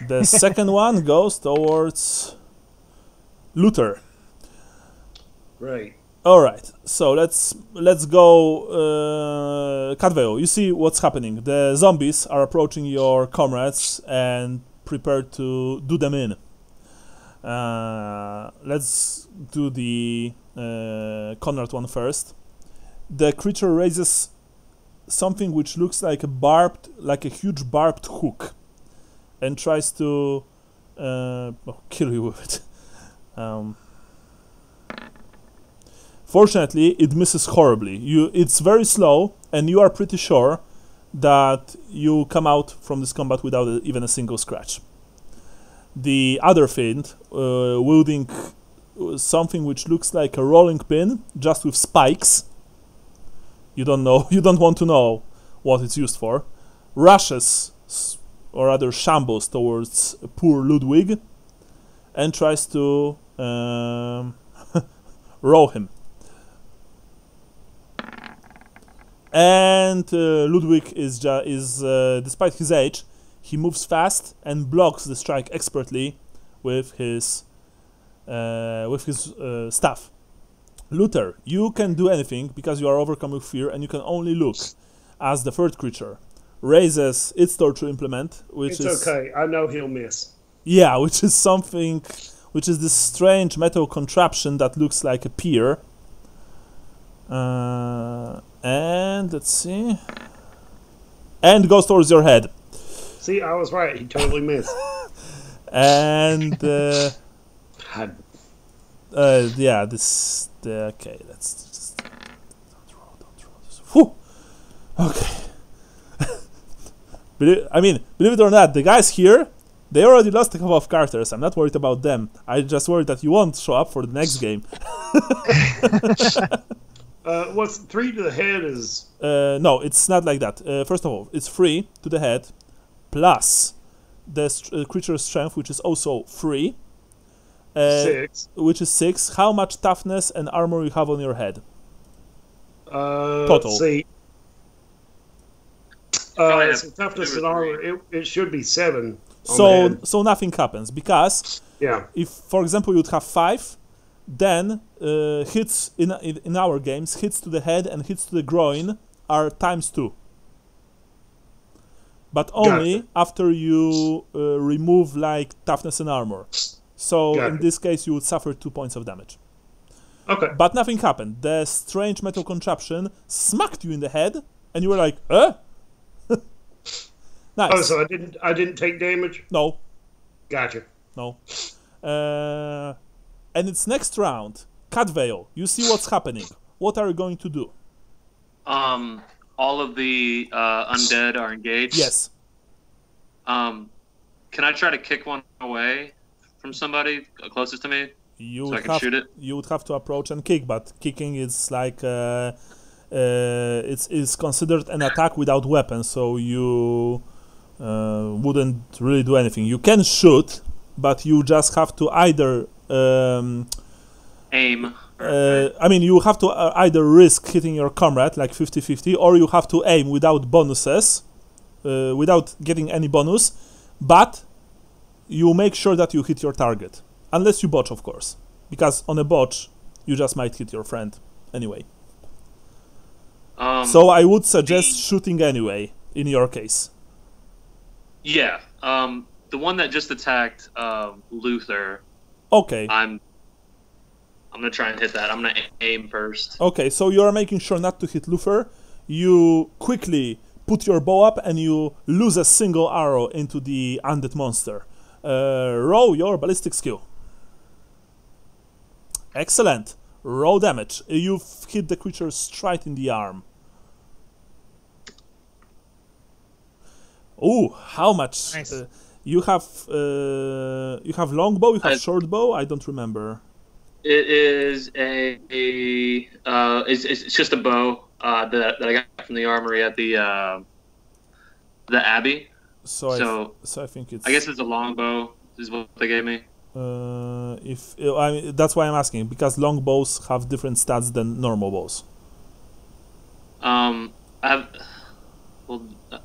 The second one goes towards Luther. Right. All right. So let's go. Cadveo, you see what's happening. The zombies are approaching your comrades and prepare to do them in. Let's do the Conrad one first. The creature raises something which looks like a huge barbed hook, and tries to kill you with it. Fortunately, it misses horribly. It's very slow, and you are pretty sure that you come out from this combat without even a single scratch. The other fiend, wielding something which looks like a rolling pin, just with spikes. You don't want to know what it's used for. Rushes, or rather shambles, towards poor Ludwig, and tries to roll him. And Ludwig is despite his age, he moves fast and blocks the strike expertly with his staff. Luther, you can do anything because you are overcome with fear, and you can only look as the third creature raises its torture implement, which It's okay. I know he'll miss. Yeah, which is this strange metal contraption that looks like a pier. And let's see. And goes towards your head. See, I was right. He totally missed. And yeah, okay. Let's just don't roll this. Whew. Okay. Believe it or not, the guys here, they already lost a couple of characters. I'm not worried about them. I'm just worried that you won't show up for the next game. What's 3 to the head is... No, it's not like that. First of all, it's 3 to the head, plus the creature's strength, which is also 3. 6. Which is 6. How much toughness and armor you have on your head? Total. Let's see. So toughness and armor, it should be 7. So nothing happens, because if, for example, you'd have 5, then hits in our games, hits to the head and hits to the groin are ×2. But only after you remove like toughness and armor. So in this case, you would suffer 2 points of damage. Okay. But nothing happened. The strange metal contraption smacked you in the head, and you were like, "Eh?" Nice. Oh, so I didn't take damage? No. Gotcha. No. And it's next round. Cat Veil. You see what's happening. What are you going to do? All of the undead are engaged. Yes. Can I try to kick one away from somebody closest to me so I can shoot it? You would have to approach and kick, but kicking is like it's considered an attack without weapon, so you wouldn't really do anything. You can shoot, but you just have to either aim. I mean, you have to either risk hitting your comrade, like 50-50, or you have to aim without bonuses, without getting any bonus, but you make sure that you hit your target. Unless you botch, of course. Because on a botch, you just might hit your friend anyway. So I would suggest shooting anyway, in your case. Yeah. The one that just attacked Luther. Okay. I'm gonna try and hit that. I'm gonna aim first. Okay, so you are making sure not to hit Luther. You quickly put your bow up and you lose a single arrow into the undead monster. Roll your ballistic skill. Excellent. Roll damage. You've hit the creature straight in the arm. Ooh, how much? Nice. You have longbow. You have short bow. I don't remember. It is it's just a bow that I got from the armory at the Abbey. So I think it's. I guess it's a longbow. Is what they gave me. That's why I'm asking, because longbows have different stats than normal bows.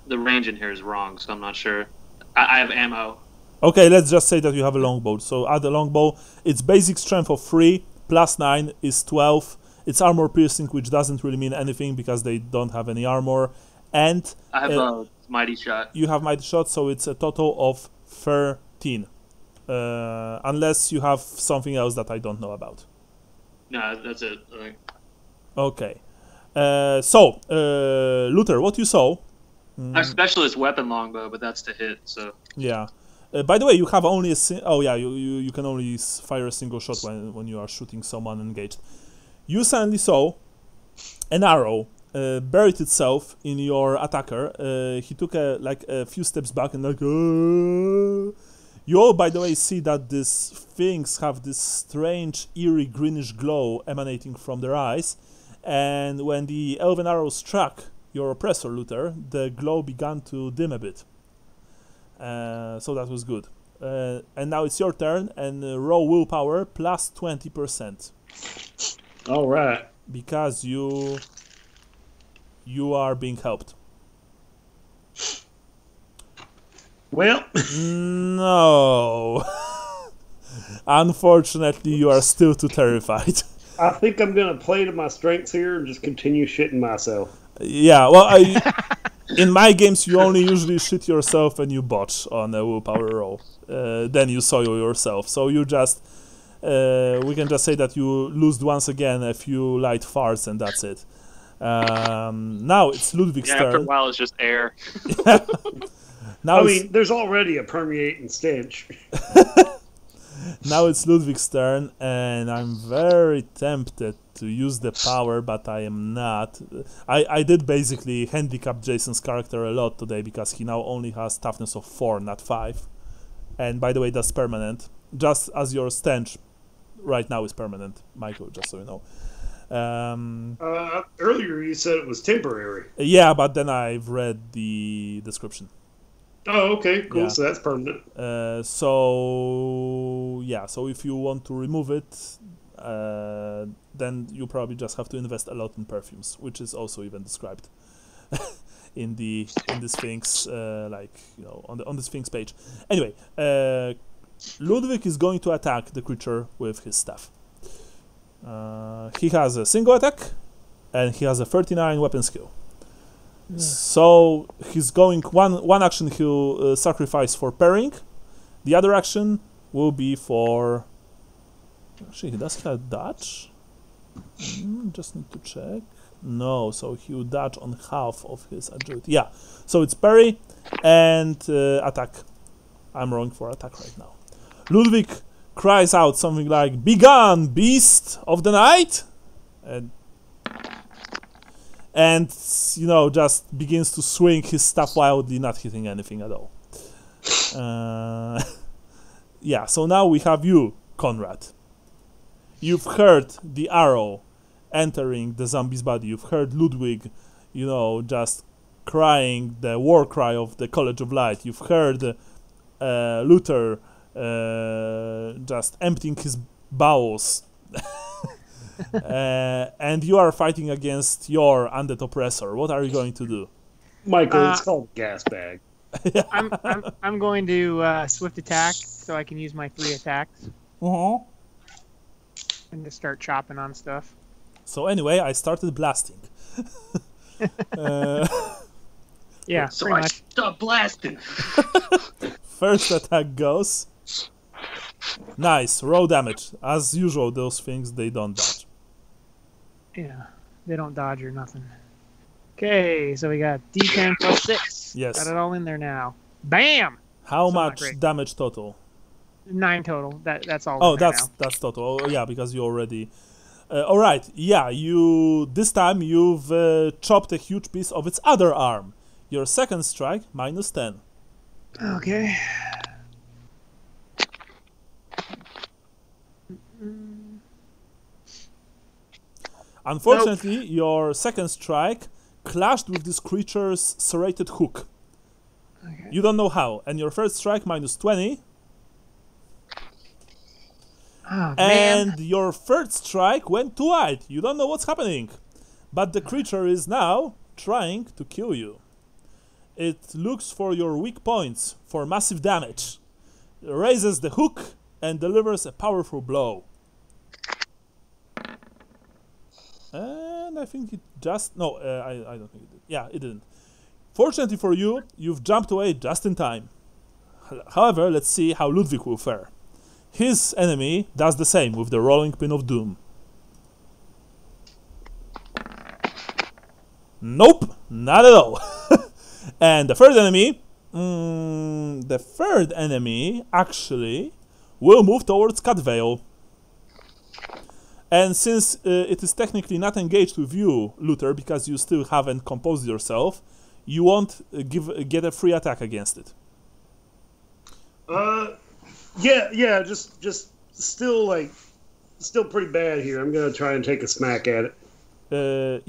The range in here is wrong, so I'm not sure. I have ammo. Okay, let's just say that you have a longbow. So add a longbow. Its basic strength of 3 plus 9 is 12. It's armor piercing, which doesn't really mean anything because they don't have any armor. And I have a mighty shot. You have mighty shot, so it's a total of 13. Unless you have something else that I don't know about. No, that's it. Okay. So, Luther, what you saw? I have specialist weapon longbow, but that's to hit. So yeah. By the way, you have only you can only fire a single shot when you are shooting someone engaged. You suddenly saw an arrow buried itself in your attacker. He took a few steps back and You all, by the way, see that these things have this strange, eerie, greenish glow emanating from their eyes. And when the elven arrow struck your oppressor, Luther, the glow began to dim a bit. So that was good. And now it's your turn, and roll willpower plus 20%. All right. Because you are being helped. Well, no. Unfortunately, you are still too terrified. I think I'm going to play to my strengths here and just continue shitting myself. Yeah, well, in my games, you only usually shit yourself when you botch on a willpower roll. Then you soil yourself. So you just... we can just say that you lose once again a few light farts, and that's it. Now it's Ludwig's turn. After a while, it's just air. Now there's already a permeating stench. Now it's Ludwig's turn, and I'm very tempted to use the power, but I am not. I did basically handicap Jason's character a lot today, because he now only has toughness of 4, not 5. And by the way, that's permanent. Just as your stench right now is permanent, Michael, just so you know. Earlier you said it was temporary. Yeah, but then I've read the description. Oh, okay, cool. Yeah. So that's permanent. So if you want to remove it, then you probably just have to invest a lot in perfumes, which is also even described in the Sphinx, on the Sphinx page. Anyway, Ludwig is going to attack the creature with his staff. He has a single attack, and he has a 39 weapon skill. Yeah. So he's going one action he'll sacrifice for parrying. The other action will be for. Actually, does he have dodge? Just need to check. No, so he will dodge on half of his agility. Yeah, so it's parry and attack. I'm wrong for attack right now. Ludwig cries out something like, "Begone, beast of the night!" And just begins to swing his staff wildly, not hitting anything at all. Yeah, so now we have you, Conrad. You've heard the arrow entering the zombie's body. You've heard Ludwig, just crying the war cry of the College of Light. You've heard Luther just emptying his bowels. And you are fighting against your undead oppressor. What are you going to do? Michael, it's called a gas bag. I'm going to swift attack so I can use my 3 attacks. And just start chopping on stuff. So anyway, I started blasting. Yeah, so pretty I much. stop blasting. First attack goes. Nice, raw damage. As usual, those things, they don't dodge. Yeah, they don't dodge or nothing. Okay, so we got D10 plus 6. Yes. Got it all in there now. Bam! How much damage total? 9 total. That's all. Oh, that's total. Oh, yeah, because you already. All right. Yeah, this time you've chopped a huge piece of its other arm. Your second strike -10. Okay. Unfortunately, your second strike clashed with this creature's serrated hook. Okay. You don't know how. And your first strike -20. Oh, and man. your third strike went too wide. You don't know what's happening. But the creature is now trying to kill you. It looks for your weak points for massive damage. It raises the hook and delivers a powerful blow. And I think it just... No, I don't think it did. Yeah, it didn't. Fortunately for you, you've jumped away just in time. However, let's see how Ludwig will fare. His enemy does the same with the rolling pin of doom. Nope, not at all. And the third enemy, actually will move towards Catvale. And since it is technically not engaged with you, Luther, because you still haven't composed yourself, you won't get a free attack against it. Yeah, just still pretty bad here. I'm gonna try and take a smack at it.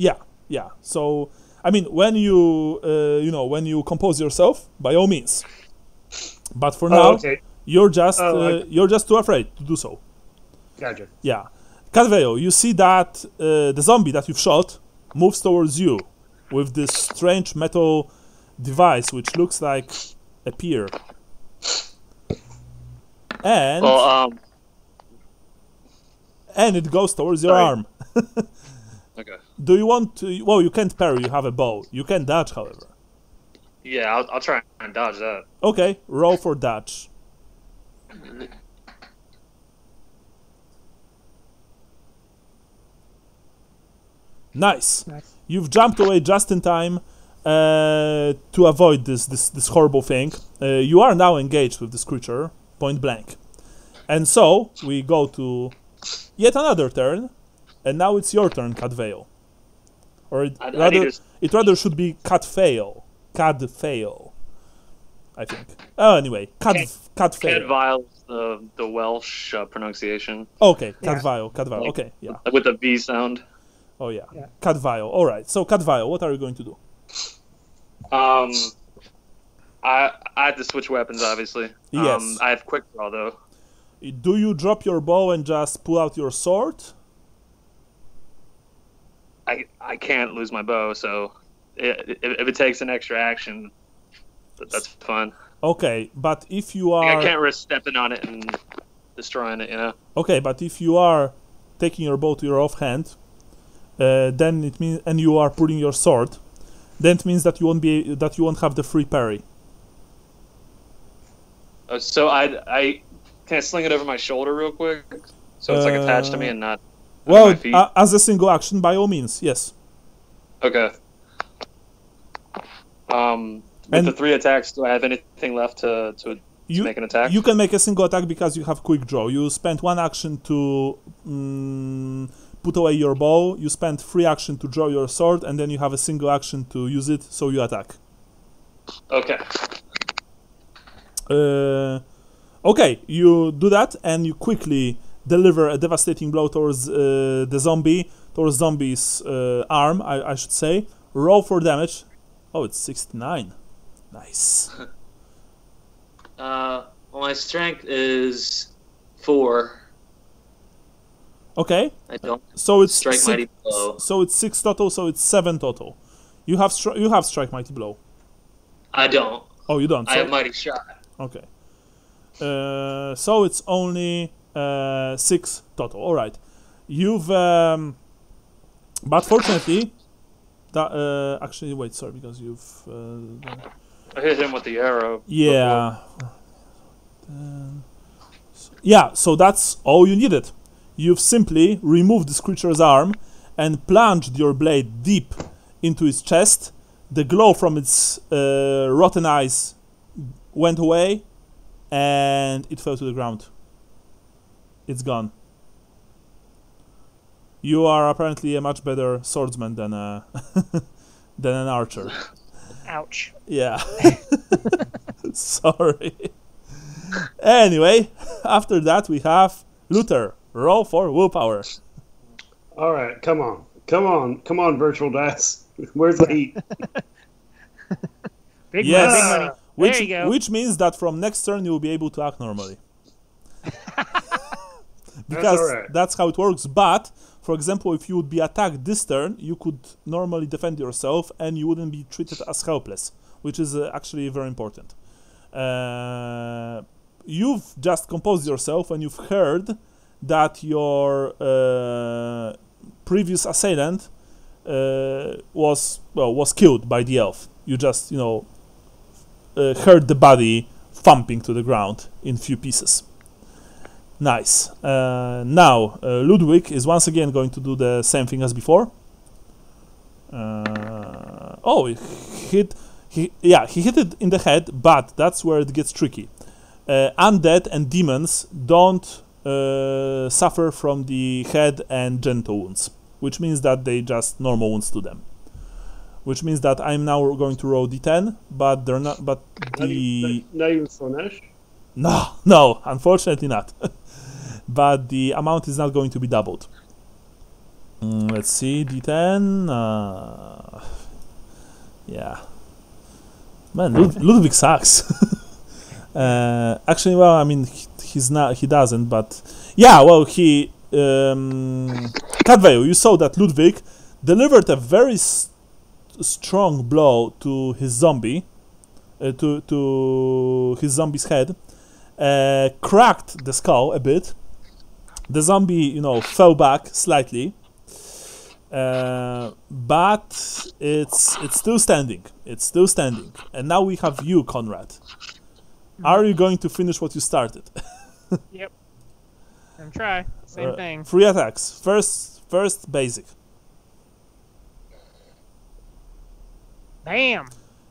Yeah. So, I mean, when you compose yourself, by all means. But for now, okay. you're just too afraid to do so. Gotcha. Yeah. Catveo, you see that the zombie that you've shot moves towards you with this strange metal device which looks like a pier. And and it goes towards your arm. Okay. Do you want to... Well, you can't parry, you have a bow. You can dodge, however. Yeah, I'll try and dodge that. Okay, roll for dodge. Nice. You've jumped away just in time to avoid this horrible thing. You are now engaged with this creature, point blank. And so, we go to yet another turn, and now it's your turn, Cadfail. Or it rather should be Cadfail. Cadfail, I think. Oh, anyway, Cadfail. Cadfail is the Welsh pronunciation. Okay, Cadfail, Cadfail, okay, yeah. With the V sound. Oh, yeah. Cadfail, alright. So, Cadfail, what are you going to do? I have to switch weapons, obviously. Yes. I have quick draw, though. Do you drop your bow and just pull out your sword? I can't lose my bow, so if it takes an extra action, that's fun. Okay, but if you are... I can't risk stepping on it and destroying it, you know? Okay, but if you are taking your bow to your offhand, then it means, and you are pulling your sword, then it means that you won't have the free parry. So I can I sling it over my shoulder real quick, so it's like attached to me and not. Well, my feet? as a single action, by all means, yes. Okay. With the 3 attacks, do I have anything left to make an attack? You can make a single attack because you have quick draw. You spent 1 action to put away your bow. You spent 3 action to draw your sword, and then you have a single action to use it, so you attack. Okay. Okay, you do that, and you quickly deliver a devastating blow towards the zombie, towards zombie's arm, I should say. Roll for damage. Oh, it's 69. Nice. Well, my strength is 4. Okay. I don't. So it's strike mighty blow. So it's 6 total. So it's 7 total. You have strike mighty blow. I don't. Oh, you don't. I have mighty shot. Okay. So it's only 6 total. All right. You've but fortunately, that actually wait, sorry, because you've. I hit him with the arrow. Yeah. Yeah. So that's all you needed. You've simply removed this creature's arm and plunged your blade deep into its chest. The glow from its rotten eyes went away, and it fell to the ground. It's gone. You are apparently a much better swordsman than than an archer. Ouch. Yeah. Sorry. Anyway, after that we have Luther. Roll for willpower. All right, come on, virtual dice. Where's the heat? Big Yes. money, big money. There you go. Which means that from next turn you will be able to act normally. Because That's all right. that's how it works. But, for example, if you would be attacked this turn, you could normally defend yourself and you wouldn't be treated as helpless, which is actually very important. You've just composed yourself and you've heard that your previous assailant was killed by the elf. You just, heard the body thumping to the ground in few pieces. Nice. Now, Ludwig is once again going to do the same thing as before. He hit it in the head, but that's where it gets tricky. Undead and demons don't suffer from the head and genital wounds, which means that they just normal wounds to them. Which means that I'm now going to roll d10, but they're not. But Not even Slanesh? No, unfortunately not. But the amount is not going to be doubled. Let's see, d10. Yeah. Man, Ludwig sucks. Actually, well, I mean, he's not. He doesn't. But yeah, well, he. Cadveil, you saw that Ludwig delivered a very strong blow to his zombie, to his zombie's head, cracked the skull a bit. The zombie, fell back slightly, but it's still standing. It's still standing. And now we have you, Conrad. Are you going to finish what you started? Yep. I'm try. Same thing. 3 attacks. First basic. Bam.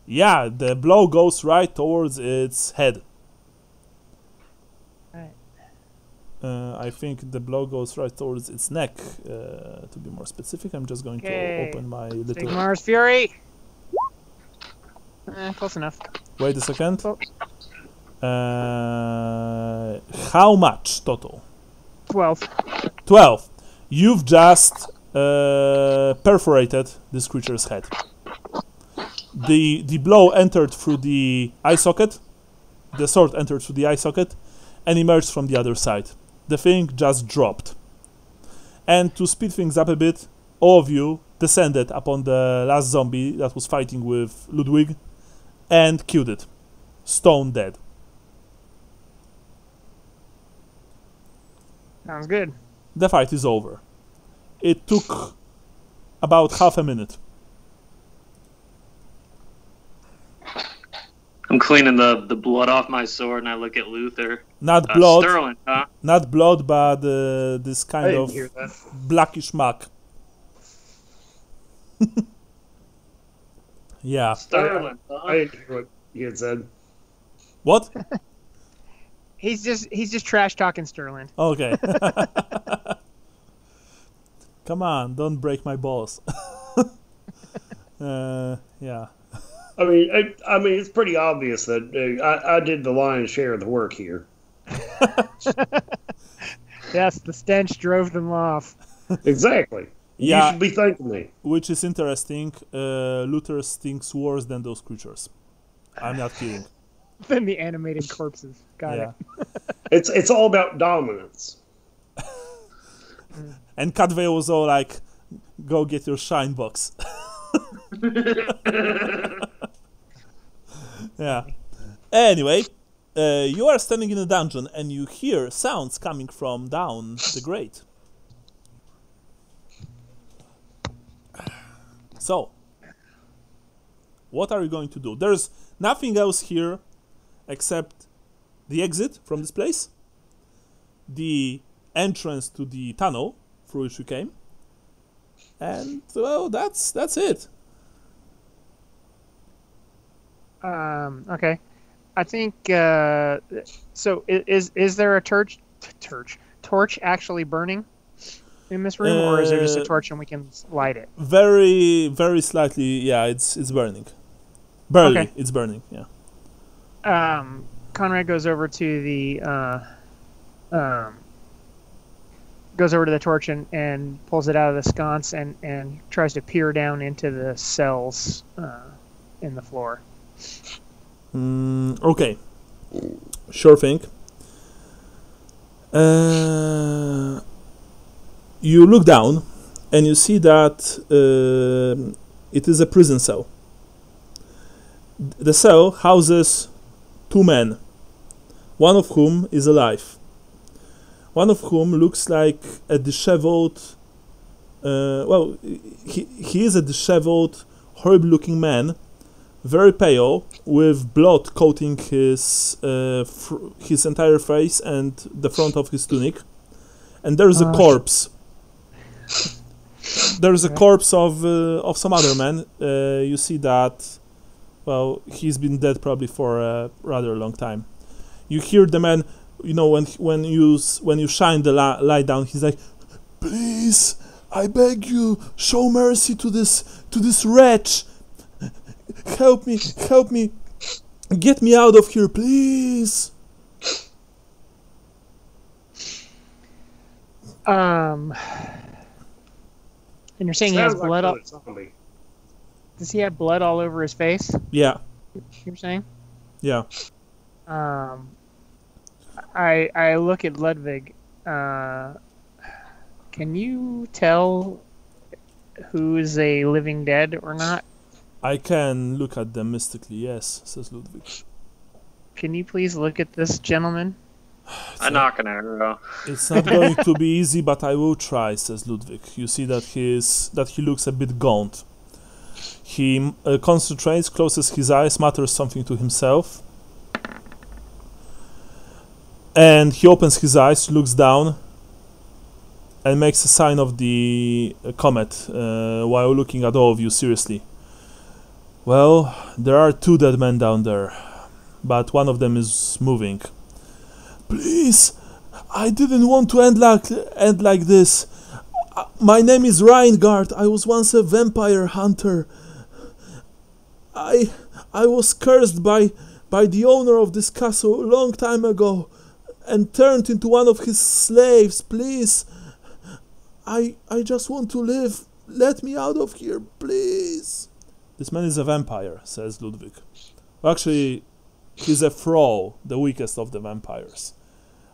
Yeah, the blow goes right towards its head. I think the blow goes right towards its neck. To be more specific, I'm just going to open my little... Sigmar's Fury! Close enough. Wait a second. How much total? 12. 12. You've just perforated this creature's head. The blow entered through the eye socket. The sword entered through the eye socket and emerged from the other side. The thing just dropped. And to speed things up a bit, all of you descended upon the last zombie that was fighting with Ludwig and killed it. Stone dead. Sounds good. The fight is over. It took about half a minute. I'm cleaning the blood off my sword, and I look at Luther. Not blood, Sterling, huh? not blood, but this kind of blackish muck. Yeah. Sterling, huh? I didn't hear what he had said. What? He's just trash talking Sterling. Okay. Come on, don't break my balls. Yeah. I mean, it's pretty obvious that I did the lion's share of the work here. Yes, the stench drove them off. Exactly. Yeah. You should be thanking me. Which is interesting. Luther stinks worse than those creatures. I'm not kidding. Than the animated corpses. Got it. It's all about dominance. And Cadway was all like, go get your shine box. Yeah. Anyway, you are standing in a dungeon and you hear sounds coming from down the grate. So, what are you going to do? There's nothing else here except the exit from this place, the entrance to the tunnel through which you came, and well, that's it. Okay. I think so. Is there a torch actually burning in this room, or is there just a torch and we can light it? Very, very slightly. Yeah, it's burning. Barely, Okay. It's burning. Yeah. Conrad goes over to the torch and pulls it out of the sconce and tries to peer down into the cells in the floor. Okay. Sure thing. You look down and you see that it is a prison cell. The cell houses two men, one of whom is alive. One of whom looks like a disheveled, he is a disheveled, horrible-looking man, very pale, with blood coating his entire face and the front of his tunic. And there's a corpse. There's a corpse of some other man. You see that, well, he's been dead probably for a rather long time. You hear the man, you know, when you shine the light down, he's like, "Please, I beg you, show mercy to this wretch. Help me, get me out of here, please." And you're saying he has blood all... Does he have blood all over his face? Yeah. You're saying? Yeah. I look at Ludwig. Can you tell who is a living dead or not? I can look at them mystically, yes, says Ludwig. Can you please look at this gentleman? I knock an arrow. It's not going to be easy, but I will try, says Ludwig. You see that he looks a bit gaunt. He concentrates, closes his eyes, mutters something to himself. And he opens his eyes, looks down, and makes a sign of the comet while looking at all of you seriously. Well, there are two dead men down there, but one of them is moving. Please, I didn't want to end like this. My name is Reingard. I was once a vampire hunter. I was cursed by the owner of this castle a long time ago and turned into one of his slaves. Please, I just want to live. Let me out of here, please. This man is a vampire, says Ludwig. Actually, he's a thrall, the weakest of the vampires.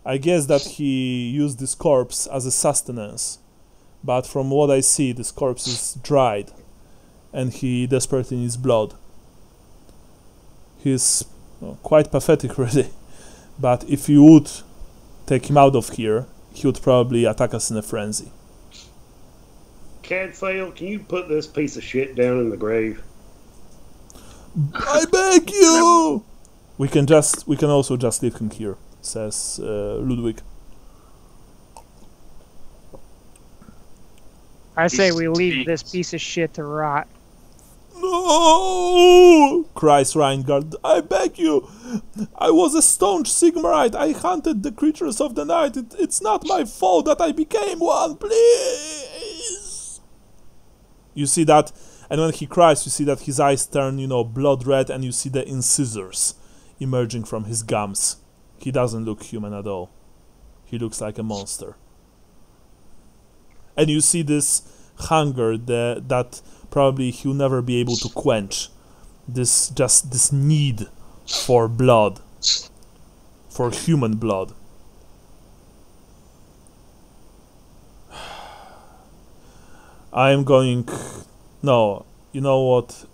I guess that he used this corpse as a sustenance, but from what I see, this corpse is dried, and he desperately needs blood. He's quite pathetic, really, but if you would take him out of here, he would probably attack us in a frenzy. Cadfael, can you put this piece of shit down in the grave? I beg you! We can also just leave him here, says Ludwig. I say we leave this piece of shit to rot. No! Cries Reingard. I beg you! I was a staunch Sigmarite. I hunted the creatures of the night. It's not my fault that I became one. Please! You see that? And when he cries, you see that his eyes turn, blood red, and you see the incisors emerging from his gums. He doesn't look human at all. He looks like a monster. And you see this hunger that probably he'll never be able to quench. This need for blood. For human blood. I am going... No, you know what?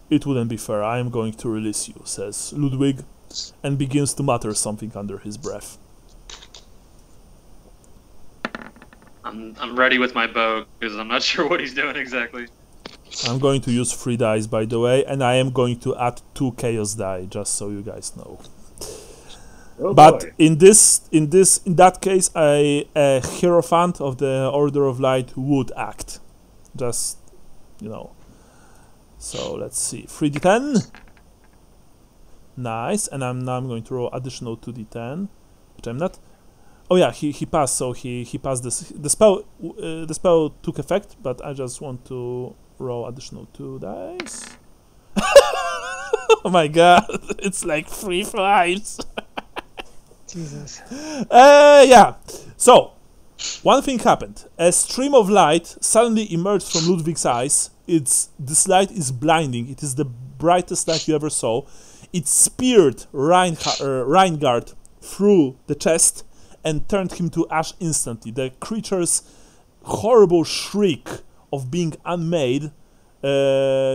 It wouldn't be fair. I am going to release you, says Ludwig, and begins to mutter something under his breath. I'm ready with my bow, because I'm not sure what he's doing exactly. I'm going to use 3 dice, by the way, and I am going to add 2 chaos die, just so you guys know. Oh but boy. in that case, a Hierophant of the Order of Light would act. Just, So let's see, 3d10. Nice, and now I'm going to roll additional 2d10, which I'm not. Oh yeah, he passed, so he passed this. The spell took effect, but I just want to roll additional 2 dice. Oh my god, it's like 3 flies. Jesus. Yeah. So, one thing happened. A stream of light suddenly emerged from Ludwig's eyes. This light is blinding. It is the brightest light you ever saw. It speared Reingard through the chest and turned him to ash instantly. The creature's horrible shriek of being unmade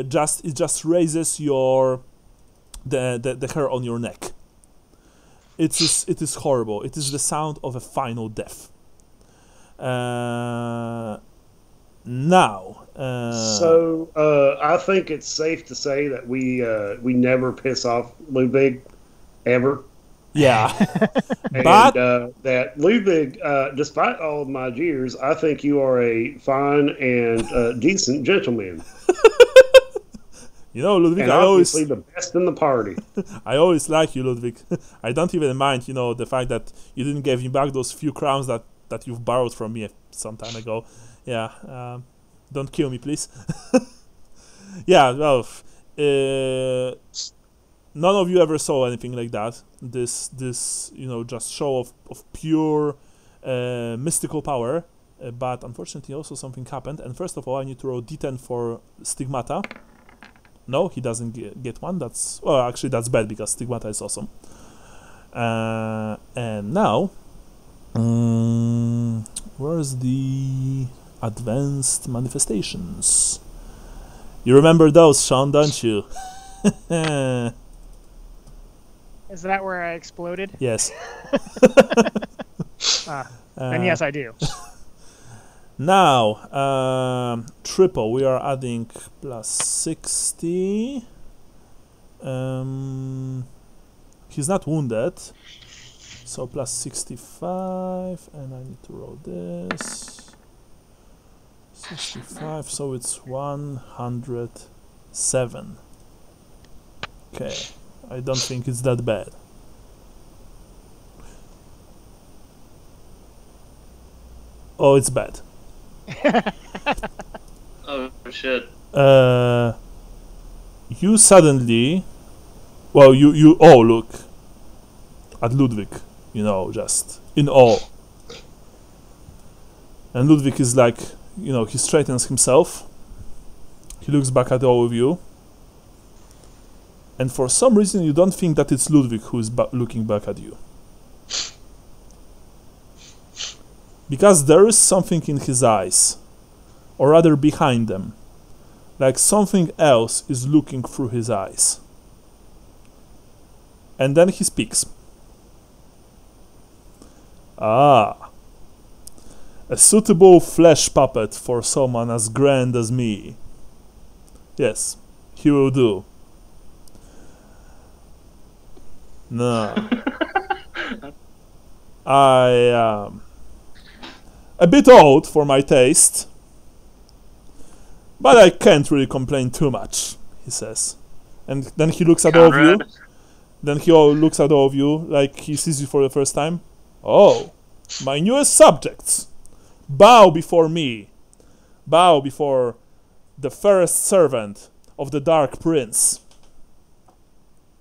just raises the hair on your neck. It is horrible. It is the sound of a final death. Now. So I think it's safe to say that we never piss off Ludwig, ever. Yeah. And but that Ludwig, despite all of my jeers, I think you are a fine and decent gentleman. Ludwig, and obviously the best in the party. I always like you, Ludwig. I don't even mind, the fact that you didn't give me back those few crowns that you've borrowed from me some time ago. Yeah, don't kill me, please. Yeah, well, none of you ever saw anything like that. This just show of pure mystical power. But unfortunately, also something happened. And first of all, I need to roll D10 for Stigmata. No, he doesn't get one. Actually, that's bad because Stigmata is awesome. And now, where's the advanced manifestations? You remember those, Sean, don't you? Is that where I exploded? Yes. Then yes, I do. Now, triple, we are adding plus 60. He's not wounded, so plus 65, and I need to roll this. 65, so it's 107. Okay, I don't think it's that bad. Oh, it's bad. Oh shit. You suddenly, you all look at Ludwig, just in awe. And Ludwig is like, he straightens himself, He looks back at all of you. And for some reason you don't think that it's Ludwig who is looking back at you. Because there is something in his eyes. Or rather behind them. Like something else is looking through his eyes. And then he speaks. Ah. A suitable flesh puppet for someone as grand as me. Yes, he will do. No. I am a bit old for my taste. But I can't really complain too much, he says. And then he looks at all of you. Then he looks at all of you like he sees you for the first time. Oh, my newest subjects. Bow before me. Bow before the fairest servant of the Dark Prince.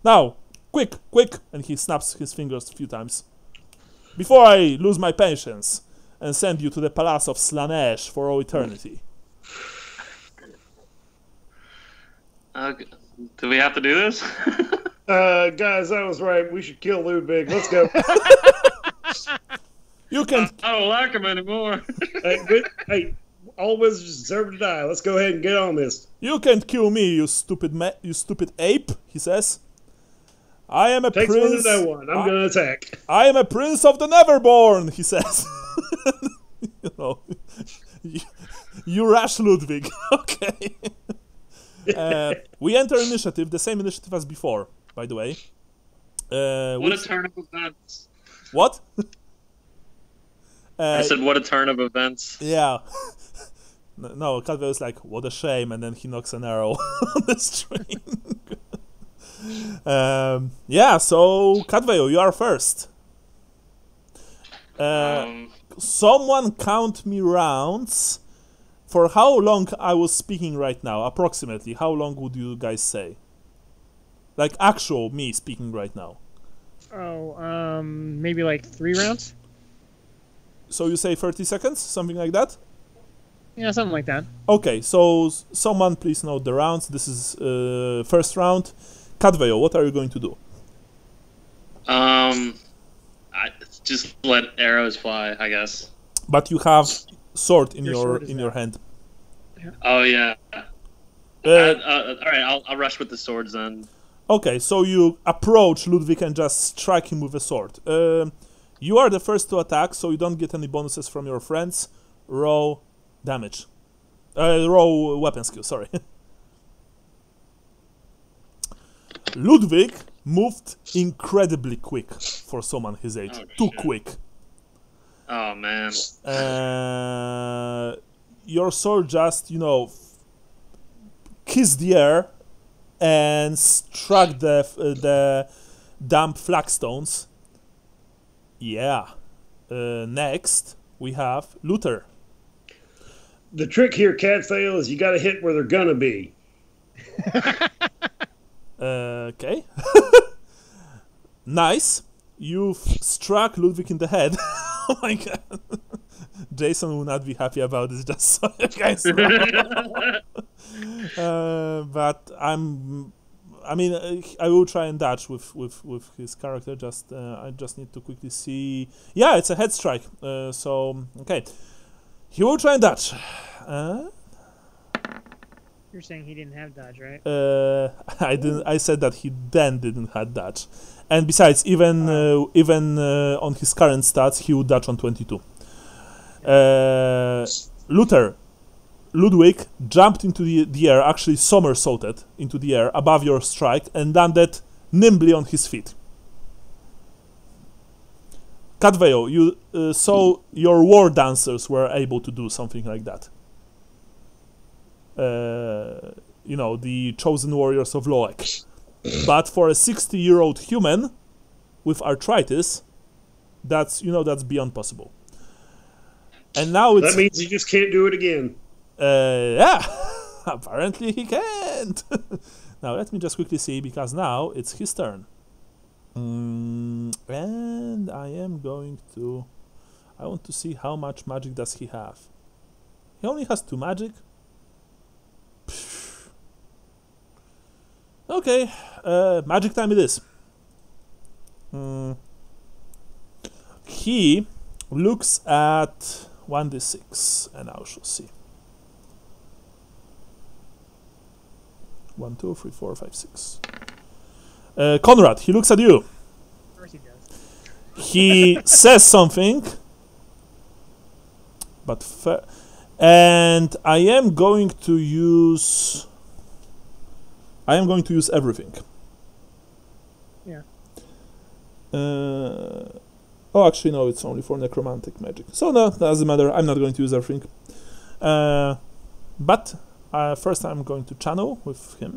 Now, quick, quick! And he snaps his fingers a few times. Before I lose my patience and send you to the Palace of Slanesh for all eternity. Do we have to do this? Guys, I was right. We should kill Ludwig. Let's go. You can. I don't like him anymore. Hey, all wizards deserve to die. Let's go ahead and get on this. You can't kill me, you stupid ape. He says. I am a Takes prince. one to know one. I'm gonna attack. I am a prince of the Neverborn. He says. You know, you rash Ludwig. Okay. We enter initiative, the same initiative as before, by the way. What a turn of events. What? I said, what a turn of events. Yeah. No, Cadwell is like, what a shame, and then he knocks an arrow on the string. Yeah, so, Cadwell, you are first. Someone count me rounds. For how long I was speaking right now, approximately, how long would you guys say? Like actual me speaking right now. Oh, maybe like 3 rounds? So you say 30 seconds? Something like that? Yeah, something like that. Okay, so someone please note the rounds. This is first round. Cadveo, what are you going to do? I just let arrows fly, I guess. But you have sword in your hand. Oh yeah. All right, I'll rush with the swords then. Okay, so you approach Ludwig and just strike him with a sword. You are the first to attack, so you don't get any bonuses from your friends. Roll damage. Roll weapon skill, sorry. Ludwig moved incredibly quick for someone his age. Too quick. Oh man. Your sword just, kissed the air and struck the damp flagstones. Yeah. Next, we have Luther. The trick here, Cadfael, is you gotta hit where they're gonna be. Okay. Nice. You've struck Ludwig in the head. Oh my god. Jason will not be happy about this, just so you guys know. But I will try and dodge with his character. I just need to quickly see. Yeah, it's a head strike. So okay, he will try and dodge. You're saying he didn't have dodge, right? I didn't. I said that he then didn't have dodge, and besides, even on his current stats, he would dodge on 22. Ludwig jumped into the air, actually somersaulted into the air above your strike, and landed nimbly on his feet. Cadveo, you saw your war dancers were able to do something like that. The chosen warriors of Loek. But for a 60-year-old human with arthritis, that's beyond possible. And now that means he just can't do it again. Yeah, apparently he can't. Now let me just quickly see, because now it's his turn. And I want to see how much magic does he have. He only has 2 magic. Okay, magic time it is. He looks at 1d6, and I shall see. 1, 2, 3, 4, 5, 6. Conrad, he looks at you. Of course he does. He says something, but and I am going to use everything. Yeah. Oh, actually, no, it's only for necromantic magic. So, no, doesn't matter. I'm not going to use everything. But first I'm going to channel with him.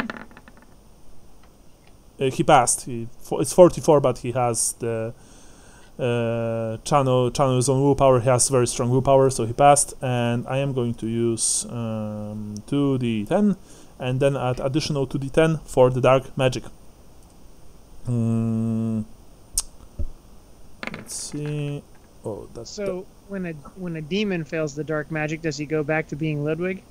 He passed. It's 44, but he has the channel his own willpower. He has very strong willpower, so he passed. And I am going to use 2d10, and then add additional 2d10 for the dark magic. Let's see. Oh, that's so. When a demon fails the dark magic, does he go back to being Ludwig?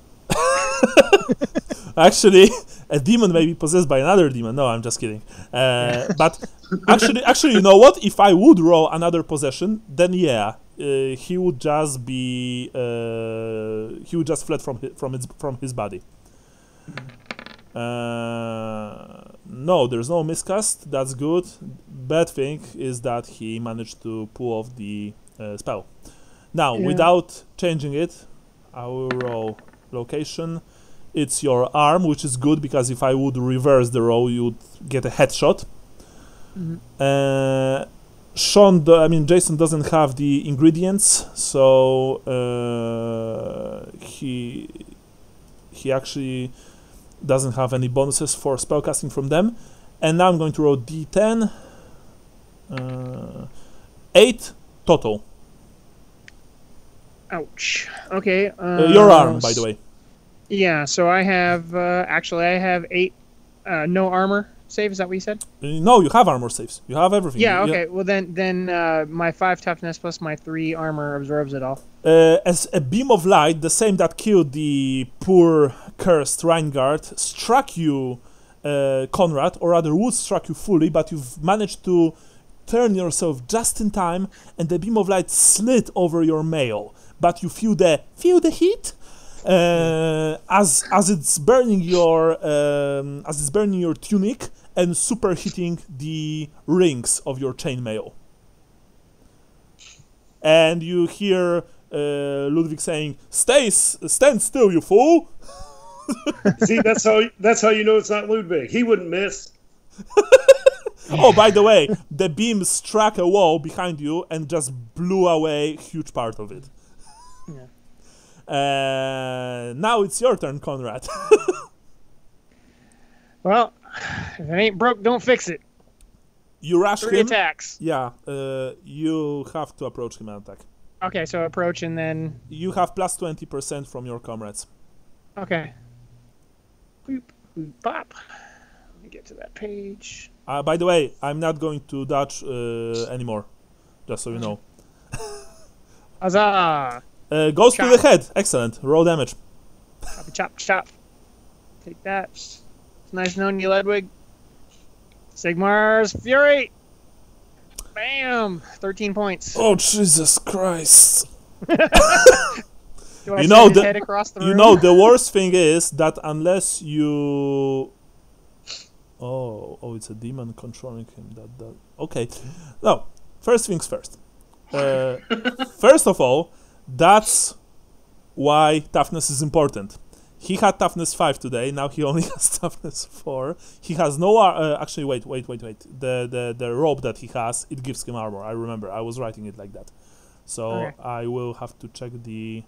Actually, a demon may be possessed by another demon. No, I'm just kidding. But actually, you know what? If I would roll another possession, then yeah, he would just be he would just fled from his body. No, there's no miscast. That's good. Bad thing is that he managed to pull off the spell. Now, without changing it, I will roll location. It's your arm, which is good because if I would reverse the roll, you would get a headshot. Jason doesn't have the ingredients, so he actually doesn't have any bonuses for spellcasting from them. And now I'm going to roll d10. 8 total. Ouch. Okay. Your arm, by the way. Yeah, so I have, actually I have 8, no armor save, is that what you said? No, you have armor saves. You have everything. Yeah, okay, well then my 5 toughness plus my 3 armor absorbs it all. As a beam of light, the same that killed the poor, cursed Reingard, struck you, Conrad, or rather would struck you fully, but you've managed to turn yourself just in time, and the beam of light slid over your mail. But you feel the heat? As it's burning your tunic and superheating the rings of your chainmail, and you hear Ludwig saying, "Stand still, you fool!" See, that's how you know it's not Ludwig. He wouldn't miss. Oh, by the way, the beam struck a wall behind you and just blew away a huge part of it. Yeah. Now it's your turn, Conrad. Well, if it ain't broke, don't fix it. You rush 3 him. attacks. Yeah, you have to approach him and attack. Okay, so approach and then... You have plus 20% from your comrades. Okay. Boop, boop, bop. Let me get to that page. By the way, I'm not going to dodge anymore, just so you know. Huzzah! Goes to the head. Excellent. Roll damage. Chop, chop, chop. Take that. It's nice knowing you, Ludwig. Sigmar's Fury! Bam! 13 points. Oh, Jesus Christ. Do I You know, send his head across the room? You know, the worst thing is that unless you... Oh, it's a demon controlling him. Okay. No, first things first. First of all, that's why toughness is important. He had toughness 5 today. Now he only has toughness 4. He has no... actually, wait. The robe that he has, it gives him armor. I remember. I was writing it like that. So okay. I will have to check the...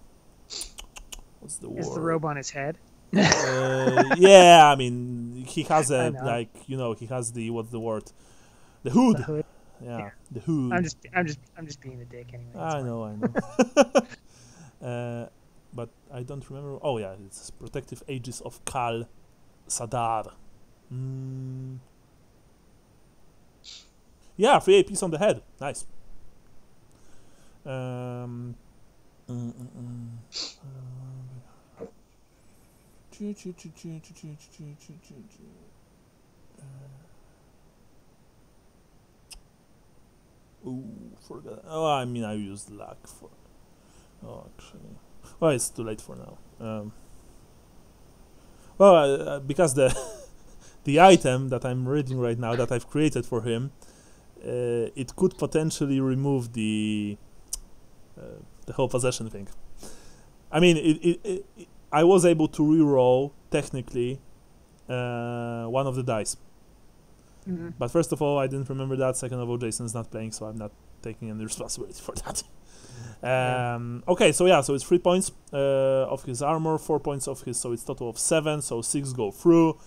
What's the word? Is the robe on his head? Yeah, I mean, he has a, like, you know, he has the... What's the word? The hood. The hood. Yeah, the hood. I'm just being a dick anyway. I know. But I don't remember. Oh yeah, it's Protective Aegis of Kal Sadar. Yeah, 3 APs on the head. Nice. forgot. Oh, I mean, I used luck for. Oh, actually, well, it's too late for now. Because the item that I'm reading right now that I've created for him, it could potentially remove the whole possession thing. I mean, I was able to re-roll technically one of the dice. Mm-hmm. But first of all, I didn't remember that. Second of all, Jason's not playing, so I'm not taking any responsibility for that. Okay, so yeah, so it's 3 points of his armor, 4 points of his, so it's total of 7, so 6 go through.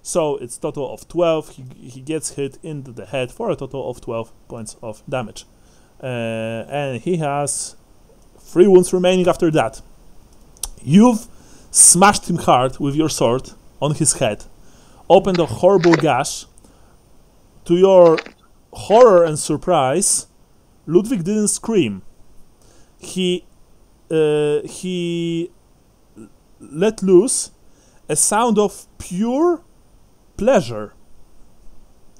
So it's total of 12. He gets hit into the head for a total of 12 points of damage. And he has 3 wounds remaining after that. You've smashed him hard with your sword on his head, opened a horrible gash. To your horror and surprise, Ludwig didn't scream. He let loose a sound of pure pleasure.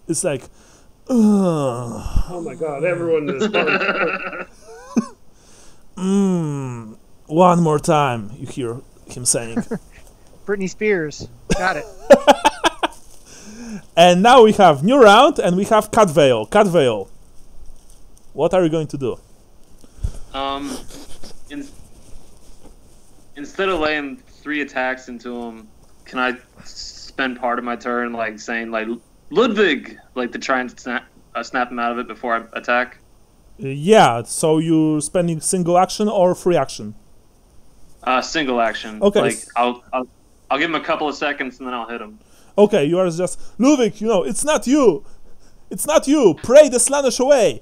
It's like, oh my god, everyone is one more time, you hear him saying. Britney Spears. Got it. And now we have new round, and we have Cat Veil. Cat Veil, what are you going to do? Instead of laying 3 attacks into him, can I spend part of my turn like saying like Ludwig, like to try and snap him out of it before I attack? Yeah. So you're spending single action or free action? Single action. Okay. Like I'll give him a couple of seconds and then I'll hit him. Okay, you are just Ludwig. You know, it's not you. It's not you. Pray the Slaanesh away.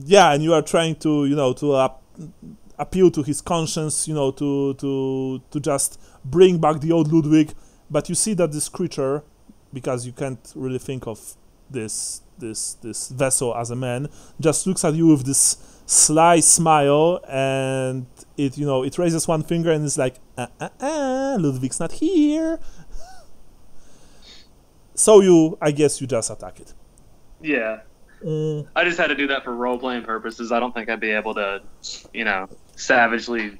Yeah, and you are trying to, you know, to appeal to his conscience, you know, to just bring back the old Ludwig. But you see that this creature, because you can't really think of this vessel as a man, just looks at you with this sly smile, and it raises one finger and is like, Ludwig's not here. So I guess you just attack it. Yeah. I just had to do that for role-playing purposes. I don't think I'd be able to, savagely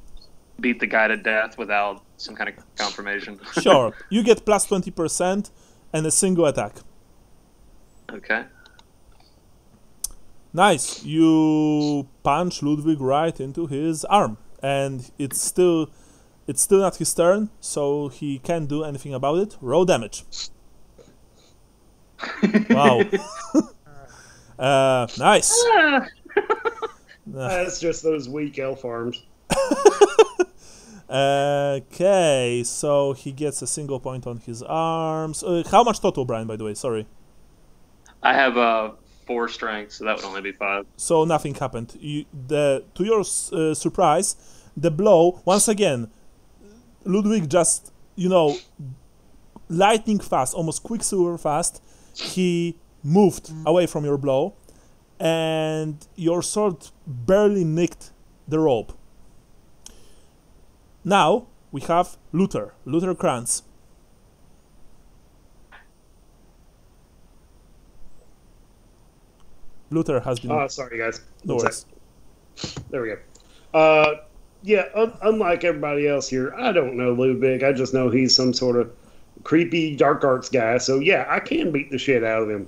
beat the guy to death without some kind of confirmation. Sure. You get plus 20% and a single attack. Okay. Nice. You punch Ludwig right into his arm, and it's still not his turn, so he can't do anything about it. Roll damage. Wow. Nice. That's just those weak elf arms. Okay, so he gets a single point on his arms. How much total, Brian, by the way? Sorry. I have 4 strength, so that would only be 5. So nothing happened. To your surprise, the blow, once again, Ludwig just, lightning fast, almost quicksilver fast, he moved away from your blow, and your sword barely nicked the rope. Now we have Luther Kranz. Luther has been... sorry, guys. No worries. There we go. Yeah, unlike everybody else here, I don't know Ludwig. I just know he's some sort of creepy dark arts guy. So, yeah, I can beat the shit out of him.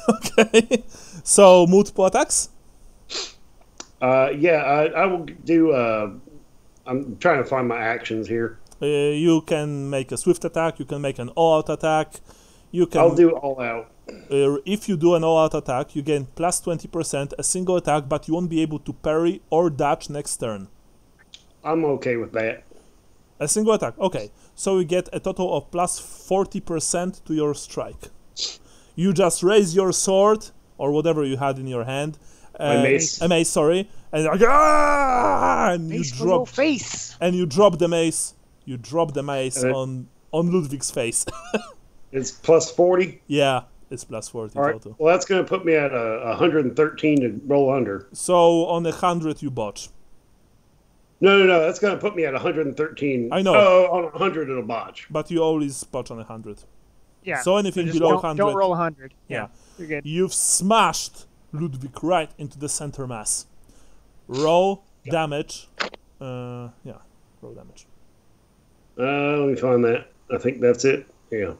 Okay. So, multiple attacks? Yeah, I will do... I'm trying to find my actions here. You can make a swift attack. You can make an all-out attack. I'll do all out. If you do an all-out attack, you gain plus 20%, a single attack, but you won't be able to parry or dodge next turn. I'm okay with that. A single attack, okay. So you get a total of plus 40% to your strike. You just raise your sword, or whatever you had in your hand. My mace. A mace, sorry. And you're like, and Mace you drop face. And you drop the mace. You drop the mace on Ludwig's face. It's plus 40? Yeah, it's plus 40 all right. total. Well, that's going to put me at 113 to roll under. So on 100 you botch. No. That's going to put me at 113. I know. Oh, on 100 it'll botch. But you always botch on 100. Yeah. So anything just below don't, 100. Don't roll 100. Yeah. You're good. You've smashed Ludwig right into the center mass. Roll damage. Roll damage. Let me find that. I think that's it. Yeah.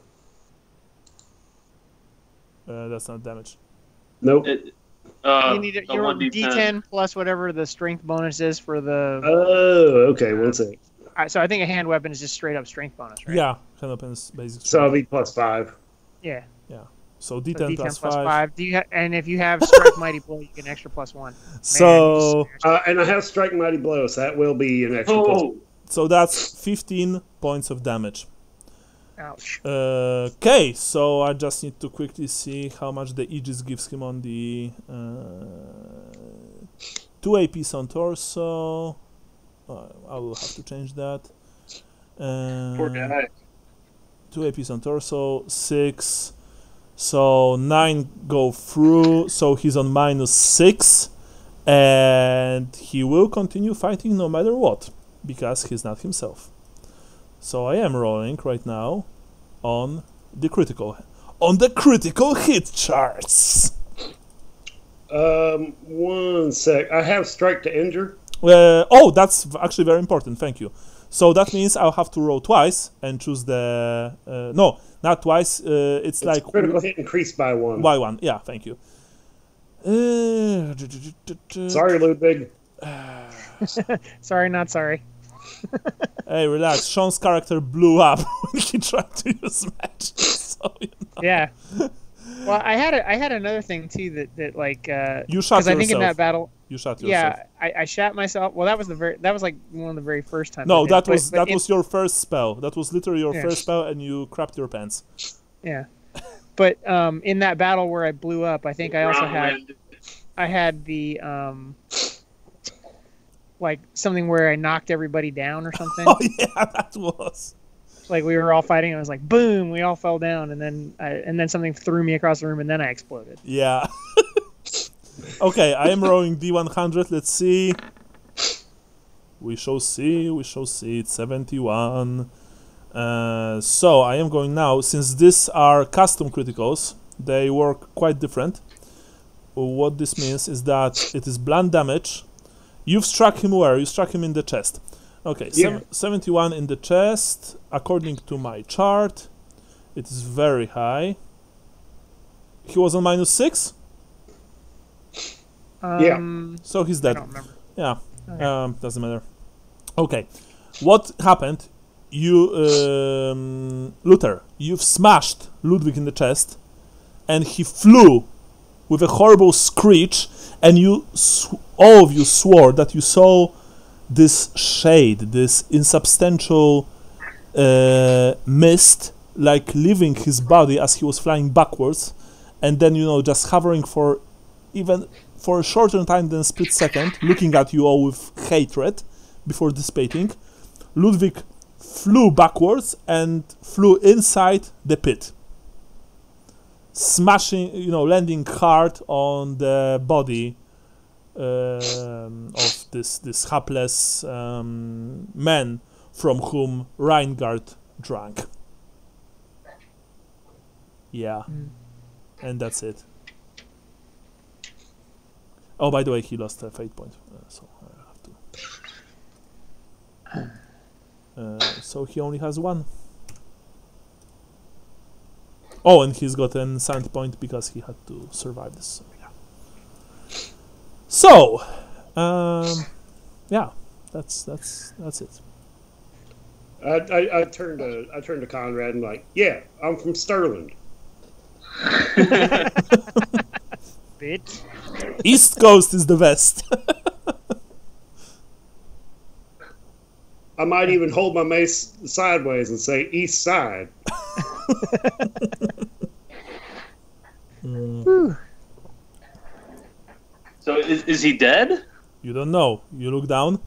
That's not damage. Nope. You need your D10 plus whatever the strength bonus is for the. Oh, okay. One second. So I think a hand weapon is just straight up strength bonus, right? Yeah, hand weapon is basic. So I'll be +5. Yeah. Yeah. So D10, plus 5. Do you and if you have strike mighty blow, you get an extra +1. So and I have strike mighty blow, so that will be an extra +1. So that's 15 points of damage. Ouch. Okay, so I just need to quickly see how much the Aegis gives him on the 2 APs on torso. I will have to change that. Poor guy. 2 APs on torso, 6. So 9 go through, so he's on -6. And he will continue fighting no matter what, because he's not himself. So I am rolling right now on the critical hit charts. One sec. I have strike to injure. That's actually very important. Thank you. So that means I'll have to roll twice and choose the no, not twice. It's like critical hit increased by 1. By 1. Yeah, thank you. Sorry, Ludwig. Sorry, not sorry. Hey, relax. Sean's character blew up when he tried to use magic. So, Yeah. Well, I had another thing too that like you shot yourself. I think in that battle you shot yourself. Yeah, I shot myself. Well, that was like one of the very first times. No, that was your first spell. That was literally your first spell, and you crapped your pants. Yeah, but in that battle where I blew up, I think I also had the like something where I knocked everybody down or something. Oh yeah, that was. Like we were all fighting, and I was like, boom! We all fell down, and then something threw me across the room, and then I exploded. Yeah. Okay, I am rolling D100. Let's see. We shall see. It's 71. So I am going now. Since these are custom criticals, they work quite different. What this means is that it is blunt damage. You've struck him where? You struck him in the chest. Okay, 71 in the chest. According to my chart, it is very high. He was on -6? So he's dead. I don't remember. Yeah, Okay. doesn't matter. Okay, what happened? You, Luther, you've smashed Ludwig in the chest, and he flew with a horrible screech, and you, all of you swore that you saw this shade, this insubstantial mist, like leaving his body as he was flying backwards, and then, just hovering for a shorter time than a split second, looking at you all with hatred before dissipating. Ludwig flew backwards and flew inside the pit, smashing, landing hard on the body of this hapless man from whom Reingard drank. Yeah, and that's it. Oh, by the way, he lost a fate point, so I have to. So he only has 1. Oh, and he's got an insanity point because he had to survive this. So, yeah. So, yeah, that's it. I turned to Conrad and like, yeah, I'm from Sterling. Bitch. East Coast is the best. I might even hold my mace sideways and say East Side. So is he dead? You don't know. You look down.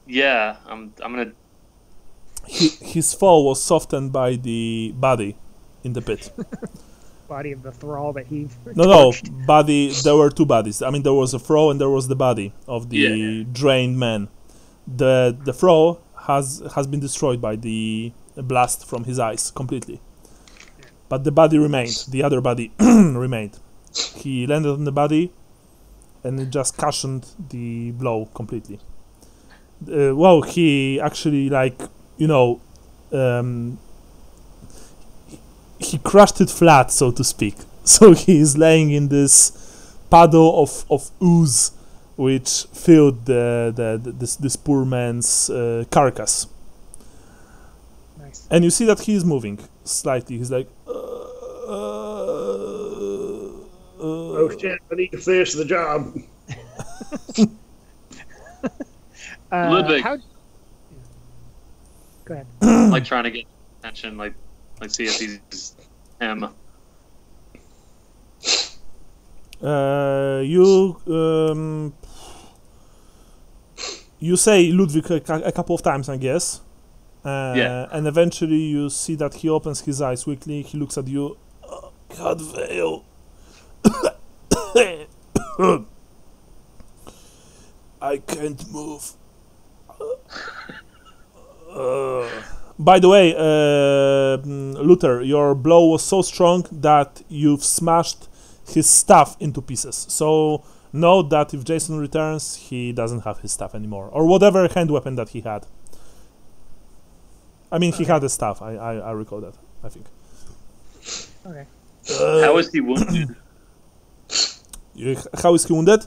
Yeah, I'm gonna. His fall was softened by the body in the pit. Body of the thrall that he No, body. There were 2 bodies. I mean, there was a thrall and there was the body of the drained man. The thrall has been destroyed by the blast from his eyes completely. but the body remained. The other body remained. He landed on the body, and it just cushioned the blow completely. Well, he actually, like, you know, he crushed it flat, so to speak. So he is laying in this puddle of ooze, which filled this poor man's carcass. Nice. And you see that he is moving slightly. He's like, oh shit! I need to finish the job. Ludwig. Go ahead. Like trying to get attention, like see if he's him. You say Ludwig a couple of times, I guess. Yeah. And eventually you see that he opens his eyes weakly. He looks at you. Oh, God, Vale. I can't move. By the way, Luther, your blow was so strong that you've smashed his staff into pieces. So note that if Jason returns, he doesn't have his staff anymore, or whatever hand weapon that he had. I mean, he had a staff. I recall that, I think. Okay. How is he wounded? How is he wounded?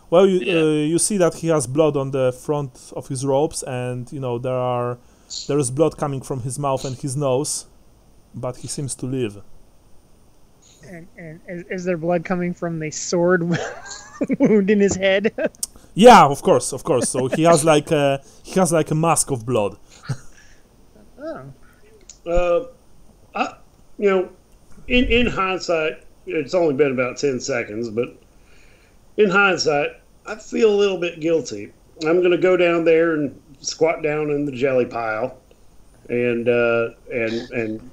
Well, you see that he has blood on the front of his robes, and you know there is blood coming from his mouth and his nose, but he seems to live. And is there blood coming from the sword wound in his head? Yeah, of course. So he has like a mask of blood. Oh. You know, in hindsight, it's only been about 10 seconds, but in hindsight, I feel a little bit guilty. I'm going to go down there and squat down in the jelly pile and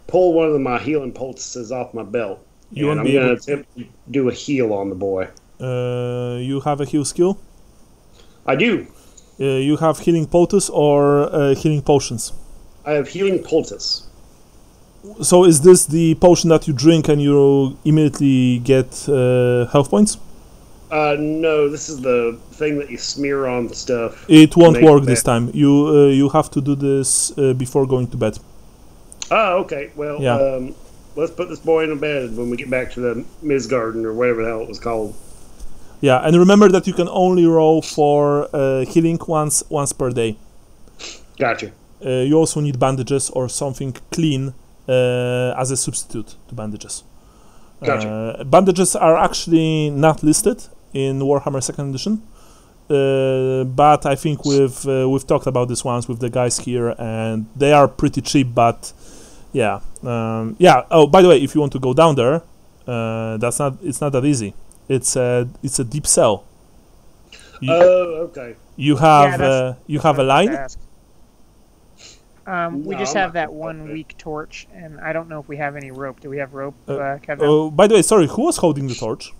pull one of my healing poultices off my belt. I'm going to attempt to do a heal on the boy. You have a heal skill? I do. You have healing poultice or healing potions? I have healing poultice. So is this the potion that you drink and you immediately get health points? No, this is the thing that you smear on the stuff. It won't work this time. You have to do this before going to bed. Oh, okay. Well, yeah. Let's put this boy in bed when we get back to the Misgarden or whatever the hell it was called. Yeah, and remember that you can only roll for healing once per day. Gotcha. You also need bandages or something clean as a substitute to bandages. Gotcha. Bandages are actually not listed in Warhammer 2nd Edition, but I think we've talked about this once with the guys here, and they are pretty cheap. But yeah. Oh, by the way, if you want to go down there, it's not that easy. It's a deep cell. Okay. You have a line. We just have that 1 week torch, and I don't know if we have any rope. Do we have rope, Kevin? Oh, by the way, sorry, who was holding the torch?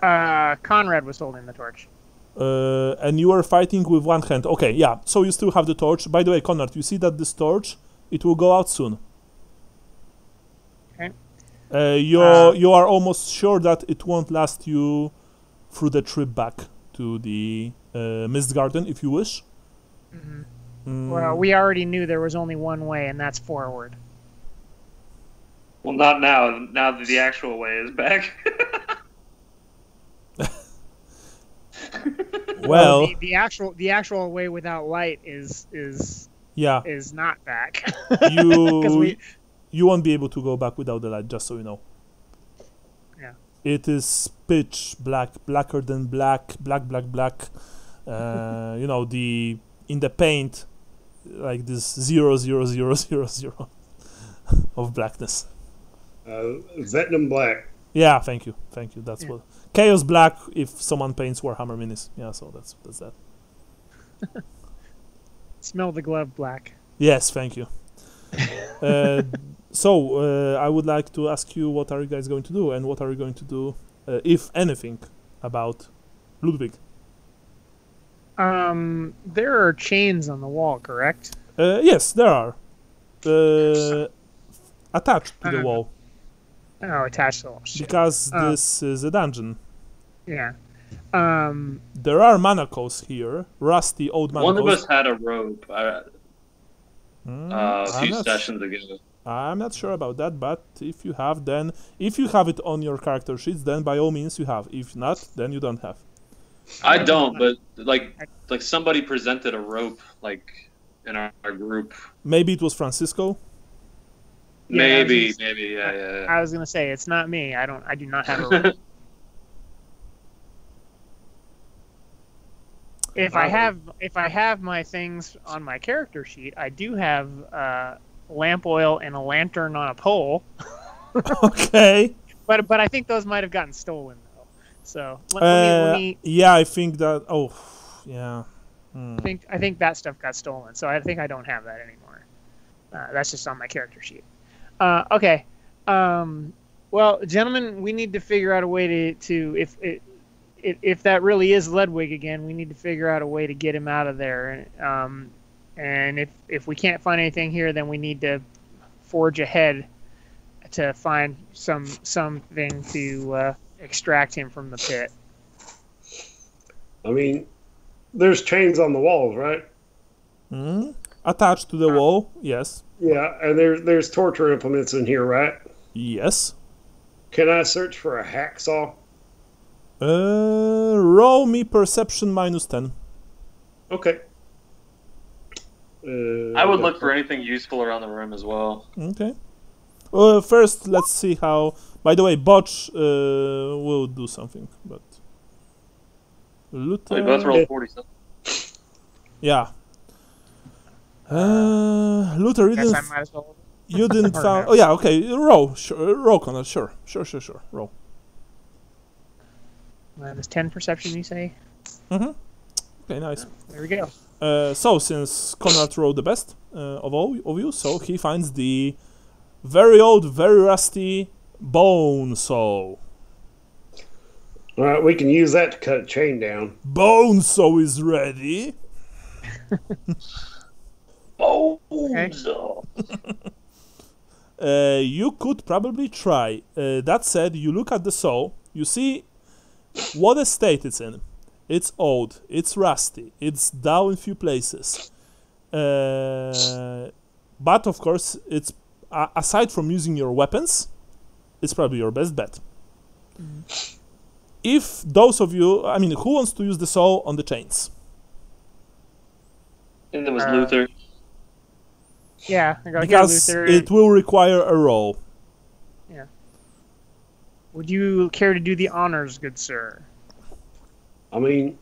Conrad was holding the torch. And you were fighting with one hand. Okay, yeah. So you still have the torch. By the way, Conrad, you see that this torch, it will go out soon. Okay. You are almost sure that it won't last you through the trip back to the Mist Garden, if you wish. Mm-hmm. Well, we already knew there was only one way, and that's forward. Well, not now. Now that the actual way is back. Well, the actual way without light is not back. You won't be able to go back without the light, just so you know. Yeah. It is pitch black, blacker than black. You know, in the paint, like this 0, 0, 0, 0, 0 of blackness. Venom black. Yeah, thank you. That's what Chaos Black. If someone paints Warhammer Minis, yeah. So that's that. Smell the glove black. Yes, thank you. So I would like to ask you, what are you guys going to do, and what are you going to do, if anything, about Ludwig? There are chains on the wall, correct? Yes, there are. attached to the wall. Oh, attached to the wall. Shit. Because this is a dungeon. Yeah. There are manacles here, rusty old manacles. One of us had a rope a few sessions ago. I'm not sure about that, but if you have, then if you have it on your character sheets, then by all means you have. If not, then you don't have. I don't, but like somebody presented a rope like in our group. Maybe it was Francisco. Maybe, yeah. I was gonna say it's not me. I do not have a rope. If I have my things on my character sheet, I do have lamp oil and a lantern on a pole. Okay. But I think those might have gotten stolen though. So let me. Yeah, I think that. Oh, yeah. I think that stuff got stolen. So I think I don't have that anymore. That's just on my character sheet. Okay. Well, gentlemen, we need to figure out a way to if that really is Ludwig again, we need to figure out a way to get him out of there. And if we can't find anything here, then we need to forge ahead to find something to extract him from the pit. I mean, there's chains on the walls, right? Attached to the wall, yes. Yeah, and there's torture implements in here, right? Yes. Can I search for a hacksaw? Roll me perception -10. Okay. I would look for anything useful around the room as well. Okay. First, let's see how. By the way, Botch will do something, but Luther. We both rolled 47. Yeah. Luther, you didn't. I might as well. You didn't found. Oh yeah, okay. Roll, roll, Connor. Sure. Roll. -10 perception, you say? Okay, nice. There we go. So since Conrad rolled the best of all of you, so he finds the very old, very rusty bone saw. All right, we can use that to cut a chain down. Bone saw is ready. Bone saw. You could probably try. That said, you look at the saw, you see what a state it's in. It's old, it's rusty, it's down in a few places. But of course, it's aside from using your weapons, it's probably your best bet. If those of you, I mean, who wants to use the saw on the chains? And there was Luther. Yeah, I gotta because Luther. It will require a roll. Yeah. Would you care to do the honors, good sir? I mean,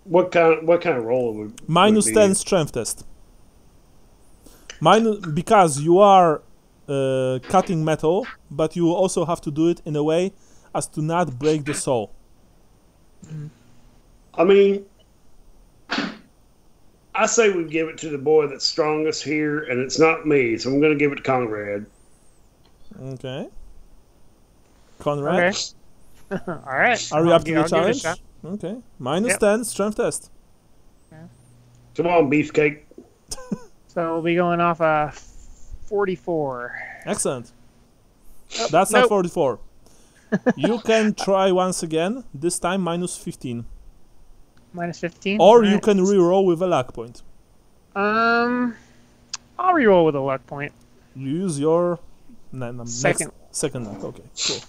what kind of roll would -10 strength test. Because you are cutting metal, but you also have to do it in a way as to not break the saw. I mean, I say we give it to the boy that's strongest here, and it's not me, so I'm going to give it to Conrad. Okay. Conrad? Okay. All right. Are you up to the I'll give it a challenge? shot. Okay. -10 strength test. Come on, beefcake. So we'll be going off 44. Excellent. That's not 44. You can try once again, this time -15. -15? Or you can re-roll with a luck point. I'll re-roll with a luck point. You use your Second luck. Okay, cool.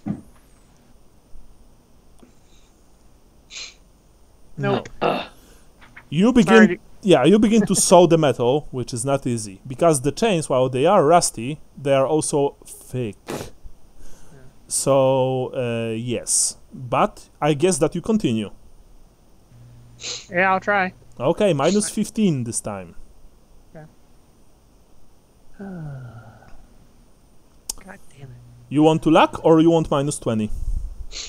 Nope. You begin. You begin to saw the metal, which is not easy because the chains, while they are rusty, they are also thick. So yes, but I guess that you continue. Yeah, I'll try. Okay, -15 this time. Okay. God damn it. You want to luck or you want -20?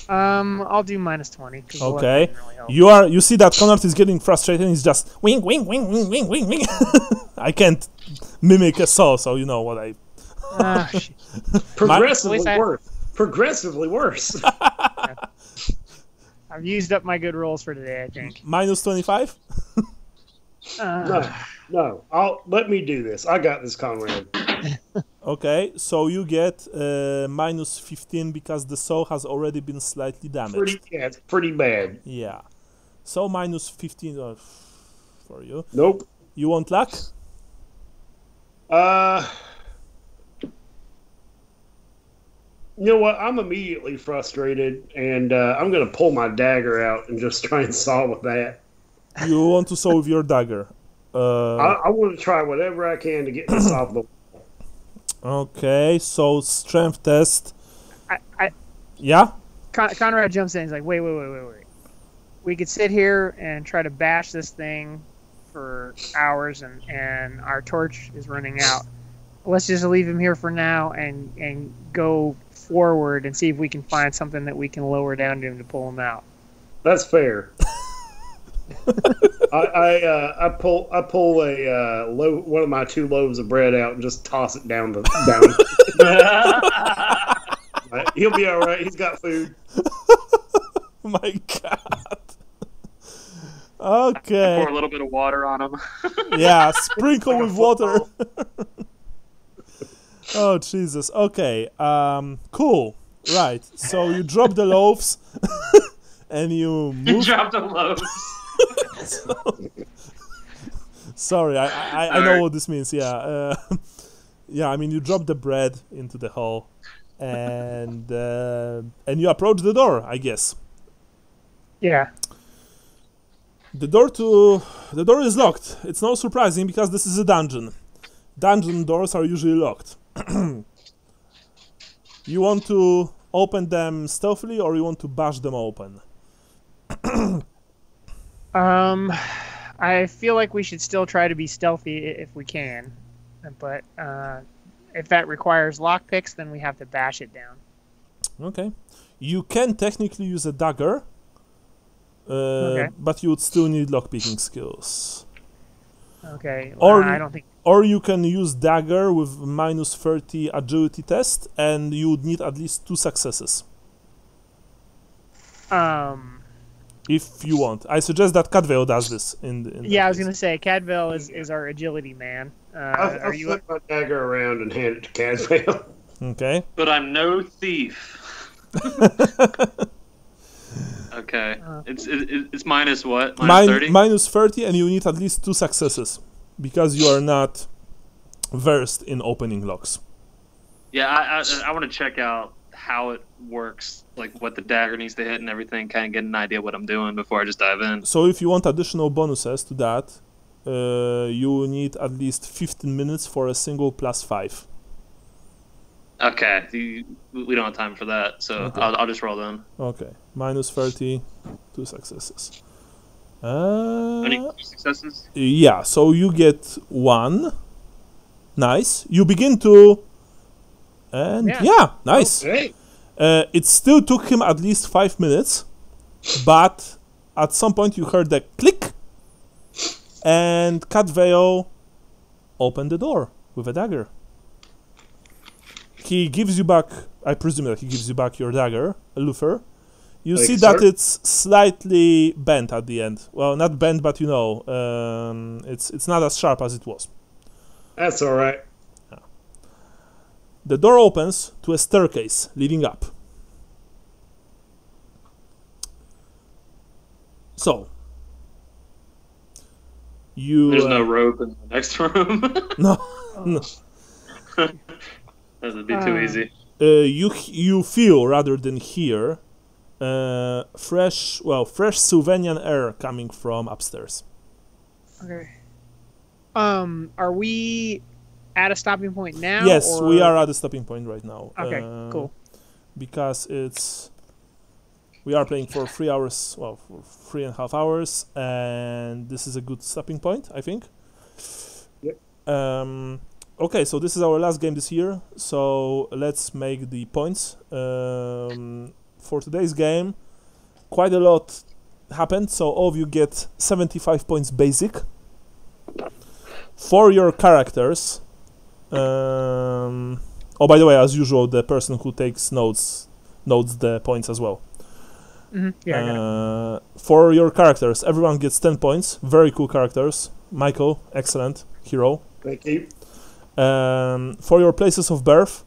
I'll do -20. Okay. You see that Conrad is getting frustrated. He's just wing, wing, wing, wing, wing, wing, wing. I can't mimic a saw, so you know what I. Shit. Progressively worse. I've used up my good rolls for today, I think. -25. No. Let me do this. I got this, Conrad. Okay, so you get minus 15 because the saw has already been slightly damaged. It's pretty bad. Yeah. So minus 15 for you. Nope. You want luck? You know what? I'm immediately frustrated, and I'm going to pull my dagger out and just try and saw with that. You want to saw with your dagger? I want to try whatever I can to get this off the wall. Okay, so strength test. I Yeah? Conrad jumps in. He's like, wait. We could sit here and try to bash this thing for hours, and our torch is running out. Let's just leave him here for now and go forward and see if we can find something that we can lower down to him to pull him out. That's fair. I pull a one of my 2 loaves of bread out and just toss it down. He'll be all right. He's got food. My God. Okay. Pour a little bit of water on him. Yeah, sprinkle with water. Oh, Jesus. Okay. Cool. Right. So you drop the loaves and you move. You dropped the loaves. Sorry, I know what this means. Yeah. Yeah, I mean, you drop the bread into the hole and you approach the door, I guess. Yeah. The door is locked. It's not surprising because this is a dungeon. Dungeon doors are usually locked. You want to open them stealthily or you want to bash them open? I feel like we should still try to be stealthy if we can, but if that requires lockpicks, then we have to bash it down. Okay. You can technically use a dagger, Okay. but you would still need lockpicking skills. Okay. Or I don't think. Or you can use dagger with minus 30 agility test, and you would need at least 2 successes. If you want. I suggest that Cadveo does this. Yeah, I was going to say, Cadveo is our agility man. I'll flip my dagger around and hand it to Cadveo. Okay. But I'm no thief. Okay. It's minus what? Minus 30? Minus 30, and you need at least 2 successes. Because you are not versed in opening locks. Yeah, I want to check out how it works, like what the dagger needs to hit and everything, kind of get an idea what I'm doing before I just dive in. So if you want additional bonuses to that, you need at least 15 minutes for a single +5. Okay, we don't have time for that, so okay. I'll just roll then. Okay, minus 30, 2 successes. Any successes? Yeah, so you get 1. Nice. You begin to... And yeah nice. Okay. It still took him at least 5 minutes, but at some point you heard the click, and Cadveo opened the door with a dagger. He gives you back... I presume that he gives you back your dagger, Luther. You see that it's slightly bent at the end. Well, not bent, but you know, it's not as sharp as it was. That's all right. Yeah. The door opens to a staircase leading up. So, there's no rope in the next room. No. That would be too easy. You feel rather than hear fresh Sylvanian air coming from upstairs. Okay. Are we at a stopping point now? Yes, or... we are at a stopping point right now. Okay, cool. Because we are playing for 3 hours, well, for 3.5 hours, and this is a good stopping point, I think. Yep. Okay, so this is our last game this year, so let's make the points. For today's game, quite a lot happened, so all of you get 75 points basic. For your characters, oh, by the way, as usual, the person who takes notes the points as well. Mm-hmm. Yeah, for your characters, everyone gets 10 points. Very cool characters. Michael, excellent hero. Thank you. For your places of birth,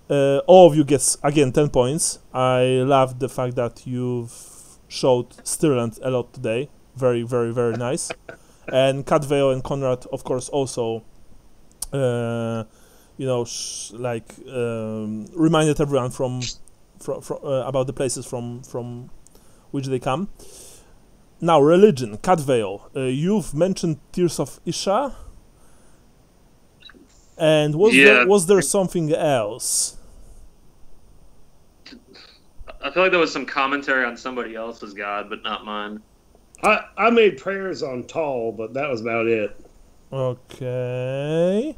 all of you get again 10 points. I love the fact that you've showed Stirland a lot today. Very, very, very nice. And Cadveo and Conrad, of course, also, reminded everyone from about the places from which they come. Now, religion, Cadveo. You've mentioned Tears of Isha. And was there something else? I feel like there was some commentary on somebody else's god, but not mine. I made prayers on Tall, but that was about it. Okay.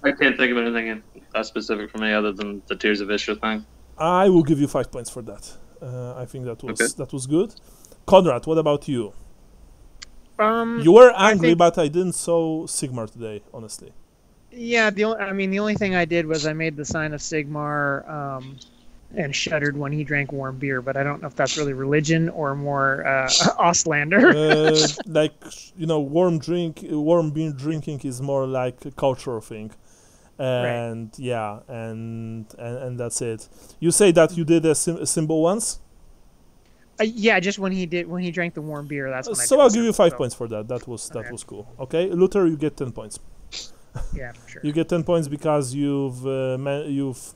I can't think of anything specific for me other than the Tears of Isha thing. I will give you 5 points for that. I think that was good. Conrad, what about you? You were angry, but I didn't saw Sigmar today, honestly. Yeah, the only thing I did was I made the sign of Sigmar and shuddered when he drank warm beer, but I don't know if that's really religion or more Ostlander. Warm beer drinking is more like a cultural thing. And right. Yeah, and that's it. You say that you did a symbol once? Yeah, just when he drank the warm beer, that's when I did. So I'll give you 5 points for that. That was cool. Okay, Luther, you get 10 points. Yeah, for sure. You get 10 points because you've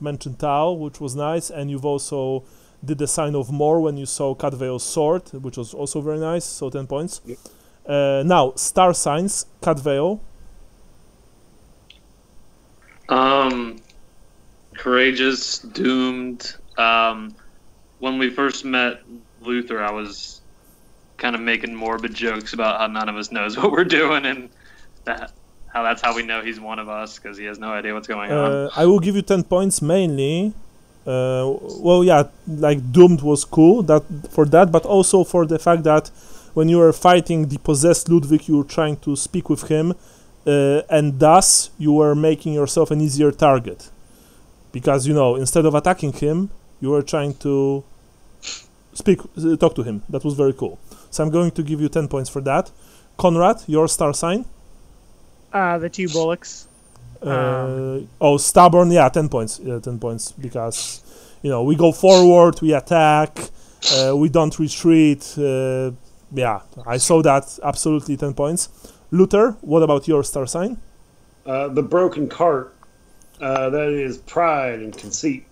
mentioned Tao, which was nice, and you've also did the sign of more when you saw Cadveo's sword, which was also very nice. So 10 points. Yep. Now star signs, Cadveo. Courageous, doomed. When we first met Luther, I was kind of making morbid jokes about how none of us knows what we're doing, and that's how we know he's one of us, because he has no idea what's going on. I will give you 10 points mainly. Doomed was cool for that, but also for the fact that when you were fighting the possessed Ludwig, you were trying to speak with him, and thus you were making yourself an easier target. Because, instead of attacking him, you were trying to talk to him. That was very cool. So I'm going to give you 10 points for that. Conrad, your star sign? The 2 bullocks. Stubborn, 10 points. Yeah, 10 points because, we go forward, we attack, we don't retreat. I saw that, absolutely 10 points. Luther, what about your star sign? The broken cart. That is pride and conceit.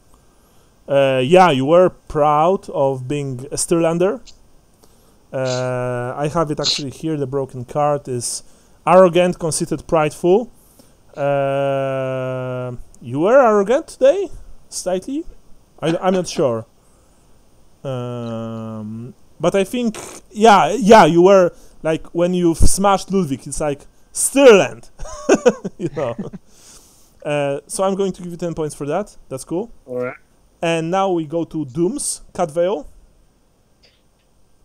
You were proud of being a Stirlander. I have it actually here. The broken cart is arrogant, conceited, prideful. You were arrogant today? Slightly? I'm not sure. But I think, you were, like, when you've smashed Ludwig, it's like, Stirland! So I'm going to give you 10 points for that. That's cool. All right. And now we go to Dooms, Cadveo.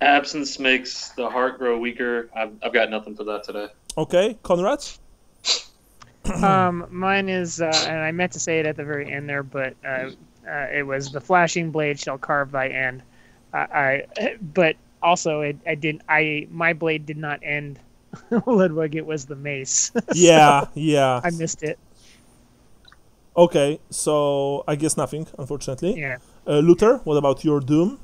Absence makes the heart grow weaker. I've got nothing for that today. Okay, Conrad? Mine is, and I meant to say it at the very end there, but it was the flashing blade shall carve thy end. But also, my blade did not end Ludwig. It was the mace. Yeah. I missed it. Okay, so I guess nothing, unfortunately. Yeah. Luther, what about your Doom?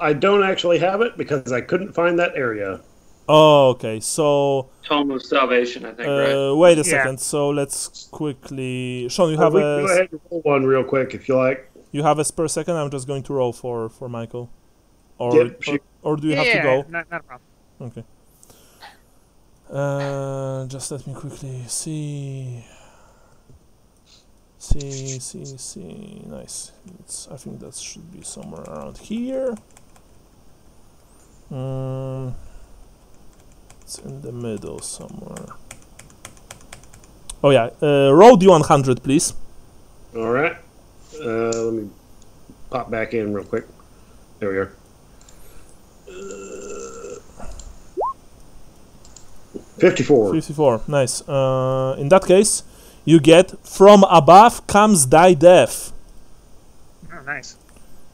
I don't actually have it because I couldn't find that area. Oh, okay, so... Tome of Salvation, I think, right? Wait a second, so let's quickly... Sean, you have Go ahead and roll one real quick, if you like. You have a spare second? I'm just going to roll for Michael. Or do you have to go? Not a problem. Okay. Just let me quickly see... Nice. I think that should be somewhere around here. It's in the middle somewhere. Oh yeah, roll D100, please. All right. Let me pop back in real quick. There we are. 54. 54, nice. In that case, you get from above comes thy death. Oh, nice.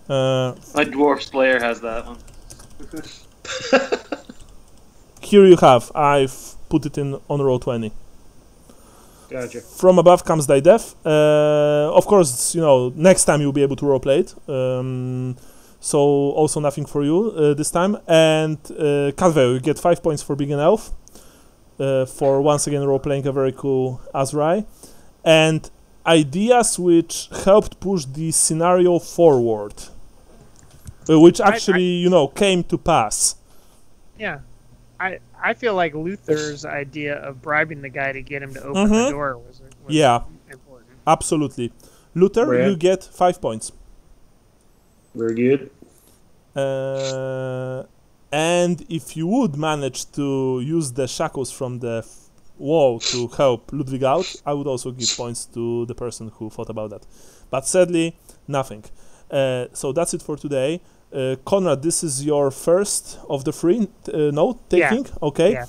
My dwarf slayer has that one. Here you have. I've put it in on roll 20. Gotcha. From above comes thy death. Of course, next time you'll be able to roleplay it. So also nothing for you this time. And Calveo, you get 5 points for being an elf. For once again roleplaying a very cool Azrai. And ideas which helped push the scenario forward. Which actually, came to pass. Yeah. I feel like Luther's idea of bribing the guy to get him to open the door was important. Absolutely. Luther, you get 5 points. Very good. And if you would manage to use the shackles from the wall to help Ludwig out, I would also give points to the person who thought about that. But sadly, nothing. So that's it for today. Conrad, this is your first of the three note-taking? Yeah. Okay. Yeah.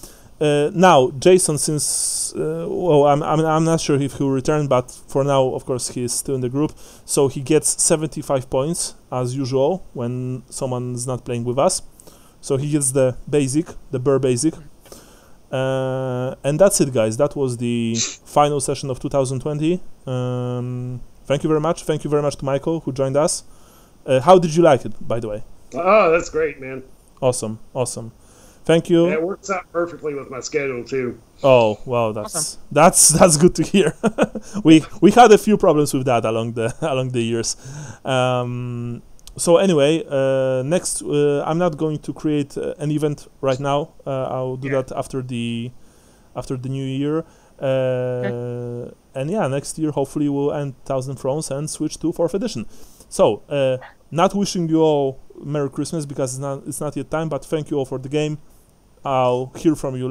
Now, Jason, since... I'm not sure if he'll return, but for now, of course, he is still in the group. So he gets 75 points, as usual, when someone's not playing with us. So he gets the bare basic. And that's it, guys. That was the final session of 2020. Thank you very much. Thank you very much to Michael, who joined us. How did you like it, by the way? Oh, that's great, man. Awesome. Thank you. Yeah, it works out perfectly with my schedule too. Oh, well, that's good to hear. we had a few problems with that along the years. So anyway, next I'm not going to create an event right now. I'll do that after the new year. And yeah, next year hopefully we'll end Thousand Thrones and switch to 4th edition. So, not wishing you all Merry Christmas because it's not yet time, but thank you all for the game. I'll hear from you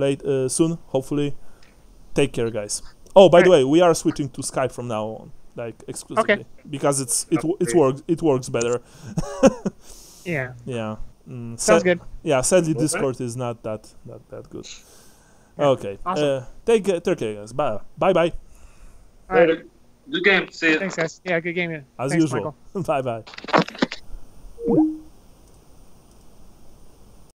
soon, hopefully. Take care, guys. Oh, by the way, we are switching to Skype from now on, like exclusively, because it works better. Yeah. Yeah. Sounds good. Yeah, sadly Discord is not that good. Okay. Awesome. Take care, guys. Bye. All right. Good game. See you. Thanks, guys. Yeah, good game. As Thanks, usual. Michael. Bye.